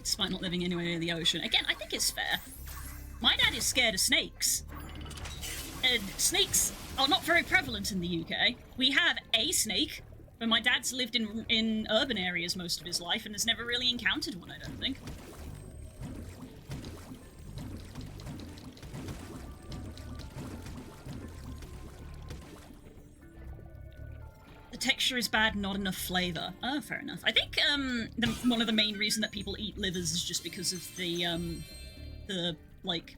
Despite not living anywhere near the ocean. Again, I think it's fair. My dad is scared of snakes. And snakes are not very prevalent in the UK. We have a snake, but my dad's lived in urban areas most of his life and has never really encountered one, I don't think. The texture is bad, not enough flavour. Oh, fair enough. I think one of the main reasons that people eat livers is just because of the like,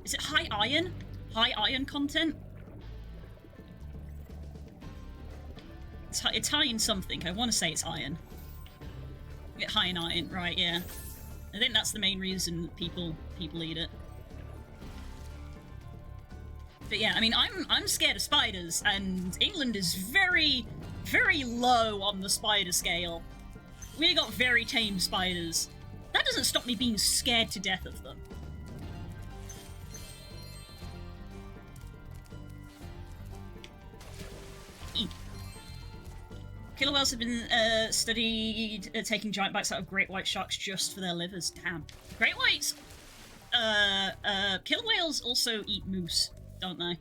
is it high iron? High iron content? It's high in something. I want to say it's iron. High in iron, right? Yeah. I think that's the main reason people eat it. But yeah, I mean, I'm scared of spiders, and England is very, very low on the spider scale. We got very tame spiders. That doesn't stop me being scared to death of them. Killer whales have been studied taking giant bites out of great white sharks just for their livers. Damn. Great whites! Killer whales also eat moose, don't they?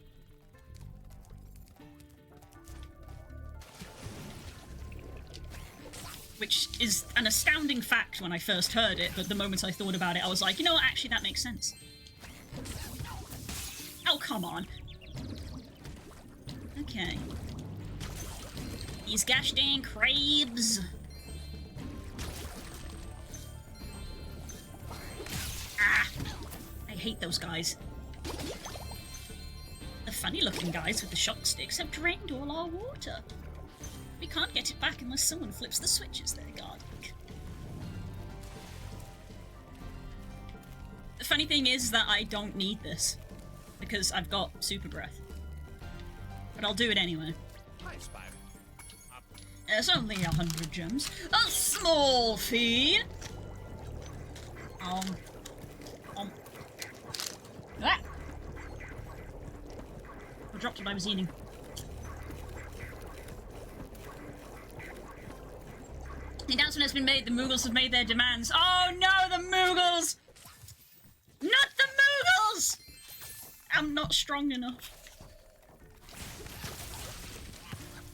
Which is an astounding fact when I first heard it, but the moment I thought about it, I was like, you know what, actually that makes sense. Oh, come on. Okay. These gosh dang crabs. Ah! I hate those guys. The funny looking guys with the shock sticks have drained all our water. We can't get it back unless someone flips the switches they're guarding. The funny thing is that I don't need this, because I've got super breath. But I'll do it anyway. Hi, Spyro. It's only 100 gems. A small fee! Ah! I dropped what I was eating. The announcement has been made. The Moogles have made their demands. Oh no, the Moogles! Not the Moogles! I'm not strong enough.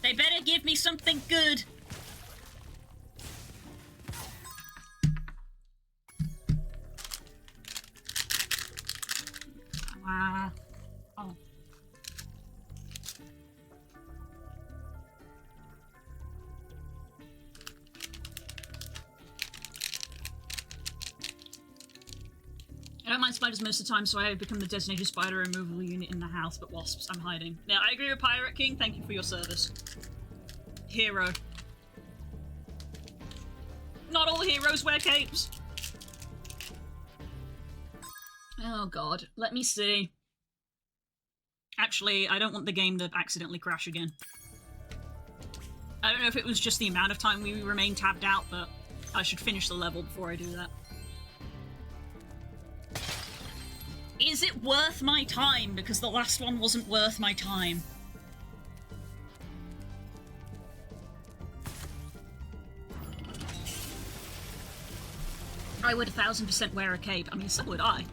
They better give me something good. Wow. Oh. I don't mind spiders most of the time, so I have become the designated spider removal unit in the house, but wasps, I'm hiding. Yeah, I agree with Pirate King. Thank you for your service. Hero. Not all heroes wear capes. Oh god, let me see. Actually, I don't want the game to accidentally crash again. I don't know if it was just the amount of time we remain tabbed out, but I should finish the level before I do that. Is it worth my time? Because the last one wasn't worth my time. I would 1000% wear a cape. I mean, so would I.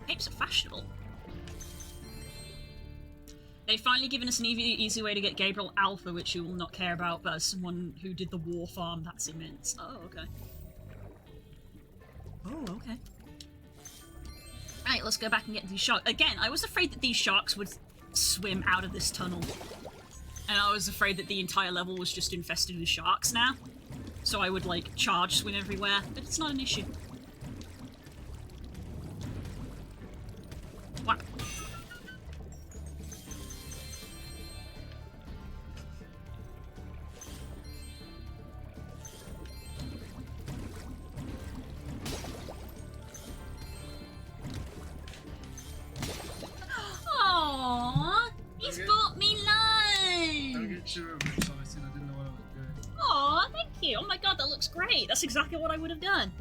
Capes are fashionable. They've finally given us an easy way to get Gabriel Alpha, which you will not care about, but as someone who did the war farm, that's immense. Oh, okay. Oh, okay. Right, let's go back and get these sharks. Again, I was afraid that these sharks would swim out of this tunnel. And I was afraid that the entire level was just infested with sharks now. So I would, like, charge swim everywhere, but it's not an issue. Wow. Aww, he's bought me lunch! Don't get too overexcited, I didn't know what I was doing. Aw, thank you. Oh my god, that looks great. That's exactly what I would have done.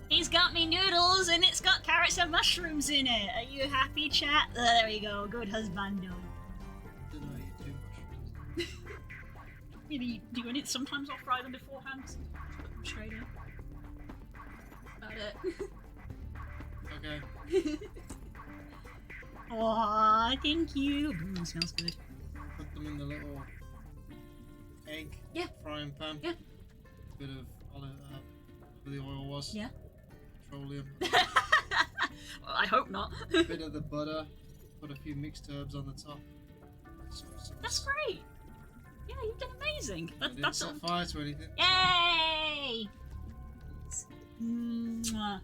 He's got me noodles and it's got carrots and mushrooms in it. Are you happy, chat? There we go. Good husbando. Didn't know you eat mushrooms. Maybe doing it. Sometimes I'll fry them beforehand. Sometimes put them straight in. About it. Okay. Aw, thank you. Ooh, smells good. Put them in the little egg frying pan. Yeah. Bit of olive, whatever the oil was. Yeah. Petroleum. Well, I hope not. Bit of the butter. Put a few mixed herbs on the top. That's great. Yeah, you've done amazing. Didn't That's set fire to anything. Yay! Mwah.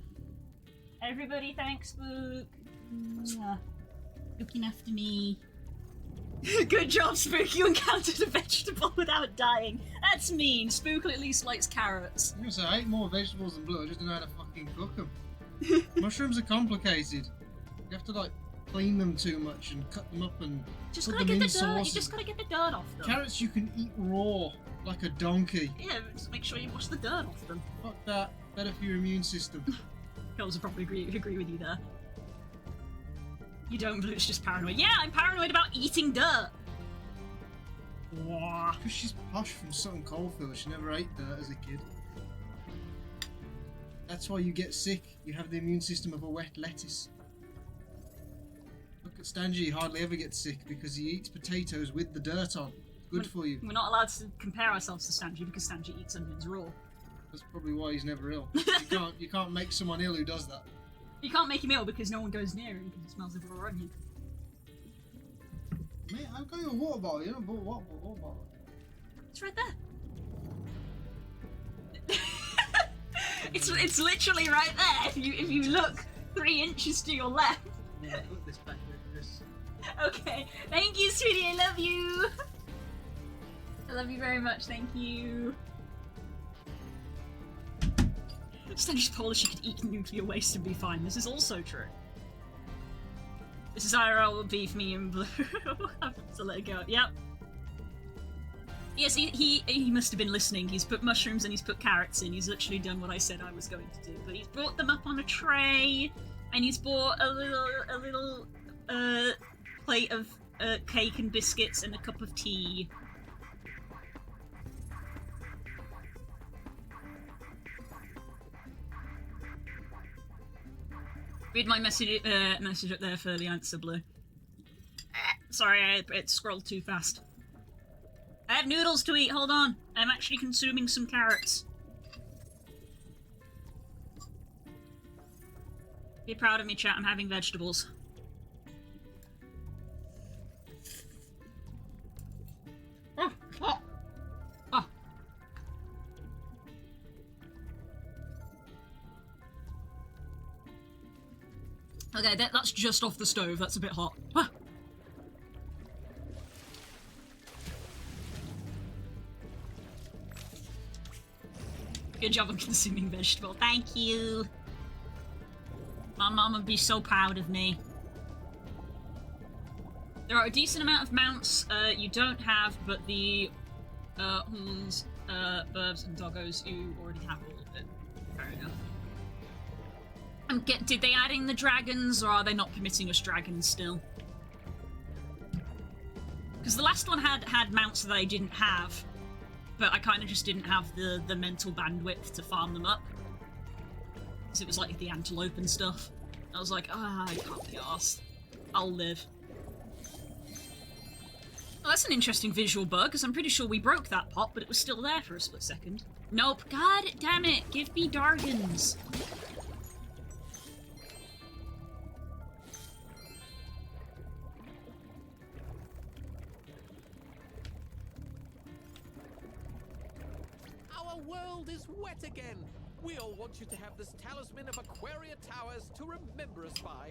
Everybody thanks Spook. Mwah. Looking after me. Good job, Spook. You encountered a vegetable without dying. That's mean. Spook at least likes carrots. I'm gonna say I ate more vegetables than blue. I just didn't know how to fucking cook them. Mushrooms are complicated. You have to like clean them too much and cut them up and Just put gotta them get in the dirt. You sauce. just gotta get the dirt off them. Carrots you can eat raw like a donkey. Yeah, just make sure you wash the dirt off them. Fuck that. Better for your immune system. Girls would probably agree with you there. You don't, but it's just paranoid. Yeah, I'm paranoid about eating dirt. Wah. Because she's posh from Sutton Coldfield. She never ate dirt as a kid. That's why you get sick. You have the immune system of a wet lettuce. Look at Stanji. He hardly ever gets sick because he eats potatoes with the dirt on. Good for you. We're not allowed to compare ourselves to Stanji because Stanji eats onions raw. That's probably why he's never ill. You can't make someone ill who does that. You can't make him ill because no one goes near him because it smells of raw onion. Mate, I've got your water bottle. You don't put water bottle. It's right there. it's literally right there. If you look 3 inches to your left. Yeah, put this back with this. Okay. Thank you, sweetie. I love you. I love you very much. Thank you. Stanji's Polish. She could eat nuclear waste and be fine. This is also true. This is IRL beef, me and Blue. I have to let it go. Yep. Yes, he must have been listening. He's put mushrooms and he's put carrots in. He's literally done what I said I was going to do. But he's brought them up on a tray, and he's brought a little plate of cake and biscuits and a cup of tea. Read my message up there for the answer, Blue. Sorry, I scrolled too fast. I have noodles to eat, hold on. I'm actually consuming some carrots. Be proud of me, chat, I'm having vegetables. Oh, oh, oh. Okay, that's just off the stove, that's a bit hot. Ah. Good job on consuming vegetable. Thank you. My mom would be so proud of me. There are a decent amount of mounts you don't have, but the horns, burbs, and doggos, you already have all of it. Fair enough. Did they add in the dragons, or are they not permitting us dragons still? Because the last one had mounts that I didn't have, but I kind of just didn't have the mental bandwidth to farm them up. Because it was like the antelope and stuff. I was like, I can't be arsed. I'll live. Well, that's an interesting visual bug, because I'm pretty sure we broke that pot, but it was still there for a split second. Nope. God damn it. Give me Dargans. Our world is wet again. We all want you to have this talisman of Aquaria Towers to remember us by.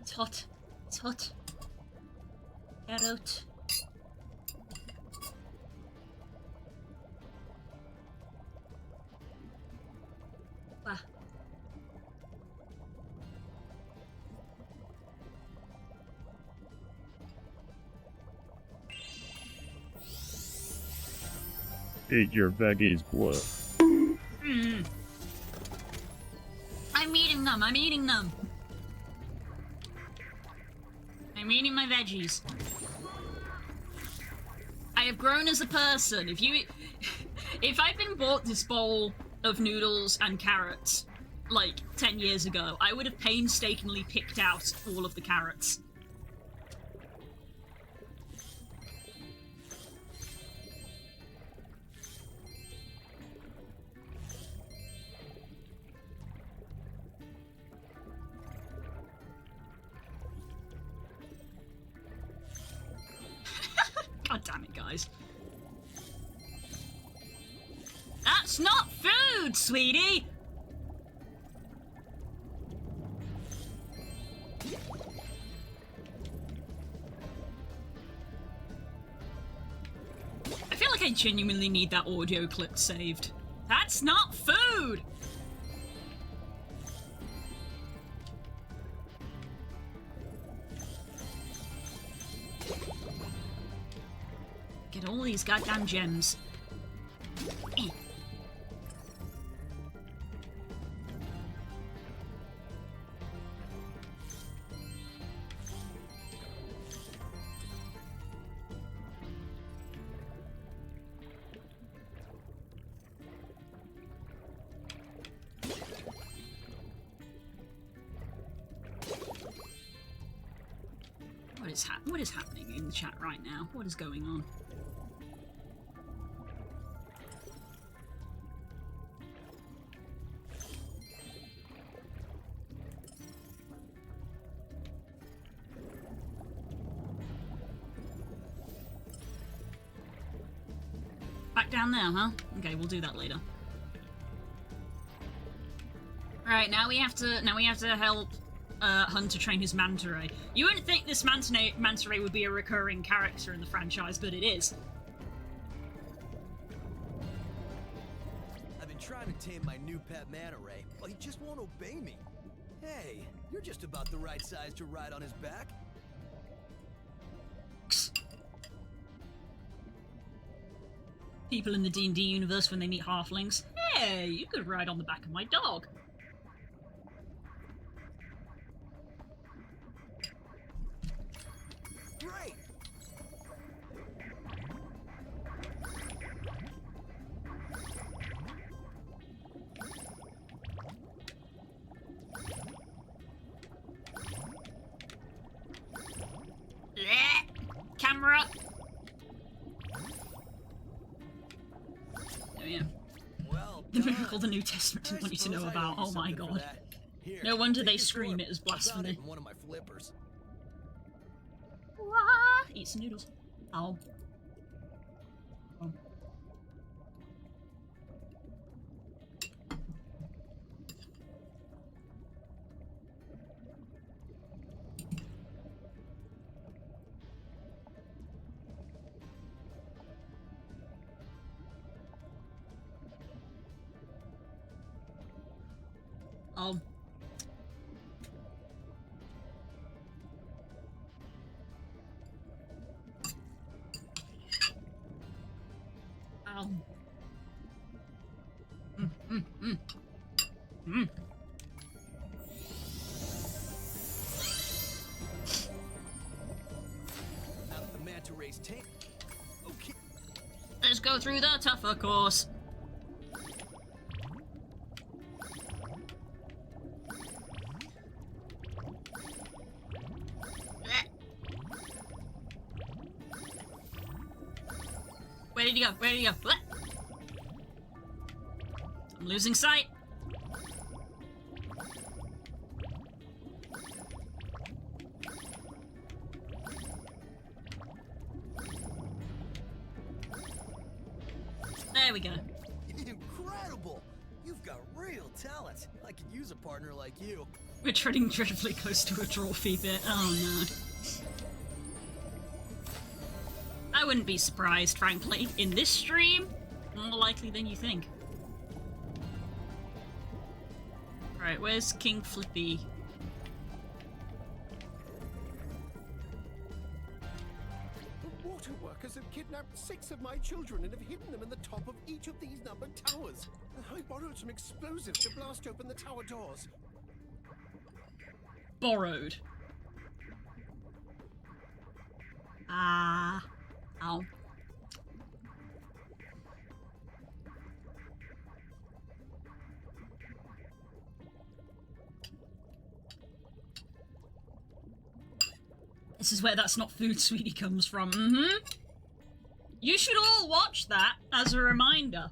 It's hot. It's hot. Get out. Ah. Eat your veggies, boy. I'm eating them. I'm eating them. I'm eating my veggies. I have grown as a person. If I'd been bought this bowl of noodles and carrots like 10 years ago, I would have painstakingly picked out all of the carrots. God damn it, guys. That's not food, sweetie! I feel like I genuinely need that audio clip saved. That's not food! Get all these goddamn gems. Eh. What is happening in the chat right now? What is going on? Back down there, huh? Okay, we'll do that later. Alright, now we have to help Hunter train his manta ray. You wouldn't think this manta ray would be a recurring character in the franchise, but it is. I've been trying to tame my new pet manta ray, but he just won't obey me. Hey, you're just about the right size to ride on his back. People in the D&D universe, when they meet halflings, hey, you could ride on the back of my dog. Right. Camera. Oh yeah. Well, the miracle the New Testament didn't want you to know about. Oh my god. Here, No wonder they take this scream orb. it as I found it blasphemy. in one of my flippers. Eat some noodles. Oh. Oh. race tank. Okay. Let's go through the tougher course. Where did he go? Where did he go? What? I'm losing sight. There we go. Incredible! You've got real talent. I could use a partner like you. We're treading dreadfully close to a trophy bit. Oh no. I wouldn't be surprised, frankly. In this stream, more likely than you think. Right, where's King Flippy? The water workers have kidnapped 6 of my children and have hidden them in the top of each of these numbered towers. I borrowed some explosives to blast open the tower doors. Borrowed. Ah. Ow. This is where That's Not Food, Sweetie comes from. Mm-hmm. You should all watch that as a reminder.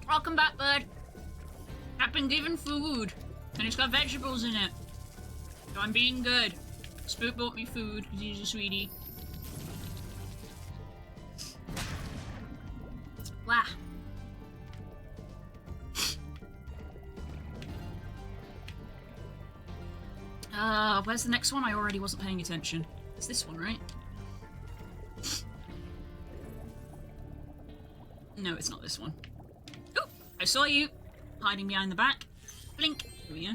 Welcome back, bud. I've been given food, and it's got vegetables in it. So I'm being good. Spook bought me food, because he's a sweetie. Wow. Where's the next one? I already wasn't paying attention. It's this one, right? No, it's not this one. Oh, I saw you hiding behind the back. Blink. Here we go.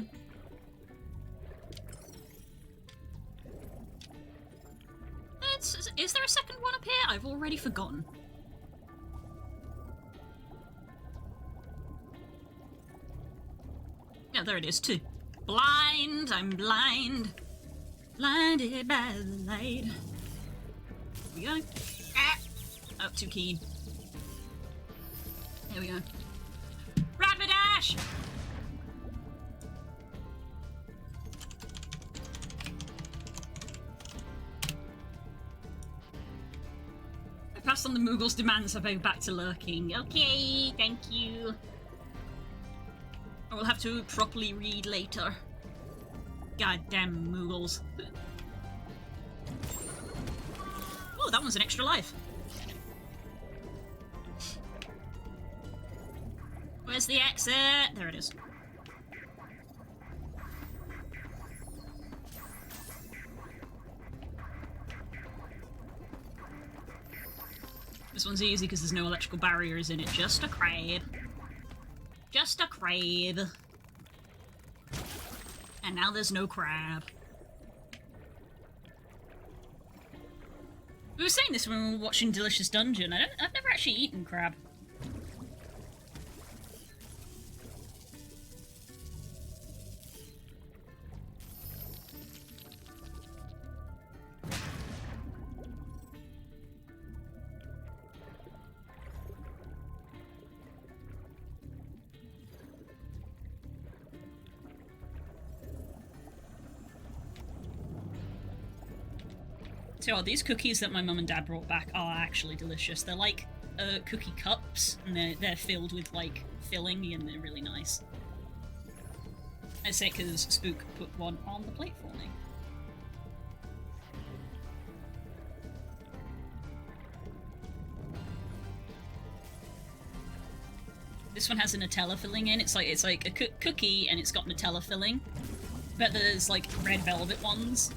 Is there a second one up here? I've already forgotten. Yeah, there it is, too. Blind, I'm blind. Blinded by the light. Here we go. Ah! Oh, too keen. There we go. Rapidash! I passed on the Moogle's demands, so I go back to lurking. Okay, thank you. I will have to properly read later. Goddamn Moogles. Oh, that one's an extra life. Where's the exit? There it is. This one's easy because there's no electrical barriers in it. Just a crab. Just a crab. And now there's no crab. We were saying this when we were watching Delicious Dungeon. I've never actually eaten crab. So these cookies that my mum and dad brought back are actually delicious. They're like cookie cups, and they're filled with like filling, and they're really nice. I say because Spook put one on the plate for me. This one has a Nutella filling in. It's like a cookie, and it's got Nutella filling. But there's like red velvet ones.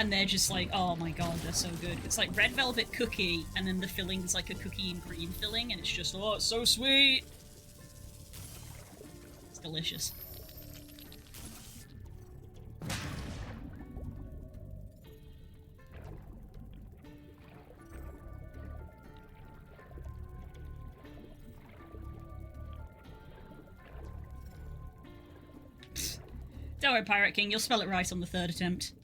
and they're just like, oh my god, they're so good. It's like red velvet cookie, and then the filling is like a cookie and cream filling, and it's just, oh, it's so sweet! It's delicious. Don't worry, Pirate King, you'll spell it right on the 3rd attempt.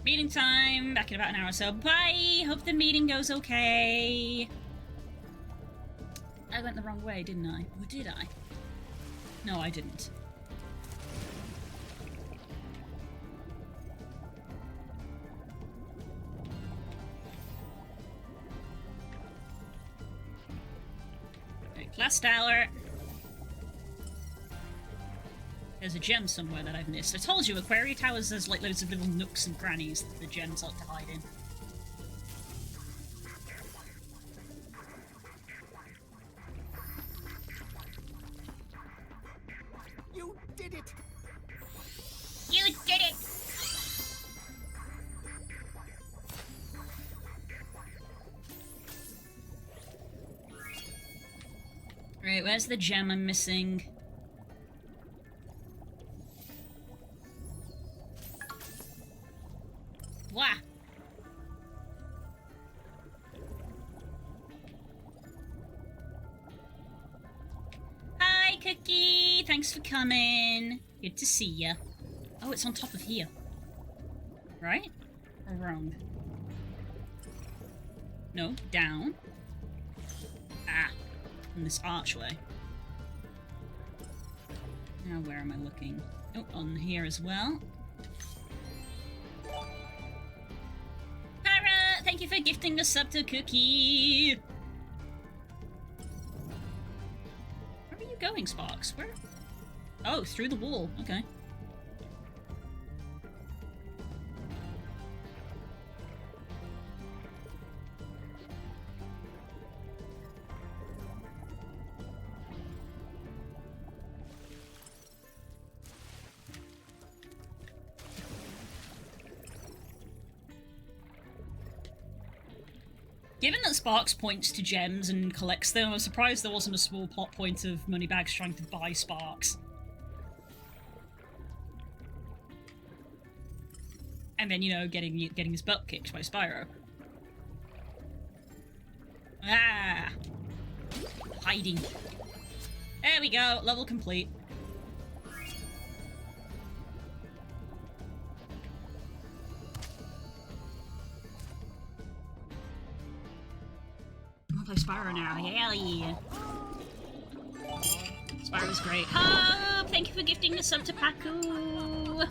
Meeting time, back in about an hour or so. Bye! Hope the meeting goes okay. I went the wrong way, didn't I? Or did I? No, I didn't. Class Tower. There's a gem somewhere that I've missed. I told you, Aquaria Towers, there's like loads of little nooks and crannies that the gems like to hide in. You did it! You did it! Right, where's the gem I'm missing? Wah! Hi, Cookie! Thanks for coming. Good to see ya. Oh, it's on top of here. Right? Or wrong? No, down. Ah. In this archway. Now where am I looking? Oh, on here as well. Para! Thank you for gifting the sub to Cookie! Where are you going, Sparks? Where? Oh, through the wall. Okay. Given that Sparks points to gems and collects them, I'm surprised there wasn't a small plot point of Moneybags trying to buy Sparks. And then, you know, getting his butt kicked by Spyro. Ah! Hiding. There we go, level complete. I'll play Spyro now, hell yeah. Spyro's great. Hope! Thank you for gifting the sub to Paku!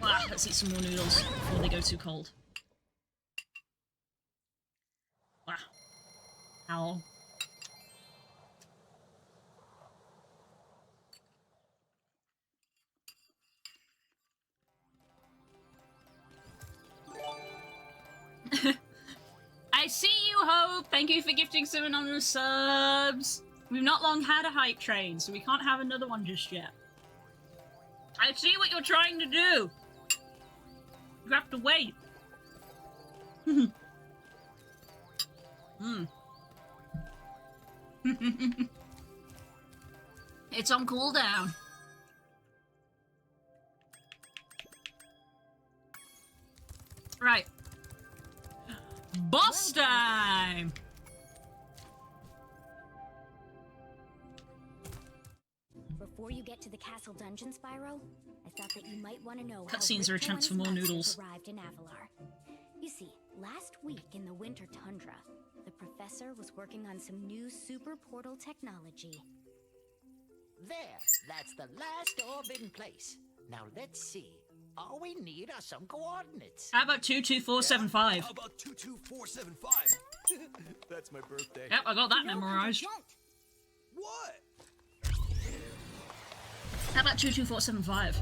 Wow, let's eat some more noodles before they go too cold. Wow. Ow. I see you, Hope! Thank you for gifting some anonymous subs! We've not long had a hype train, so we can't have another one just yet. I see what you're trying to do! You have to wait. It's on cooldown. Right. Boss time! Before you get to the castle dungeon, Spyro, I thought that you might want to know Cutscenes are a chance for more noodles. Arrived in Avalar. You see, last week in the winter tundra, the professor was working on some new super portal technology. There, that's the last orb in place. Now let's see. All we need are some coordinates. How about 22475? How about 22475? That's my birthday. Yep, I got that memorized. What? How about 22475?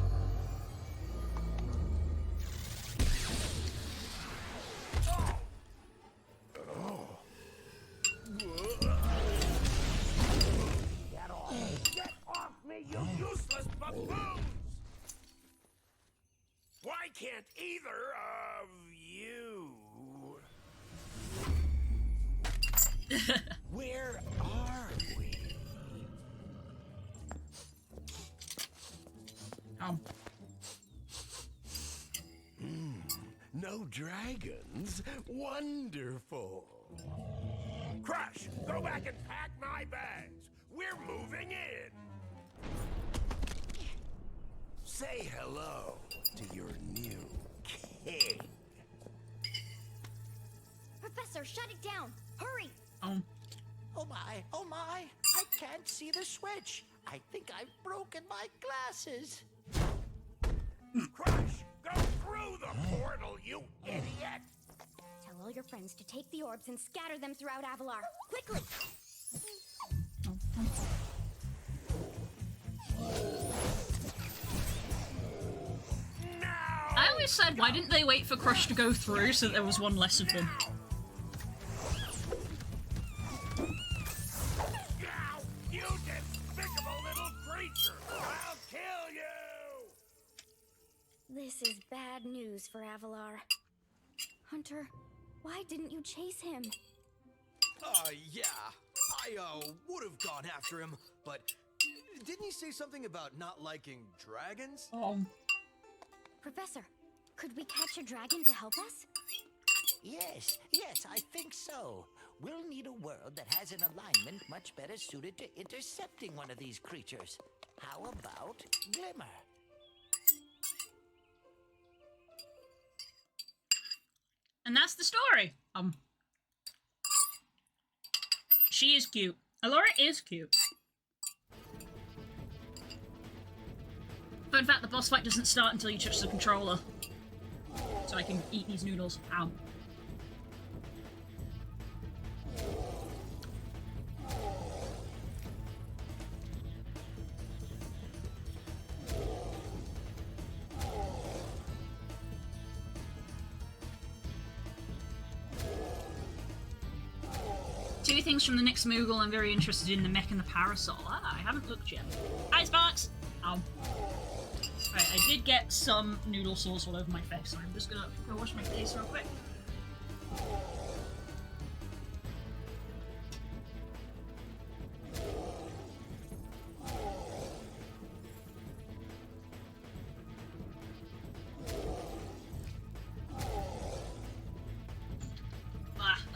can't either of you. Where are we? No dragons? Wonderful. Crush, go back and pack my bags. We're moving in. Say hello to your new king. Professor, shut it down! Hurry! Oh my, I can't see the switch. I think I've broken my glasses. Crush, go through the portal, you idiot! Tell all your friends to take the orbs and scatter them throughout Avalar. Quickly! I always said, why didn't they wait for Crush to go through so that there was one less of them? Now, you despicable little creature! I'll kill you! This is bad news for Avalar. Hunter, why didn't you chase him? Yeah. I would have gone after him, but didn't he say something about not liking dragons? Professor, could we catch a dragon to help us? Yes, I think so. We'll need a world that has an alignment much better suited to intercepting one of these creatures. How about Glimmer? And that's the story. She is cute. Alora is cute. But in fact, the boss fight doesn't start until you touch the controller. So I can eat these noodles. Ow. Two things from the next Moogle. I'm very interested in the mech and the parasol. I haven't looked yet. Icebox! Ow. Right, I did get some noodle sauce all over my face, so I'm just gonna go wash my face real quick.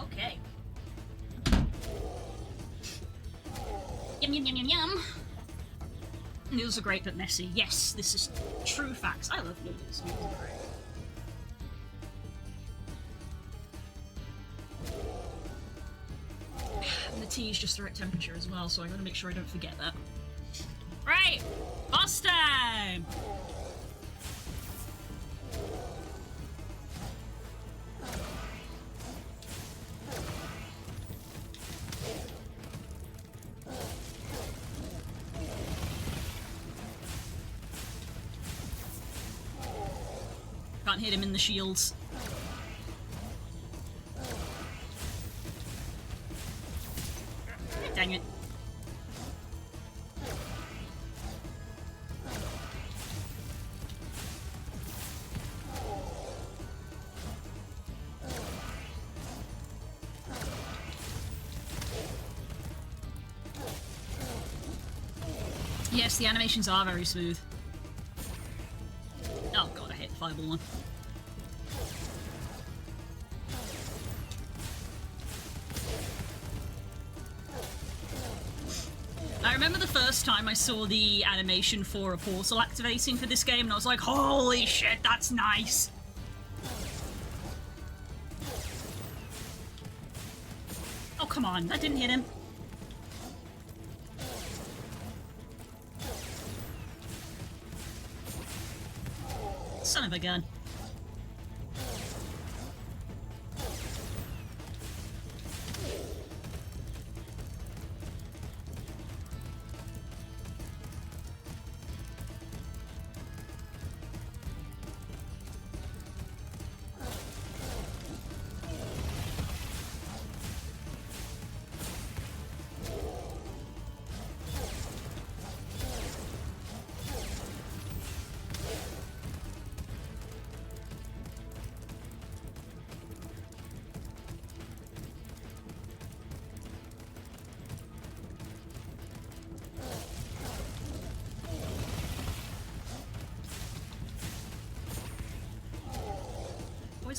Okay. Yum yum yum yum yum. Noodles are great but messy. Yes, this is true facts. I love noodles. Noodles are great. And the tea is just the right temperature as well, so I gotta make sure I don't forget that. Right! Boss time! Can't hit him in the shields. Dang it. Yes, the animations are very smooth. Oh god, I hit the fireball one. I remember the first time I saw the animation for a portal activating for this game, and I was like, holy shit, that's nice! Oh, come on, that didn't hit him. Son of a gun.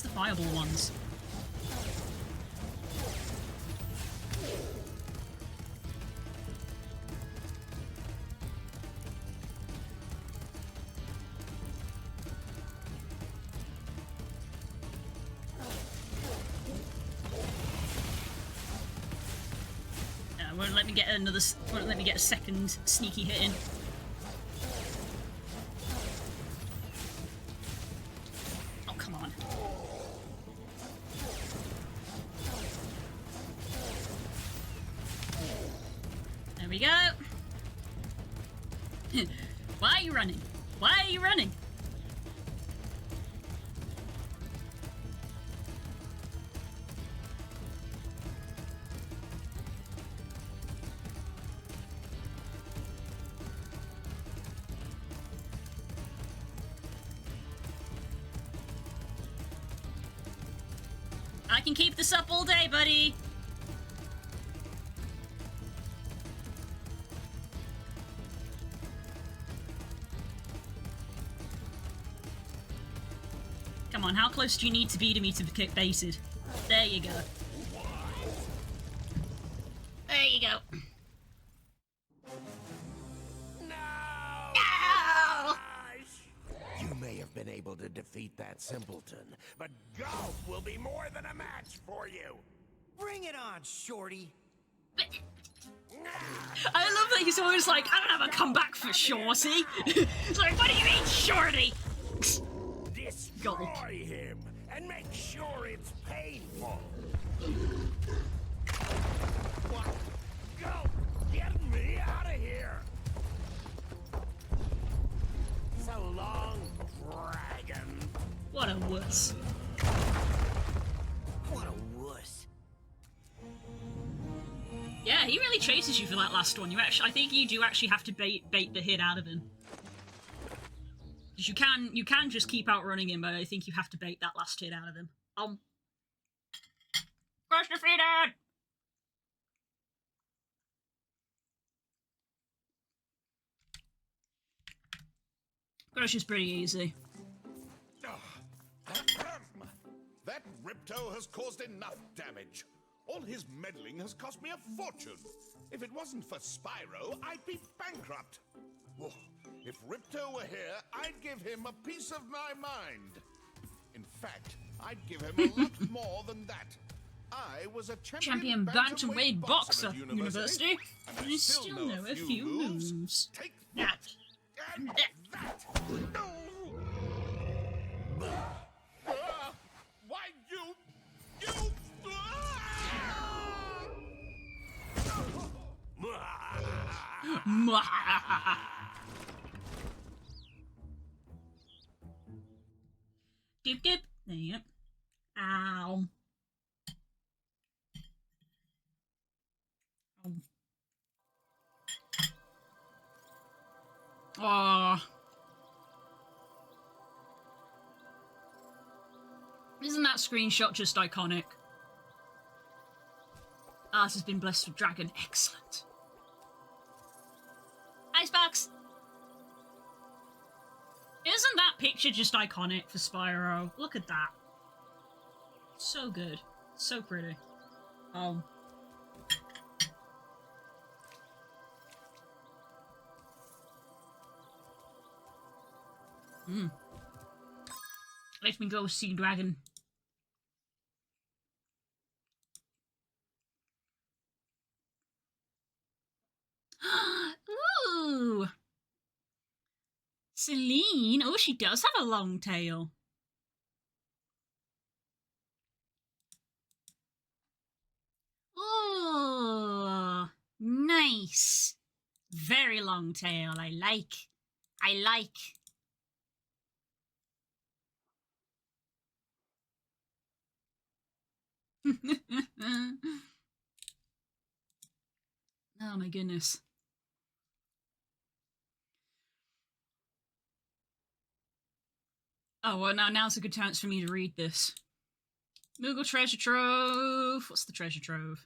Where's the fireball ones? Won't let me get won't let me get a second sneaky hit in. Oh, come on. There we go. Why are you running? Why are you running? I can keep this up all day, buddy. Come on, how close do you need to be to me to get baited? There you go. There you go. You may have been able to defeat that simpleton, but golf will be more than a match for you. Bring it on, Shorty. I love that he's always like, I don't have a comeback for Shorty. It's like, what do you mean, Shorty? Destroy him and make sure it's painful. What? Go! Get me out of here! So long, dragon. What a wuss. What a wuss. Yeah, he really chases you for that last one. I think you do actually have to bait the hit out of him. You can just keep outrunning him, but I think you have to bait that last hit out of him. Crush defeated! Crush is pretty easy. That Ripto has caused enough damage. All his meddling has cost me a fortune. If it wasn't for Spyro, I'd be bankrupt. Oh, if Ripto were here, I'd give him a piece of my mind. In fact, I'd give him a lot more than that. I was a champion bantamweight boxer at university, and and I still know a few moves. Take that. And that. No. Why you? Dip dip. There you go. Ow. Aww. Isn't that screenshot just iconic? Ours has been blessed with dragon. Excellent. Icebox! Isn't that picture just iconic for Spyro? Look at that. So good. So pretty. Let me go see dragon. Ooh! Celine! Oh, she does have a long tail. Oh, nice. Very long tail. I like. Oh my goodness. Oh, well, now's a good chance for me to read this. Moogle treasure trove. What's the treasure trove?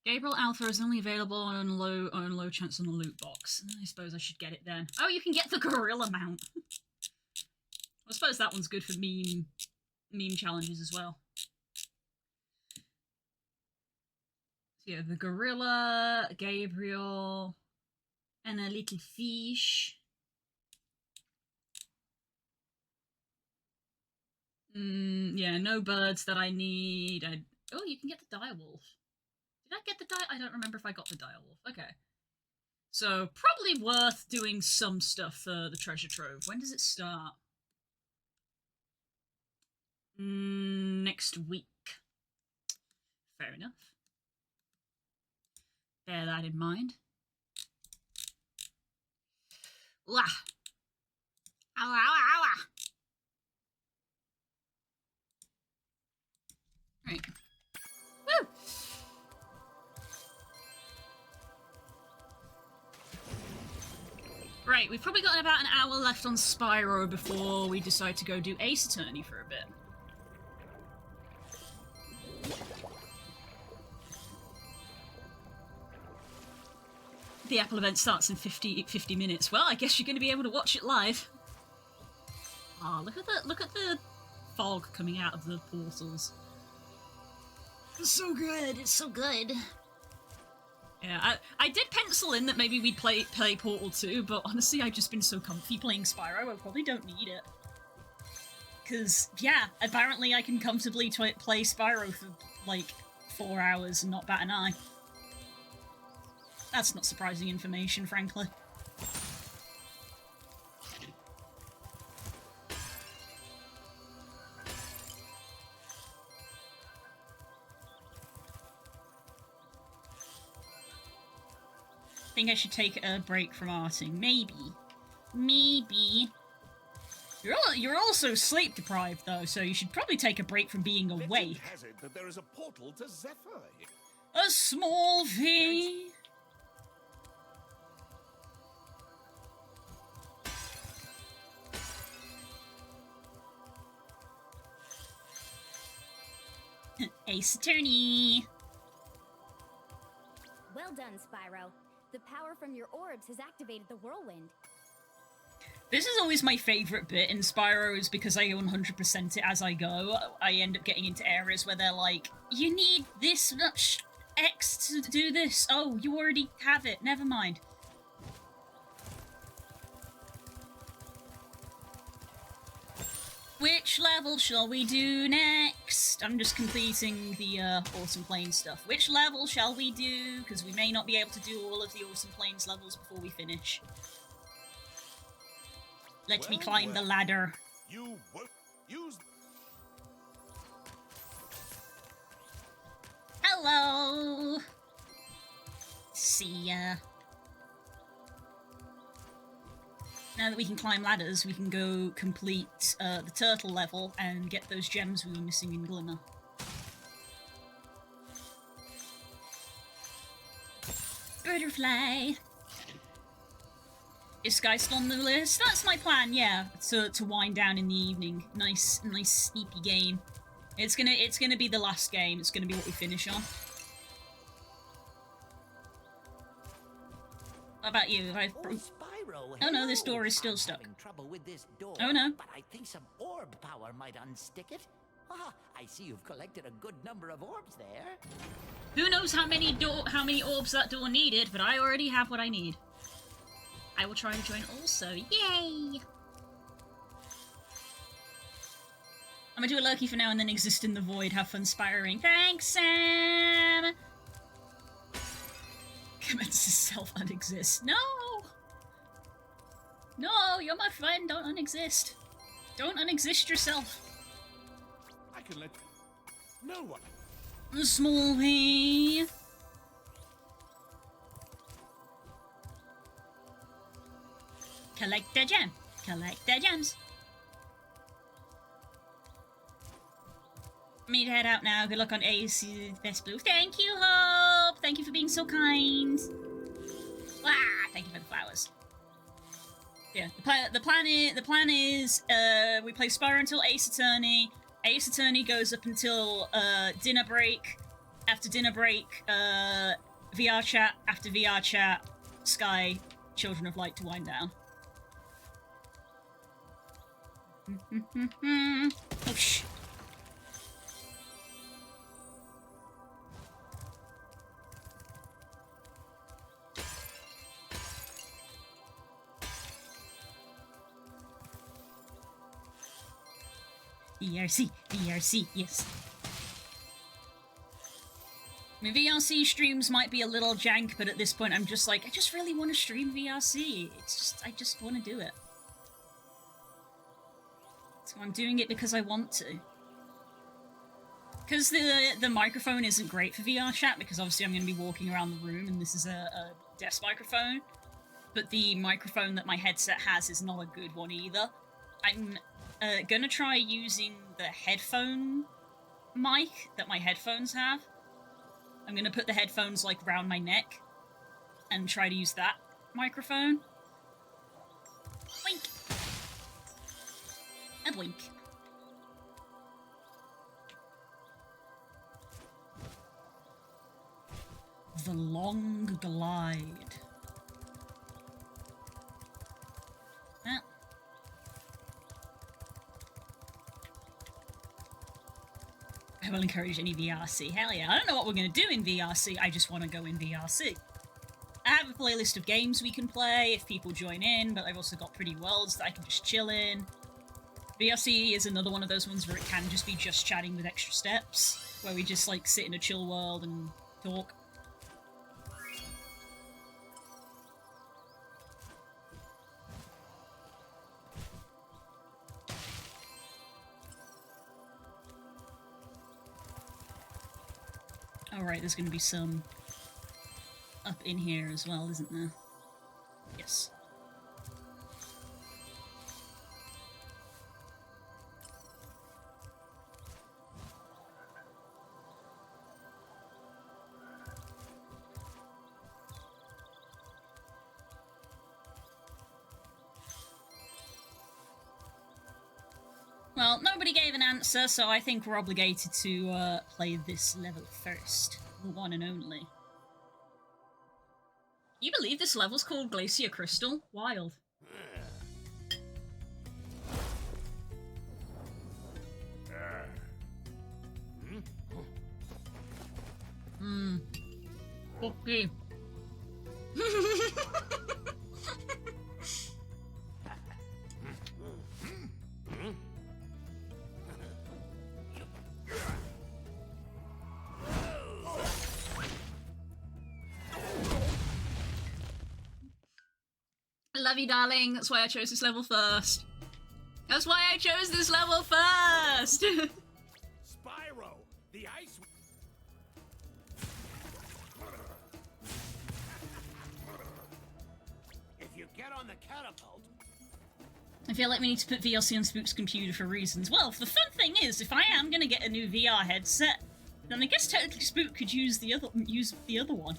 Gabriel Alpha is only available on low chance on a loot box. I suppose I should get it then. Oh, you can get the gorilla mount. I suppose that one's good for meme challenges as well. So yeah, the gorilla, Gabriel, and a little fish. Yeah, no birds that I need. Oh, you can get the direwolf. Did I get the I don't remember if I got the direwolf. Okay. So, probably worth doing some stuff for the treasure trove. When does it start? Next week. Fair enough. Bear that in mind. Wah! Ow, ow, ow, ow! Right. Woo! Right, we've probably got about an hour left on Spyro before we decide to go do Ace Attorney for a bit. The Apple event starts in 50 minutes. Well, I guess you're going to be able to watch it live. Ah, look at the fog coming out of the portals. It's so good. It's so good. Yeah, I did pencil in that maybe we'd play Portal 2, but honestly, I've just been so comfy playing Spyro, I probably don't need it. Because, yeah, apparently I can comfortably play Spyro for, like, 4 hours and not bat an eye. That's not surprising information, frankly. I think I should take a break from arting. Maybe. Maybe. You're also sleep deprived though, so you should probably take a break from being awake. Legend has it that there is a portal to Zephyr. A small V. Ace Attorney. Well done, Spyro. The power from your orbs has activated the whirlwind. This is always my favourite bit in Spyro, is because I 100% it as I go. I end up getting into areas where they're like, you need this much X to do this. Oh, you already have it. Never mind. Which level shall we do next? I'm just completing the Autumn Plains stuff. Which level shall we do? Because we may not be able to do all of the Autumn Plains levels before we finish. Let me climb the ladder. You won't use. Hello! See ya. Now that we can climb ladders, we can go complete the turtle level and get those gems we were missing in Glimmer. Butterfly! Is Sky still on the list? That's my plan, yeah. To wind down in the evening. Nice sleepy game. It's gonna be the last game. It's gonna be what we finish on. What about you? Oh no, this door is still stuck. Trouble with this door, Oh no. But I think some orb power might unstick it. Ah, I see you've collected a good number of orbs there. Who knows how many orbs that door needed, but I already have what I need. I will try to join also. Yay! I'm gonna do a Loki for now and then exist in the void. Have fun spiraling. Thanks, Sam! Commences self-unexist. No! No, you're my friend. Don't unexist. Don't unexist yourself. I can let no one. Small V. Collect the gem. Collect the gems. Me to head out now. Good luck on Ace. Best blue. Thank you, Hope. Thank you for being so kind. Ah, thank you for the flowers. Yeah, the plan is we play Spyro until Ace Attorney. Ace Attorney goes up until dinner break, After dinner break, VR chat. After VR chat, Sky, Children of Light to wind down. Oh, shh. VRC, yes. I mean, VRC streams might be a little jank, but at this point I'm just like, I just really want to stream VRC. I just want to do it. So I'm doing it because I want to. Because the microphone isn't great for VR chat, because obviously I'm going to be walking around the room and this is a desk microphone. But the microphone that my headset has is not a good one either. I'm gonna try using the headphone mic that my headphones have. I'm gonna put the headphones like round my neck and try to use that microphone. Blink! A blink. The long glide. I will encourage any VRC. Hell yeah. I don't know what we're going to do in VRC. I just want to go in VRC. I have a playlist of games we can play if people join in, but I've also got pretty worlds that I can just chill in. VRC is another one of those ones where it can just be just chatting with extra steps, where we just like sit in a chill world and talk. Alright, there's going to be some up in here as well, isn't there? Yes. Well, nobody gave an answer, so I think we're obligated to play this level first. The one and only. You believe this level's called Glacier Crystal? Wild. Okay. I love you, darling. That's why I chose this level first. That's why I chose this level first! Spyro, the ice. If you get on the catapult. I feel like we need to put VLC on Spook's computer for reasons. Well, the fun thing is, if I am gonna get a new VR headset, then I guess technically Spook could use the other one.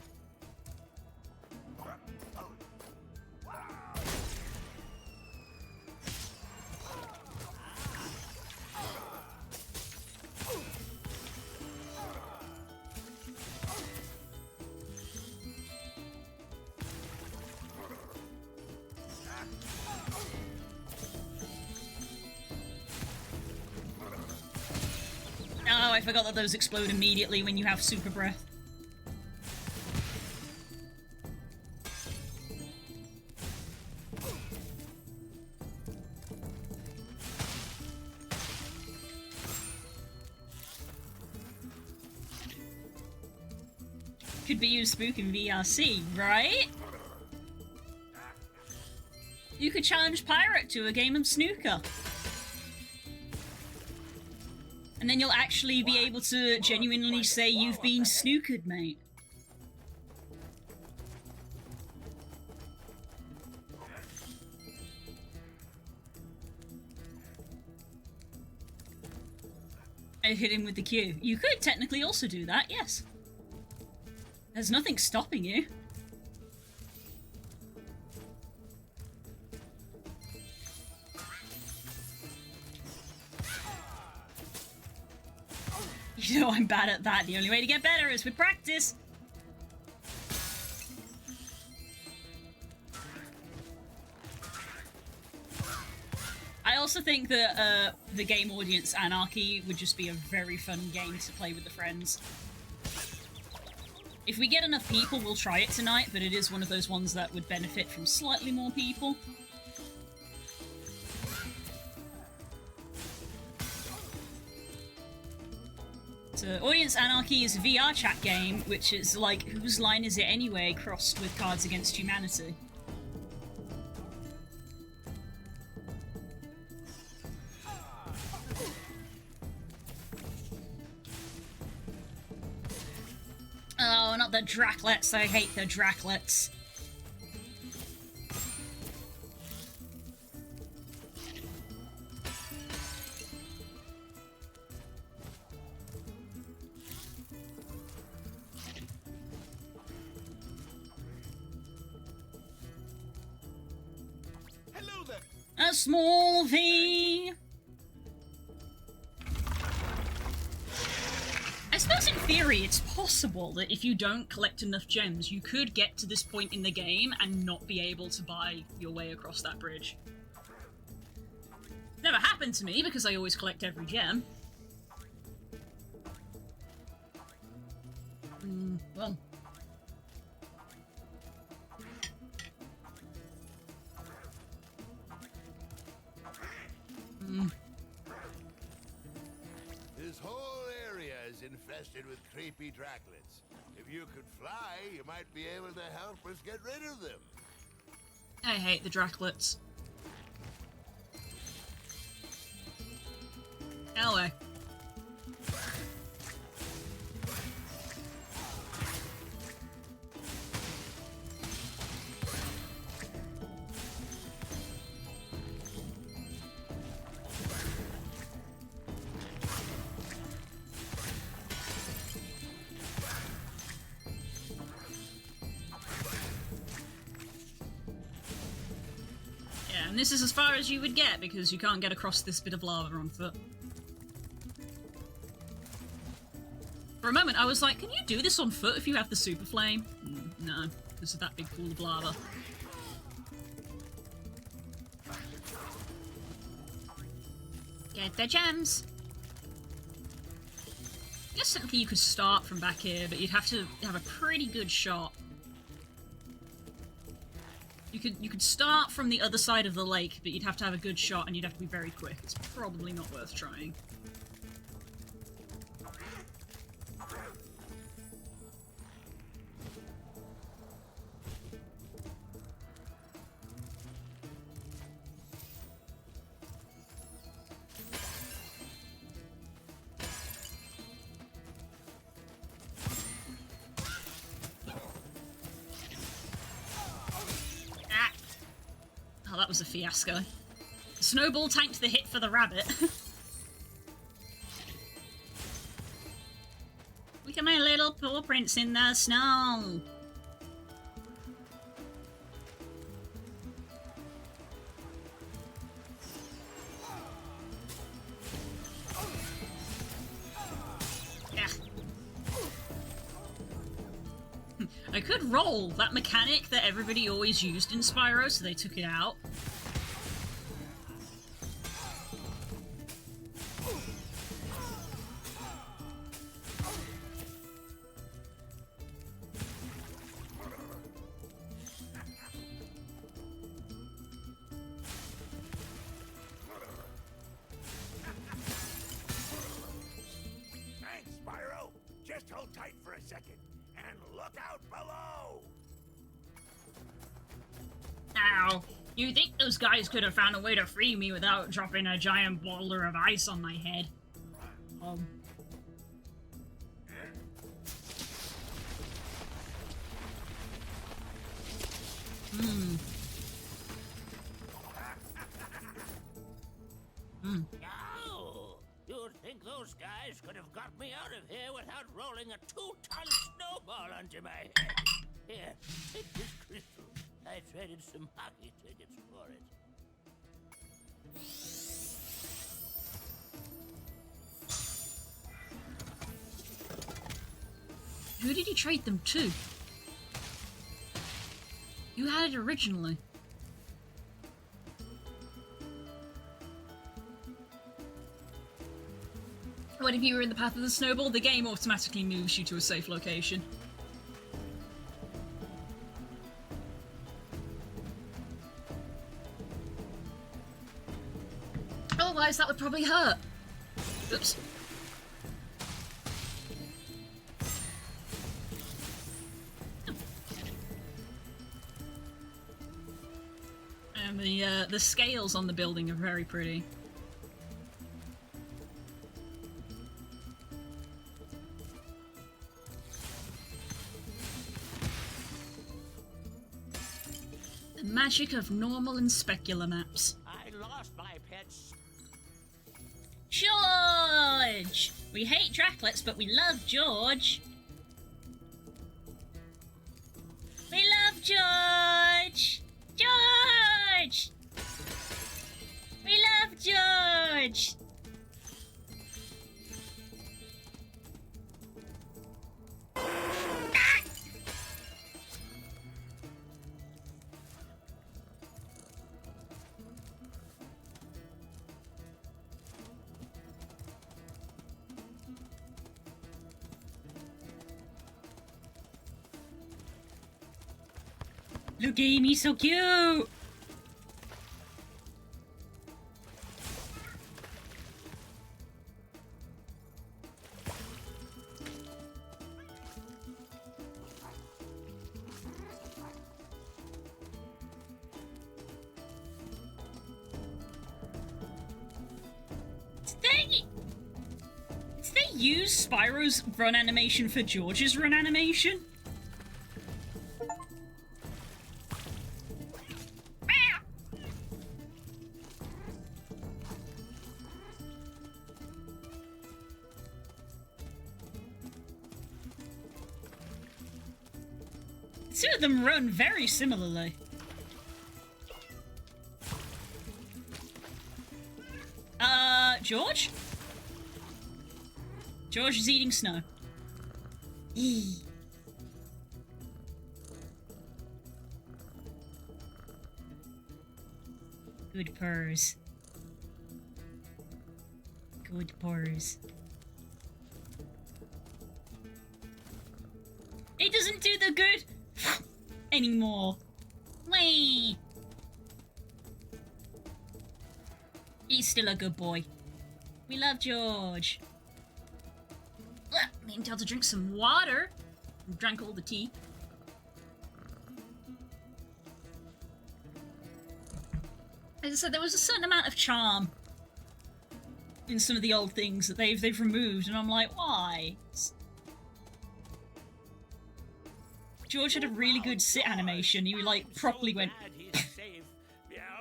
Oh, I forgot that those explode immediately when you have super breath. Could be used Spook in VRC, right? You could challenge Pirate to a game of snooker. And then you'll actually be able to genuinely say you've been snookered, mate. I hit him with the Q. You could technically also do that, yes. There's nothing stopping you. You know I'm bad at that. The only way to get better is with practice. I also think that the game Audience Anarchy would just be a very fun game to play with the friends. If we get enough people, we'll try it tonight, but it is one of those ones that would benefit from slightly more people. So, Audience Anarchy is a VR chat game, which is like Whose Line Is It Anyway crossed with Cards Against Humanity. Oh, not the Draclets. I hate the Draclets. Hello there. A small V. I suppose in theory it's possible that if you don't collect enough gems, you could get to this point in the game and not be able to buy your way across that bridge. Never happened to me because I always collect every gem. Well. This whole area is infested with creepy Draclets. If you could fly, you might be able to help us get rid of them. I hate the Draclets. Anyway. And this is as far as you would get, because you can't get across this bit of lava on foot. For a moment, I was like, can you do this on foot if you have the super flame? No, because of that big pool of lava. Get the gems! I guess technically you could start from back here, but you'd have to have a pretty good shot. You could start from the other side of the lake, but you'd have to have a good shot and you'd have to be very quick. It's probably not worth trying. Oh, that was a fiasco. Snowball tanked the hit for the rabbit. Look at my little paw prints in the snow. I could roll that mechanic that everybody always used in Spyro, so they took it out. Thanks, Spyro. Just hold tight for a second. And look out below! Ow. You think those guys could have found a way to free me without dropping a giant boulder of ice on my head? Oh, you'd think those guys could have got me out of here without rolling a 2-ton snowball onto my head. Here, take this crystal. I traded some hockey tickets for it. Who did he trade them to? You had it originally. When if you were in the path of the snowball, the game automatically moves you to a safe location. Otherwise, that would probably hurt. Oops. And the scales on the building are very pretty. The magic of normal and specular maps. I lost my pets. George! We hate Draclets, but we love George. We love George! George! We love George! Look, Amy, so cute! Did they use Spyro's run animation for George's run animation? Two of them run very similarly. George? George is eating snow. Eee. Good purrs. Good purrs. It doesn't do the good anymore. Whee! He's still a good boy. We love George. Need to drink some water. Drank all the tea. As I said, there was a certain amount of charm in some of the old things that they've removed, and I'm like, why? George had a really good sit animation. He like properly went.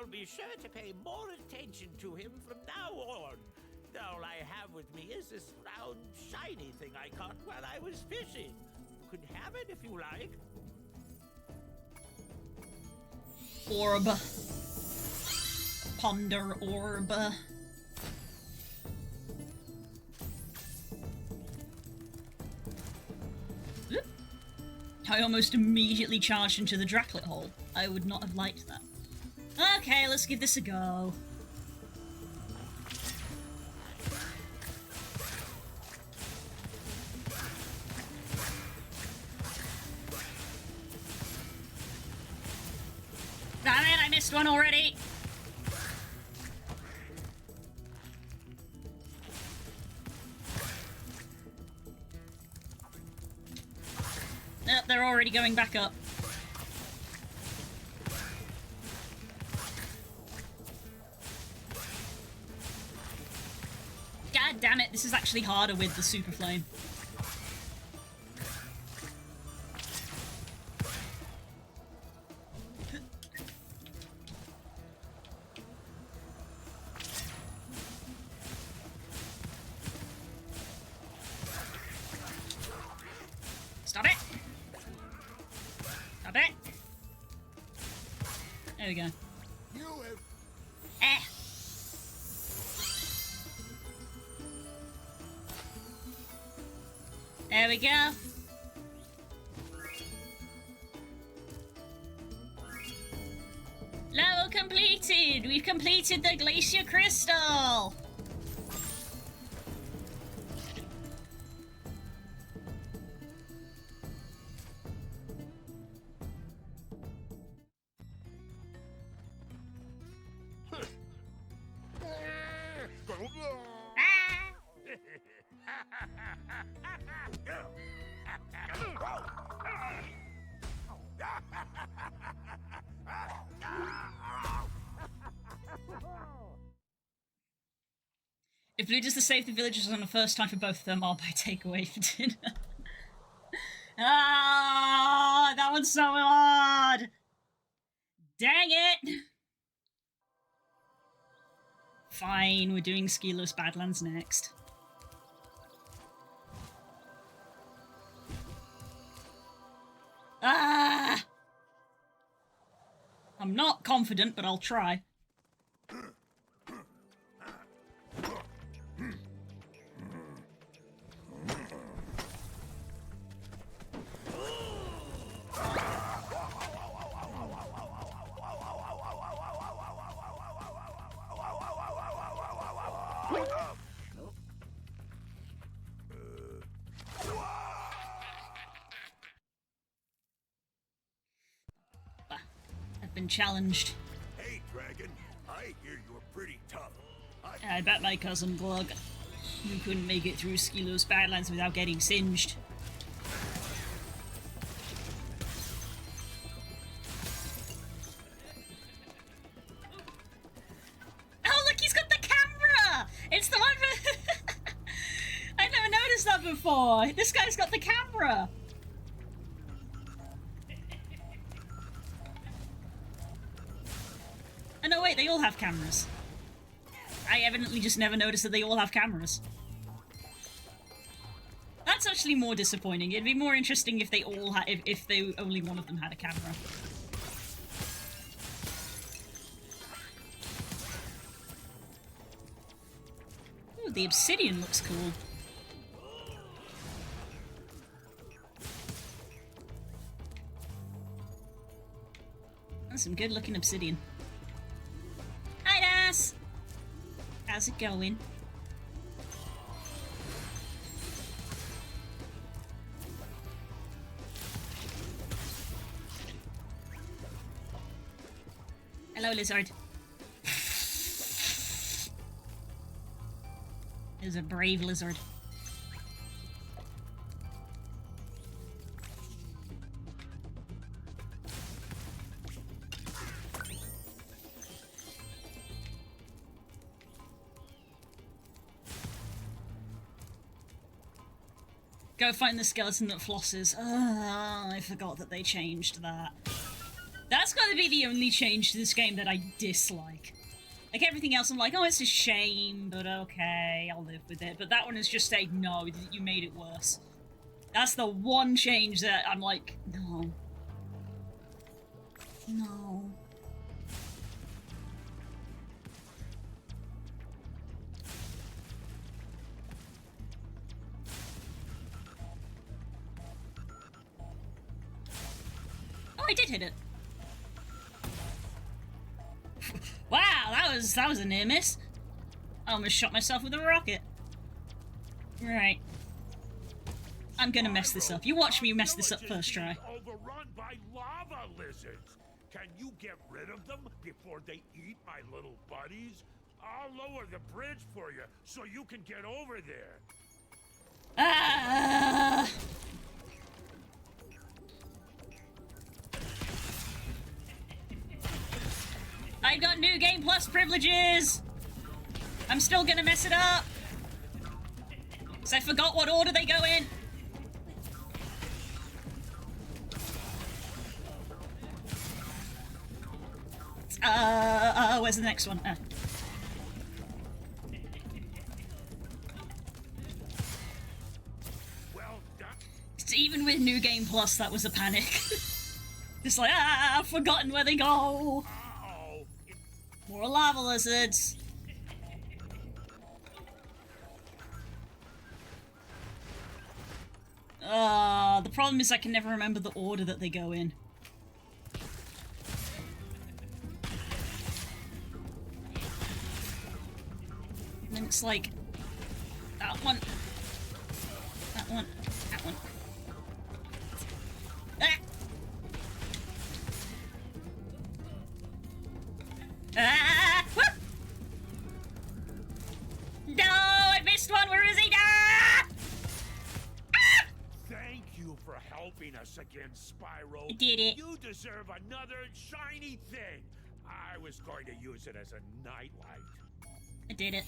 I'll be sure to pay more attention to him from now on. All I have with me is this round, shiny thing I caught while I was fishing. You can have it if you like. Orb. Ponder orb. Oop. I almost immediately charged into the Draclet hole. I would not have liked that. Okay, let's give this a go. Damn it, I missed one already. Nope, they're already going back up. God damn it, this is actually harder with the Super Flame. Stop it! Stop it! There we go. Eh! There we go. We've completed the Glacier Crystal! If Blue does the save the villagers on the first time for both of them, I'll buy takeaway for dinner. Ah, that one's so hard! Dang it! Fine, we're doing Skillos Badlands next. Ah! I'm not confident, but I'll try. I've been challenged. Hey, Dragon. I hear you're pretty tough. I bet my cousin Glug. You couldn't make it through Skillos Badlands without getting singed. Oh, look, he's got the camera! It's the one for... I never noticed that before. This guy's got the camera. Oh, no, wait, they all have cameras. I evidently just never noticed that they all have cameras. That's actually more disappointing. It'd be more interesting if they all had, if they only one of them had a camera. Ooh, the obsidian looks cool. That's some good looking obsidian. Hi, Das! How's it going? Hello, lizard. Is a brave lizard. Go find the skeleton that flosses. I forgot that they changed that. That's gotta be the only change to this game that I dislike. Like, everything else I'm like, oh, it's a shame, but okay, I'll live with it. But that one is just saying, no, you made it worse. That's the one change that I'm like, no. No. Oh, I did hit it. Wow, that was a near miss. I almost shot myself with a rocket. Right. I'm gonna mess this up. You watch me mess this up first try. Overrun by lava lizards. Can you get rid of them before they eat my little buddies? I'll lower the bridge for you so you can get over there. Ah! I've got New Game Plus privileges! I'm still gonna mess it up! Because I forgot what order they go in! Where's the next one? Even with New Game Plus, that was a panic. Just like, I've forgotten where they go! More lava lizards! The problem is I can never remember the order that they go in. looks like that one. That one. That one. Ah! Ah! Whoop! No, I missed one. Where is he? Ah! Ah! Thank you for helping us again, Spyro. I did it. You deserve another shiny thing. I was going to use it as a nightlight. I did it.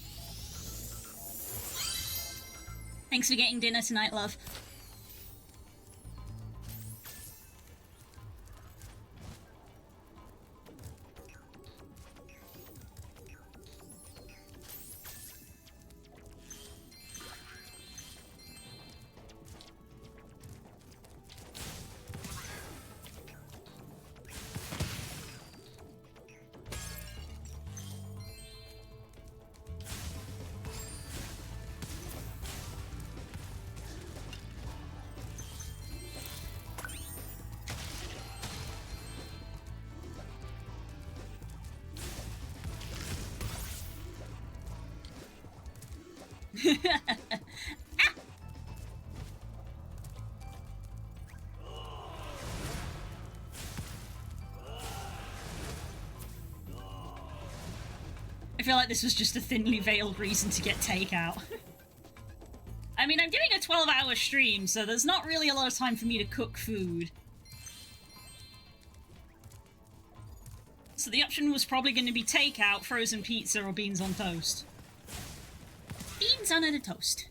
Thanks for getting dinner tonight, love. I feel like this was just a thinly veiled reason to get takeout. I mean, I'm doing a 12-hour stream, so there's not really a lot of time for me to cook food. So the option was probably going to be takeout, frozen pizza, or beans on toast. Beans on a toast.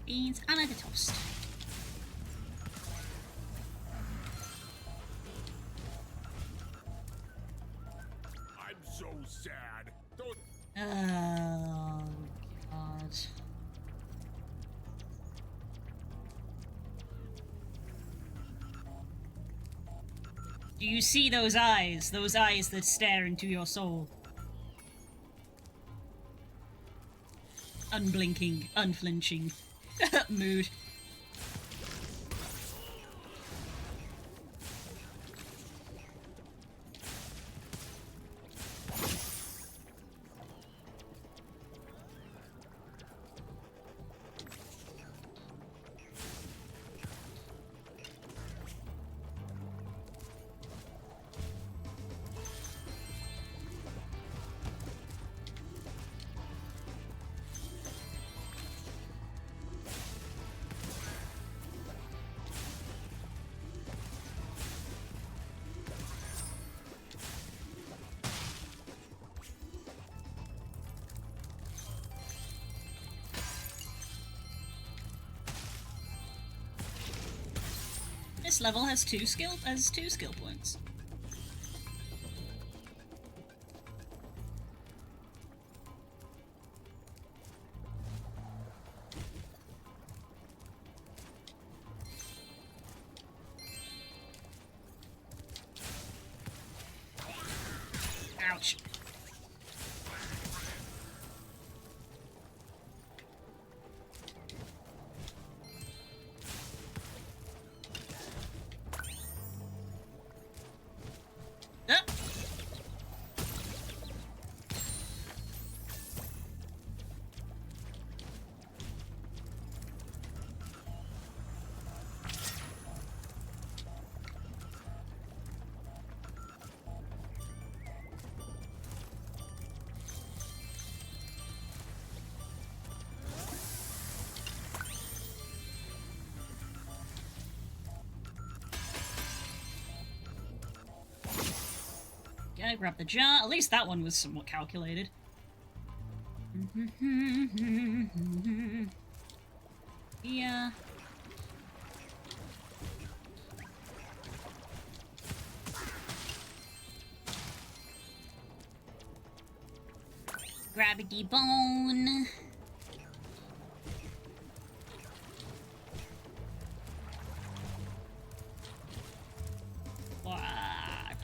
Beans on a toast. I'm so sad. Don't. Oh, God. Do you see those eyes? Those eyes that stare into your soul. Unblinking, unflinching. Mood. This level has two skill points. Ouch. Okay, grab the jar. At least that one was somewhat calculated. Yeah. Gravity bone.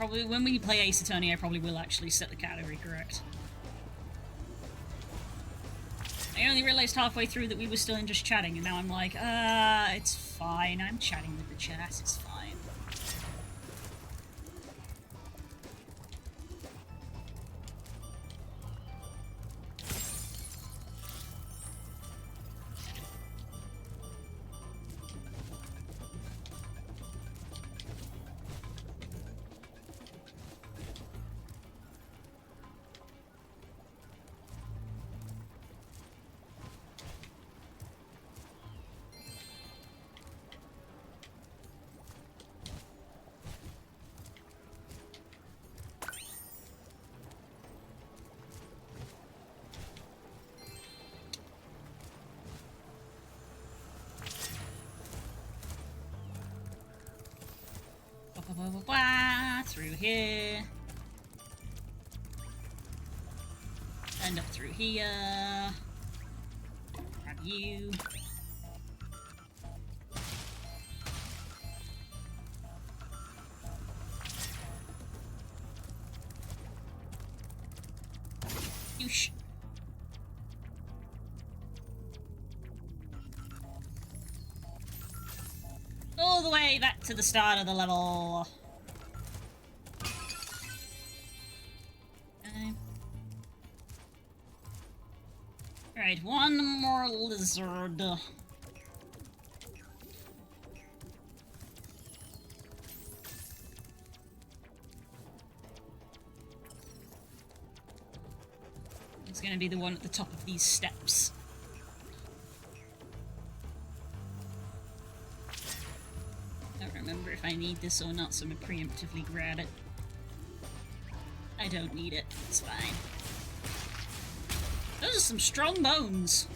probably, when we play Ace Attorney, I probably will actually set the category correct. I only realized halfway through that we were still in just chatting, and now I'm like, it's fine, I'm chatting with the chat, it's fine. Through here. End up through here. Grab you. Yoosh. All the way back to the start of the level. Alright, one more lizard. It's gonna be the one at the top of these steps. I don't remember if I need this or not, so I'm gonna preemptively grab it. I don't need it, it's fine. Those are some strong bones.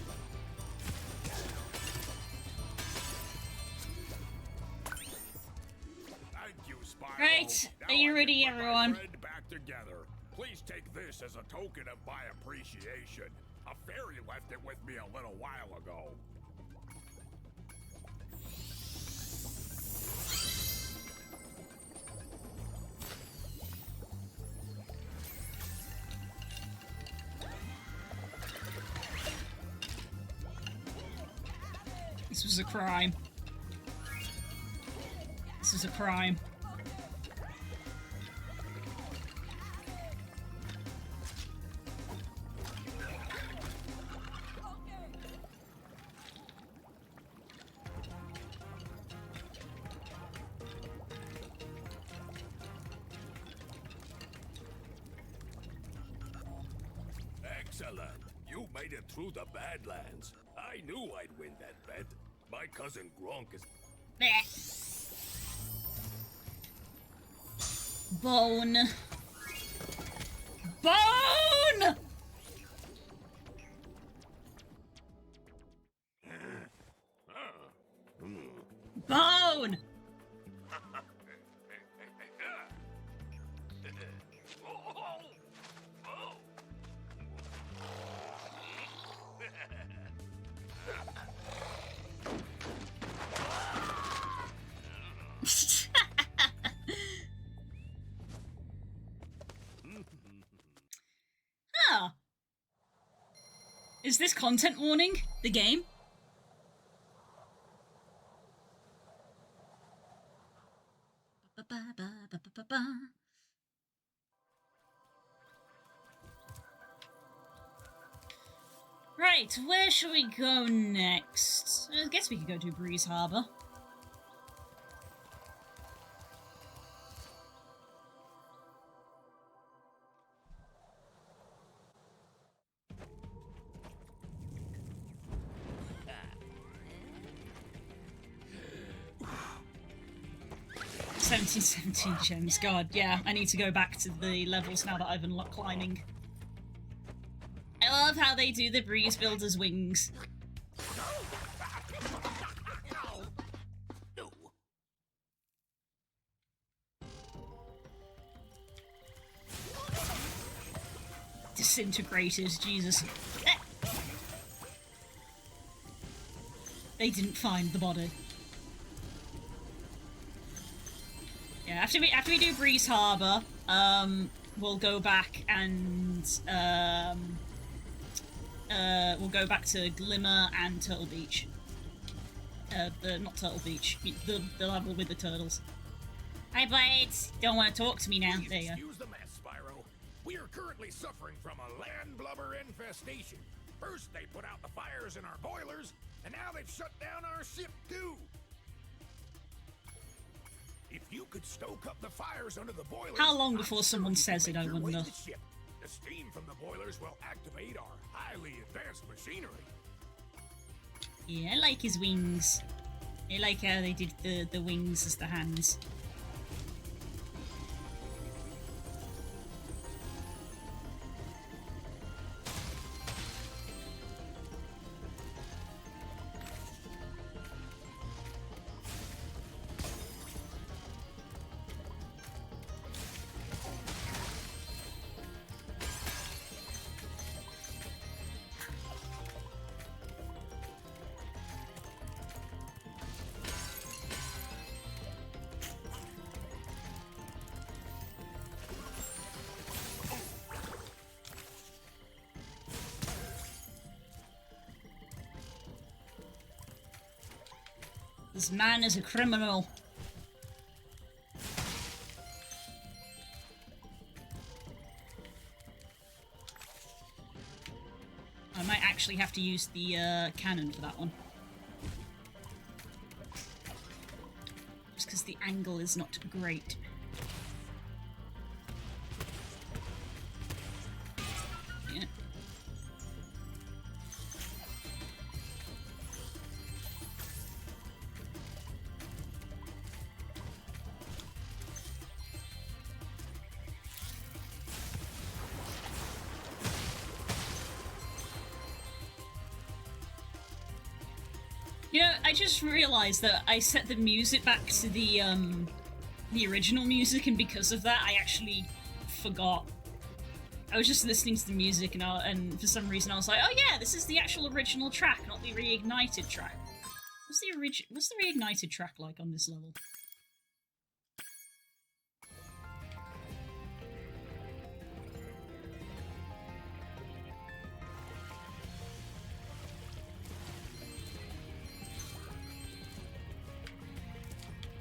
Thank you, Spyro. Right, Now are you I ready, can put my everyone? friend back together. Please take this as a token of my appreciation. A fairy left it with me a little while ago. This was a crime. This is a crime. Excellent. You made it through the Badlands. I knew I'd win that bet. My cousin Gronk is... Bone. Bone! Bone! Huh. Is this content warning? The game? Right, where shall we go next? I guess we could go to Breeze Harbor. $17 gems. God, yeah, I need to go back to the levels now that I've unlocked climbing. I love how they do the breeze builder's wings. Disintegrated, Jesus. They didn't find the body. Yeah, after we do Breeze Harbor, we'll go back and we'll go back to Glimmer and Turtle Beach. Not Turtle Beach, the level with the turtles. Hi, Blades. Don't want to talk to me now. There you go. Excuse the mess, Spyro. We are currently suffering from a land blubber infestation. First, they put out the fires in our boilers, and now they've shut down our ship, too. If you could stoke up the fires under the boilers... How long before someone says it, I wonder? The steam from the boilers will activate our highly advanced machinery. Yeah, I like his wings. I like how they did the wings as the hands. This man is a criminal. I might actually have to use the cannon for that one. Just because the angle is not great. Yeah. You know, I just realised that I set the music back to the original music, and because of that, I actually forgot. I was just listening to the music, and for some reason I was like, oh yeah, this is the actual original track, not the reignited track. What's the reignited track like on this level?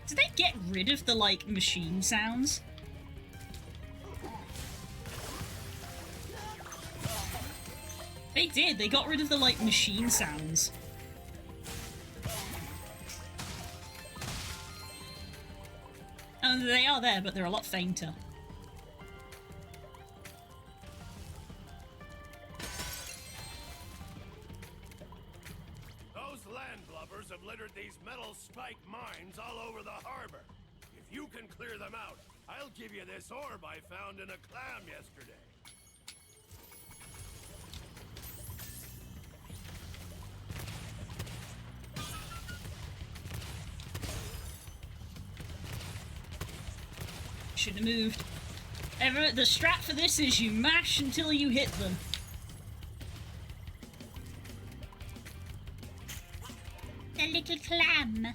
Did they get rid of the, like, machine sounds? They did. They got rid of the, like, machine sounds. And they are there, but they're a lot fainter. Have littered these metal spike mines all over the harbor. If you can clear them out, I'll give you this orb I found in a clam yesterday. Should have moved. The strat for this is you mash until you hit them. A little clam.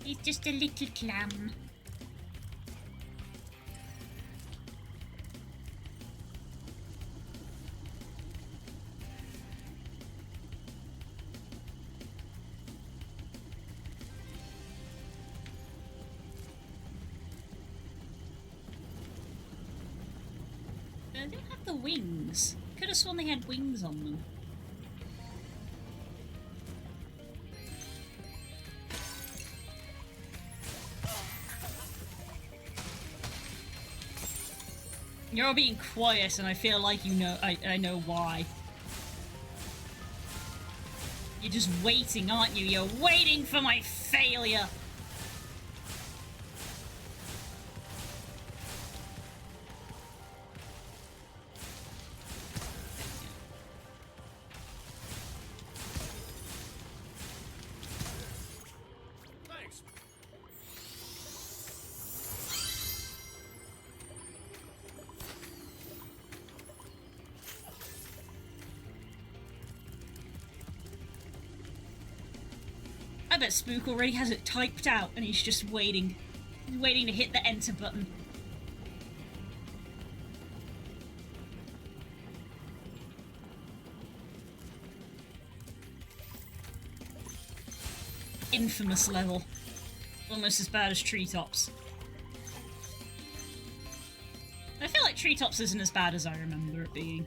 He's just a little clam. They don't have the wings. Could have sworn they had wings on them. You're all being quiet, and I feel like you know. I know why. You're just waiting, aren't you? You're waiting for my failure. I bet Spook already has it typed out and he's just waiting. He's waiting to hit the enter button. Infamous level. Almost as bad as Treetops. I feel like Treetops isn't as bad as I remember it being.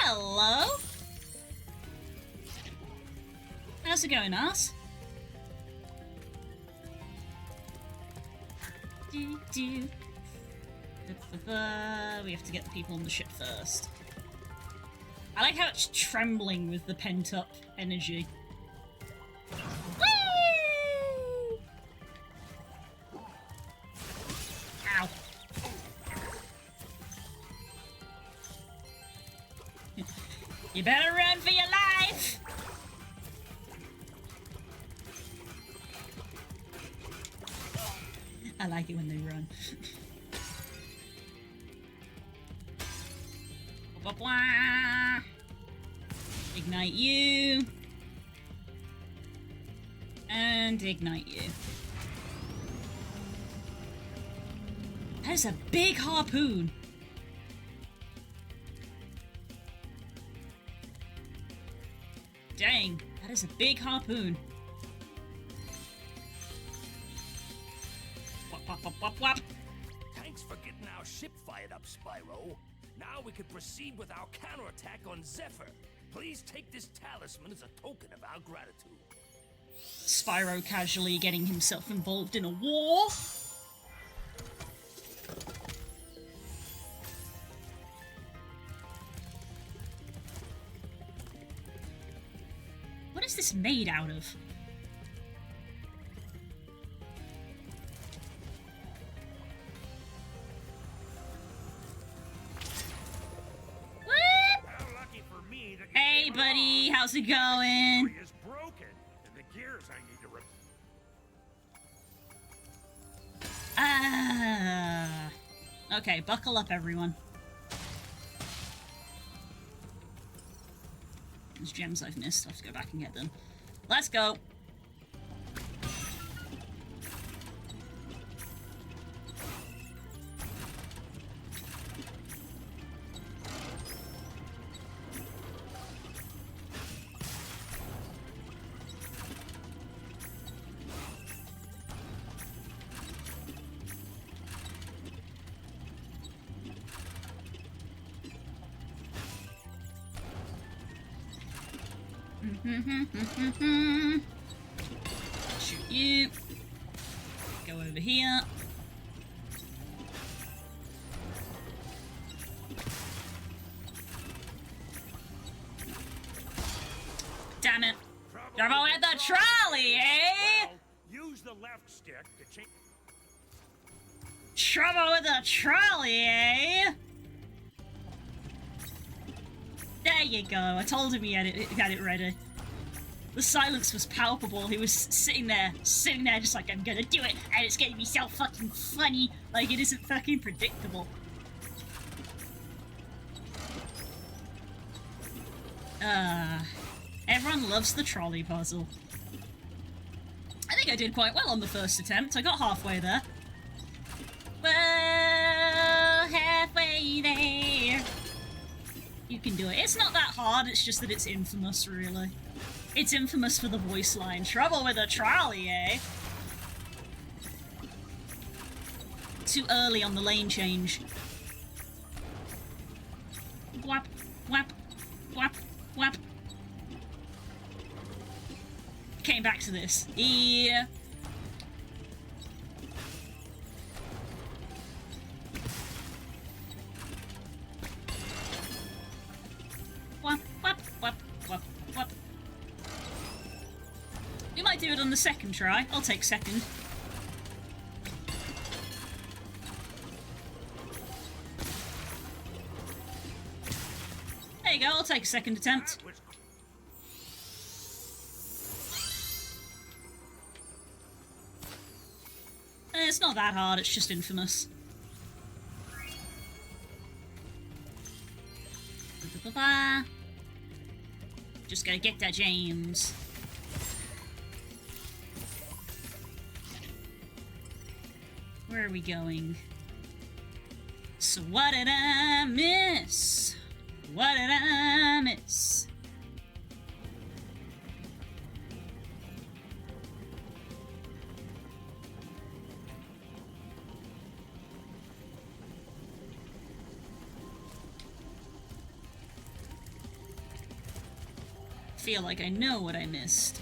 Hello? How's it going, ass? We have to get the people on the ship first. I like how it's trembling with the pent-up energy. Whee! Ow. You better run for your life! I like it when they run. Ignite you. And ignite you. That is a big harpoon. Dang, that is a big harpoon. Wop, wop, wop, wop, wop. Thanks for getting our ship fired up, Spyro. Now we can proceed with our counterattack on Zephyr. Please take this talisman as a token of our gratitude. Spyro casually getting himself involved in a war. What is this made out of? Hey, buddy, how's it going? Is broken, and the gears I need to Okay, buckle up, everyone. There's gems I've missed. I have to go back and get them. Let's go. Shoot you. Go over here. Damn it. Trouble with the trolley, eh? use the left stick to change. Trouble with the trolley, eh? There you go. I told him he had it ready. The silence was palpable. He was sitting there just like, I'm gonna do it, and it's gonna be so fucking funny. Like, it isn't fucking predictable. Everyone loves the trolley puzzle. I think I did quite well on the first attempt. I got halfway there. Well, halfway there. You can do it. It's not that hard, it's just that it's infamous, really. It's infamous for the voice line. Trouble with a trolley, eh? Too early on the lane change. Whap, whap, whap, whap. Came back to this. Yeah. Whap, whap, whap, whap, whap. We might do it on the second try. I'll take second. take a second attempt. It's not that hard, it's just infamous. Just gotta get that James. Where are we going? So what did I miss? What did I miss? Feel like I know what I missed.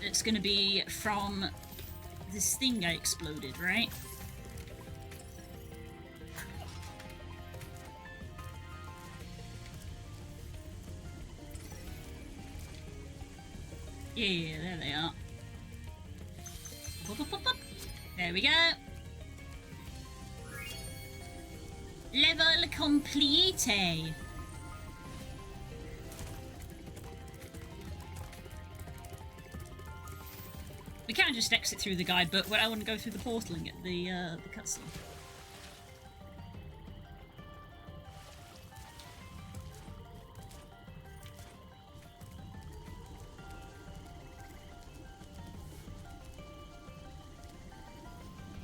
It's gonna be from this thing I exploded, right? Yeah, there they are. There we go. Level complete. We can just exit through the guide, but I want to go through the portal and get the cutscene.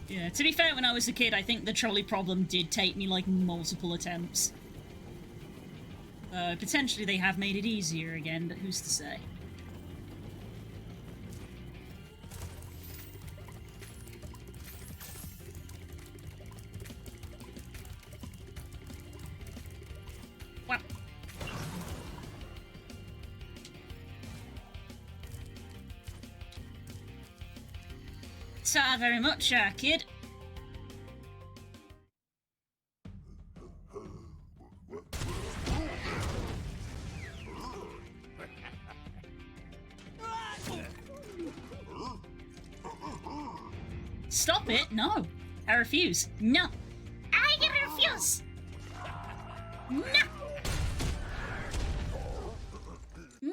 Yeah, to be fair, when I was a kid, I think the trolley problem did take me, like, multiple attempts. Potentially they have made it easier again, but who's to say? Wow. Ta very much, kid. Stop it! No! I refuse. No! I refuse! No! No!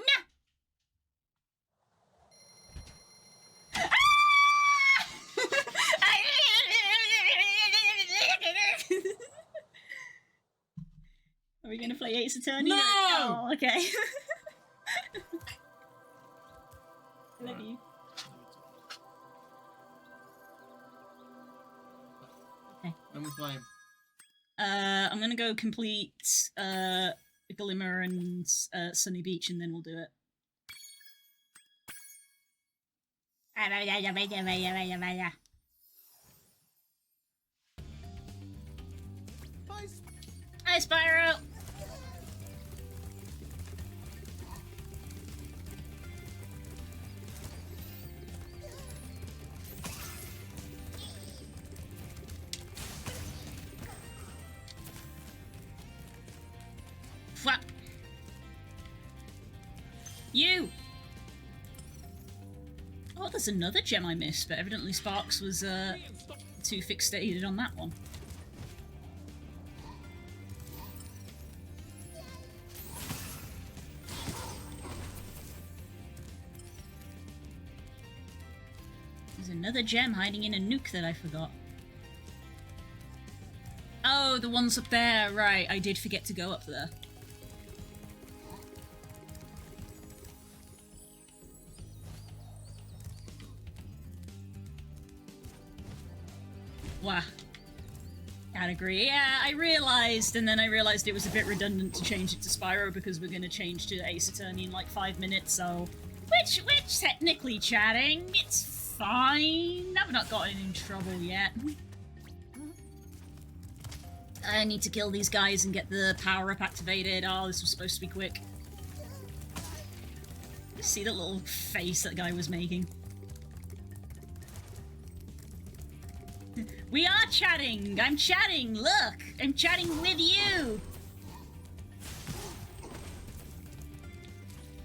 Are we gonna play Ace Attorney? No! Oh, okay. I love you. Okay. When we play him. I'm gonna go complete Glimmer and Sunny Beach, and then we'll do it. Hi, Spyro! Flap! You! Oh, there's another gem I missed, but evidently Sparks was too fixated on that one. There's another gem hiding in a nuke that I forgot. Oh, the ones up there, right. I did forget to go up there. Wow. I'd agree. Yeah, I realised, and then I realised it was a bit redundant to change it to Spyro because we're going to change to Ace Attorney in like 5 minutes, so... Which technically chatting, it's fine. I've not gotten in trouble yet. I need to kill these guys and get the power-up activated. Oh, this was supposed to be quick. See that little face that guy was making? We are chatting! I'm chatting! Look! I'm chatting with you!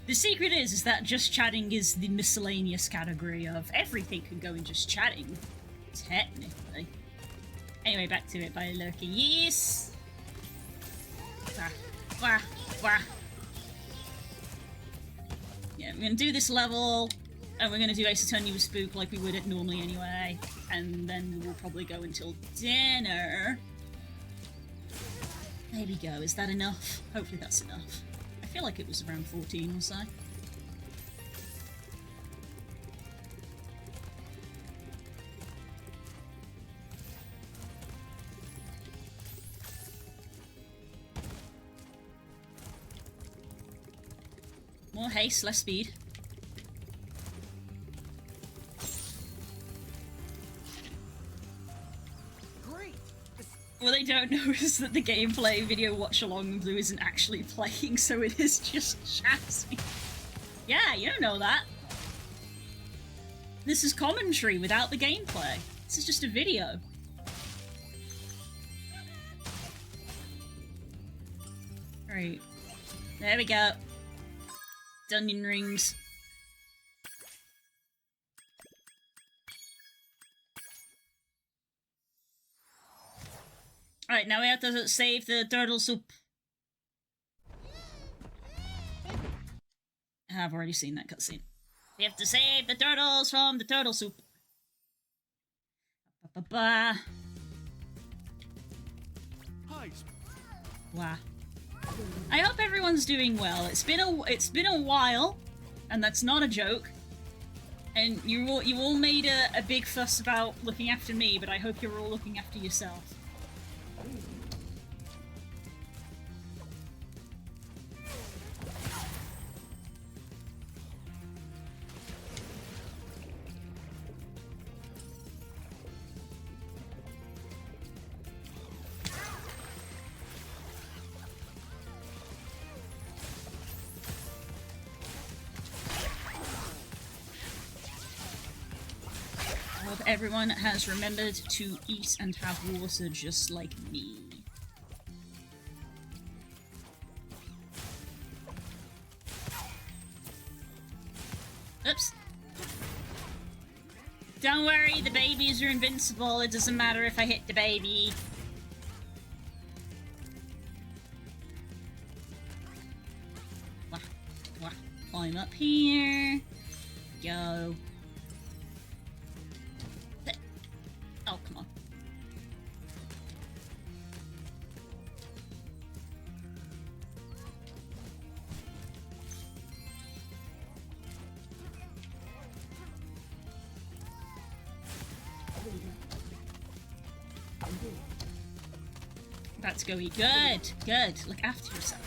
The secret is that just chatting is the miscellaneous category of everything can go in just chatting. Technically. Anyway, back to it by lurking. Yes! Wah, wah, wah. Yeah, we're gonna do this level, and we're gonna do Ace Attorney with Spook like we would it normally anyway, and then we'll probably go until dinner. There we go, is that enough? Hopefully that's enough. I feel like it was around 14 or so. More haste, less speed. Great. What they don't know is that the gameplay video watch along Blue isn't actually playing, so it is just chatting. Yeah, you don't know that. This is commentary without the gameplay. This is just a video. Right. There we go. Dungeon rings. Alright, now we have to save the turtle soup. I've already seen that cutscene. We have to save the turtles from the turtle soup. Ba-ba-ba. Hi. Wow. I hope everyone's doing well. It's been a while, and that's not a joke. And you all made a big fuss about looking after me, but I hope you're all looking after yourself. I hope everyone has remembered to eat and have water just like me. Oops. Don't worry, the babies are invincible. It doesn't matter if I hit the baby. Wah, wah. Climb up here. Go. Oh, come on. That's go eat. Good, good. Look after yourself.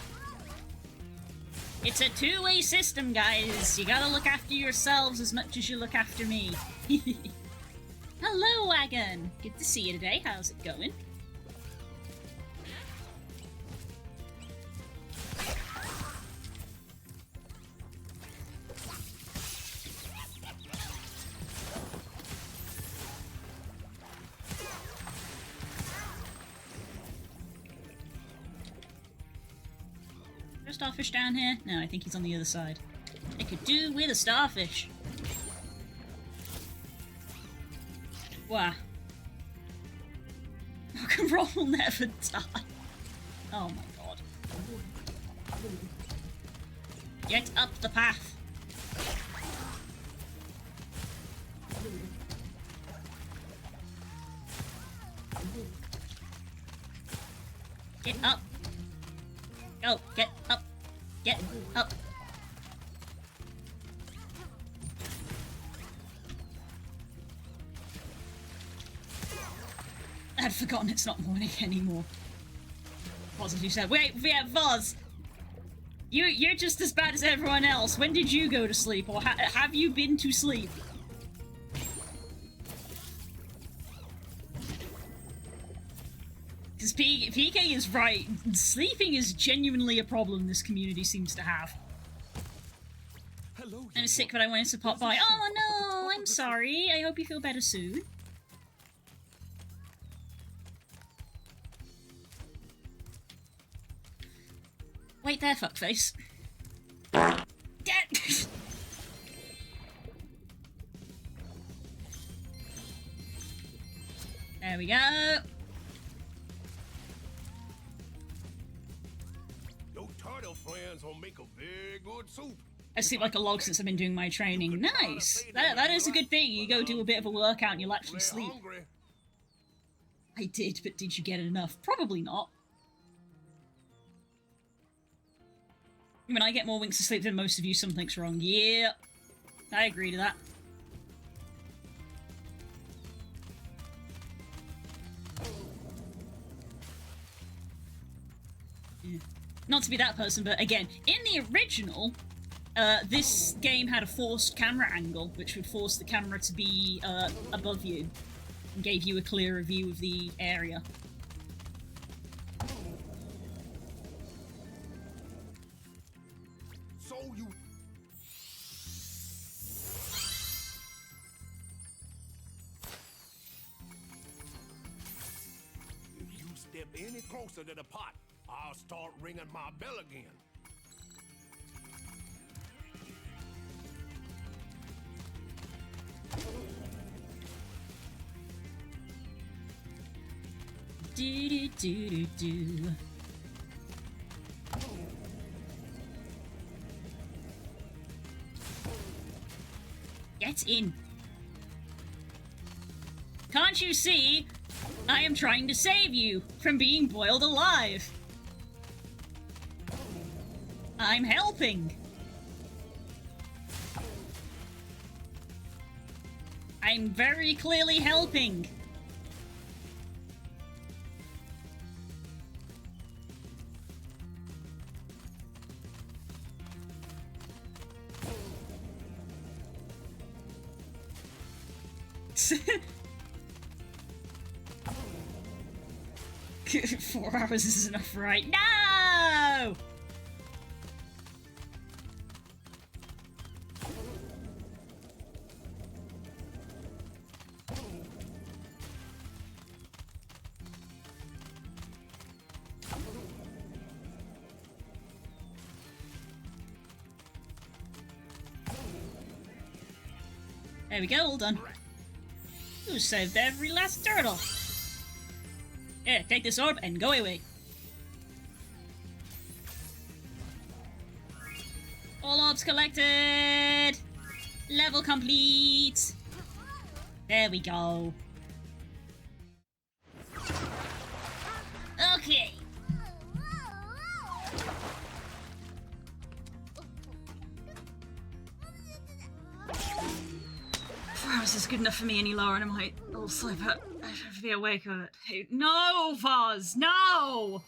It's a two-way system, guys. You gotta look after yourselves as much as you look after me. Hello, Wagon! Good to see you today. How's it going? Is there a starfish down here? No, I think he's on the other side. I could do with a starfish. Wow. Rock and roll will never die. Oh my god. Get up the path. Get up. Go, get up. Get up. I'd forgotten it's not morning anymore. Voz, as you said. Wait, yeah, Voz! You're just as bad as everyone else. When did you go to sleep? Or have you been to sleep? Because PK is right. Sleeping is genuinely a problem this community seems to have. Hello, I'm sick, but I wanted to pop by. Oh no, I'm sorry. I hope you feel better soon. Wait there, fuckface. Get. There we go. hands will make a very good soup. I sleep like a log since I've been doing my training. Nice! That is a good thing. You go do a bit of a workout and you'll actually sleep. I did, but did you get enough? Probably not. I mean, I get more winks of sleep than most of you, something's wrong. Yeah, I agree to that. Yeah. Not to be that person, but again, in the original, this game had a forced camera angle, which would force the camera to be above you, and gave you a clearer view of the area. So you... If you step any closer to the pot, I'll start ringing my bell again. Do do do do do. Get in. Can't you see? I am trying to save you from being boiled alive. I'm helping. I'm very clearly helping. Four hours is enough, right? No! There we go, all done. You saved every last turtle. Yeah, take this orb and go away. All orbs collected! Level complete! There we go. Okay. 4 hours is good enough for me any lower and I might all sleep, but I have to be awake of it. Hey, no, Vaz! No!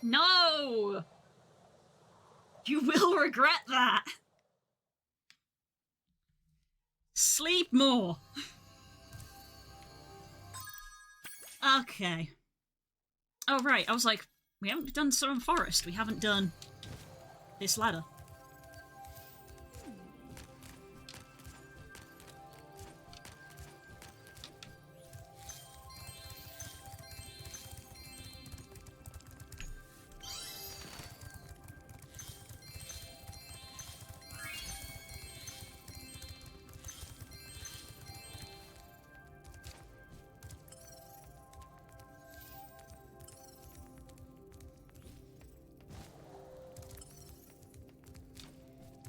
No! You will regret that! Sleep more! Okay. Oh, right, I was like, we haven't done Southern Forest, we haven't done this ladder.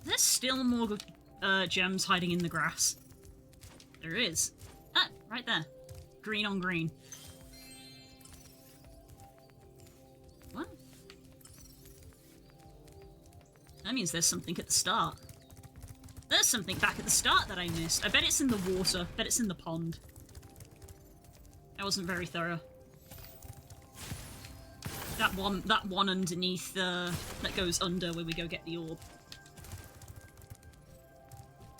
There's still more gems hiding in the grass. There is. Ah, right there. Green on green. What? That means there's something at the start. There's something back at the start that I missed. I bet it's in the water. I bet it's in the pond. I wasn't very thorough. That one underneath that goes under where we go get the orb.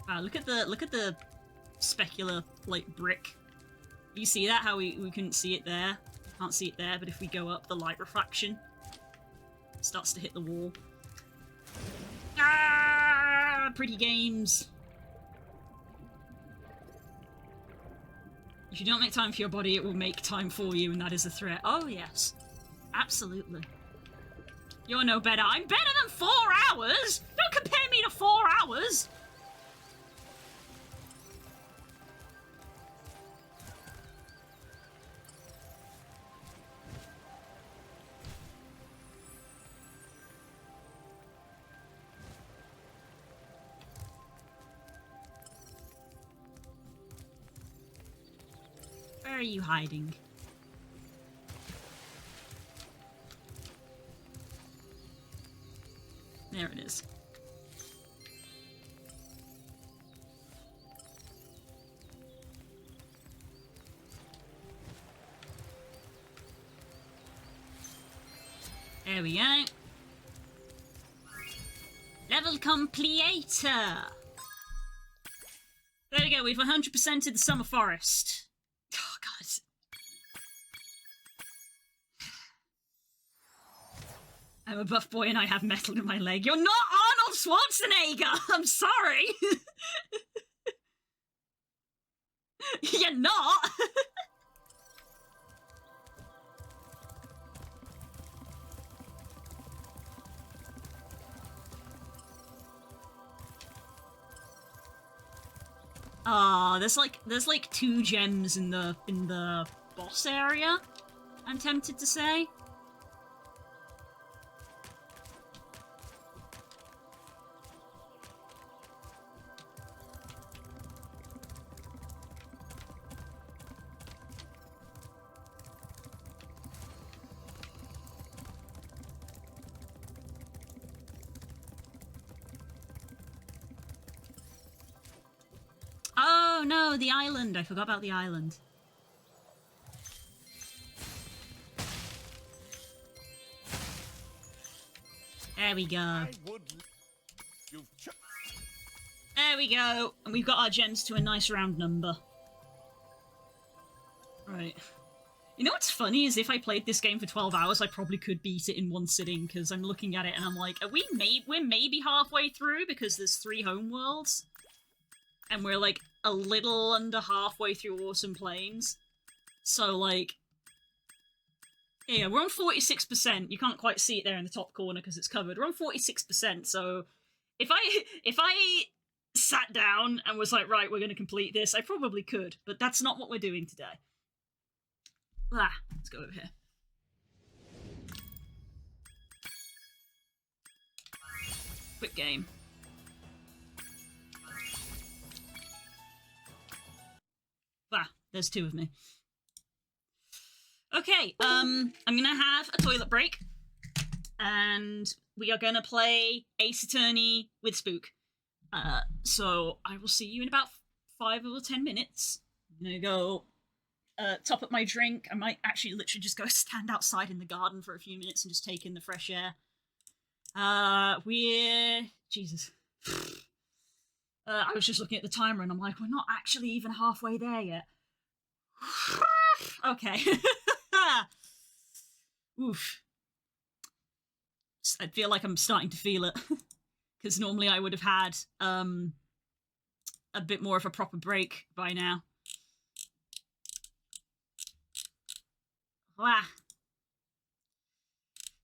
Wow, look at the specular like brick. You see that? How we couldn't see it there? Can't see it there, but if we go up, the light refraction starts to hit the wall. Ah, pretty games. If you don't make time for your body, it will make time for you, and that is a threat. Oh yes, absolutely. You're no better. I'm better than 4 hours. Don't compare me to 4 hours. you hiding? There it is. There we go. Level completer. There we go, we've 100%ed the Summer Forest. Oh, God. I'm a buff boy and I have metal in my leg. You're not Arnold Schwarzenegger! I'm sorry! You're not! There's like 2 gems in the boss area, I'm tempted to say. Oh no, the island. I forgot about the island. There we go. There we go. And we've got our gens to a nice round number. Right. You know what's funny is if I played this game for 12 hours, I probably could beat it in one sitting, because I'm looking at it and I'm like, we're maybe halfway through because there's 3 homeworlds. And we're like a little under halfway through Autumn Plains. So like, yeah, we're on 46%. You can't quite see it there in the top corner because it's covered. We're on 46%. So if I sat down and was like, right, we're going to complete this, I probably could. But that's not what we're doing today. Let's go over here. Quick game. There's 2 of me. Okay, I'm gonna have a toilet break. And we are gonna play Ace Attorney with Spook. So I will see you in about 5 or 10 minutes. I'm gonna go top up my drink. I might actually literally just go stand outside in the garden for a few minutes and just take in the fresh air. Jesus. I was just looking at the timer and I'm like, we're not actually even halfway there yet. Okay. Oof. I feel like I'm starting to feel it. Because normally I would have had a bit more of a proper break by now.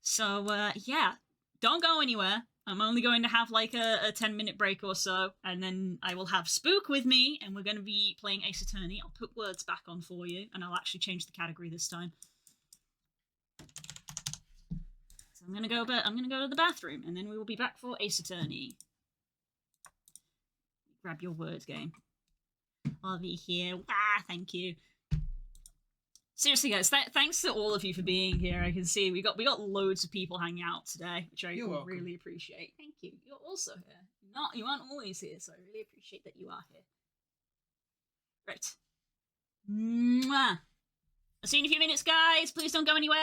So, yeah. Don't go anywhere. I'm only going to have like a 10-minute break or so, and then I will have Spook with me, and we're going to be playing Ace Attorney. I'll put words back on for you, and I'll actually change the category this time. So I'm going to go to the bathroom, and then we will be back for Ace Attorney. Grab your words, game. I'll be here. Thank you. Seriously, guys, thanks to all of you for being here. I can see we got loads of people hanging out today, which I really appreciate. Thank you. You're also here. You aren't always here, so I really appreciate that you are here. Right. Mwah. I'll see you in a few minutes, guys. Please don't go anywhere.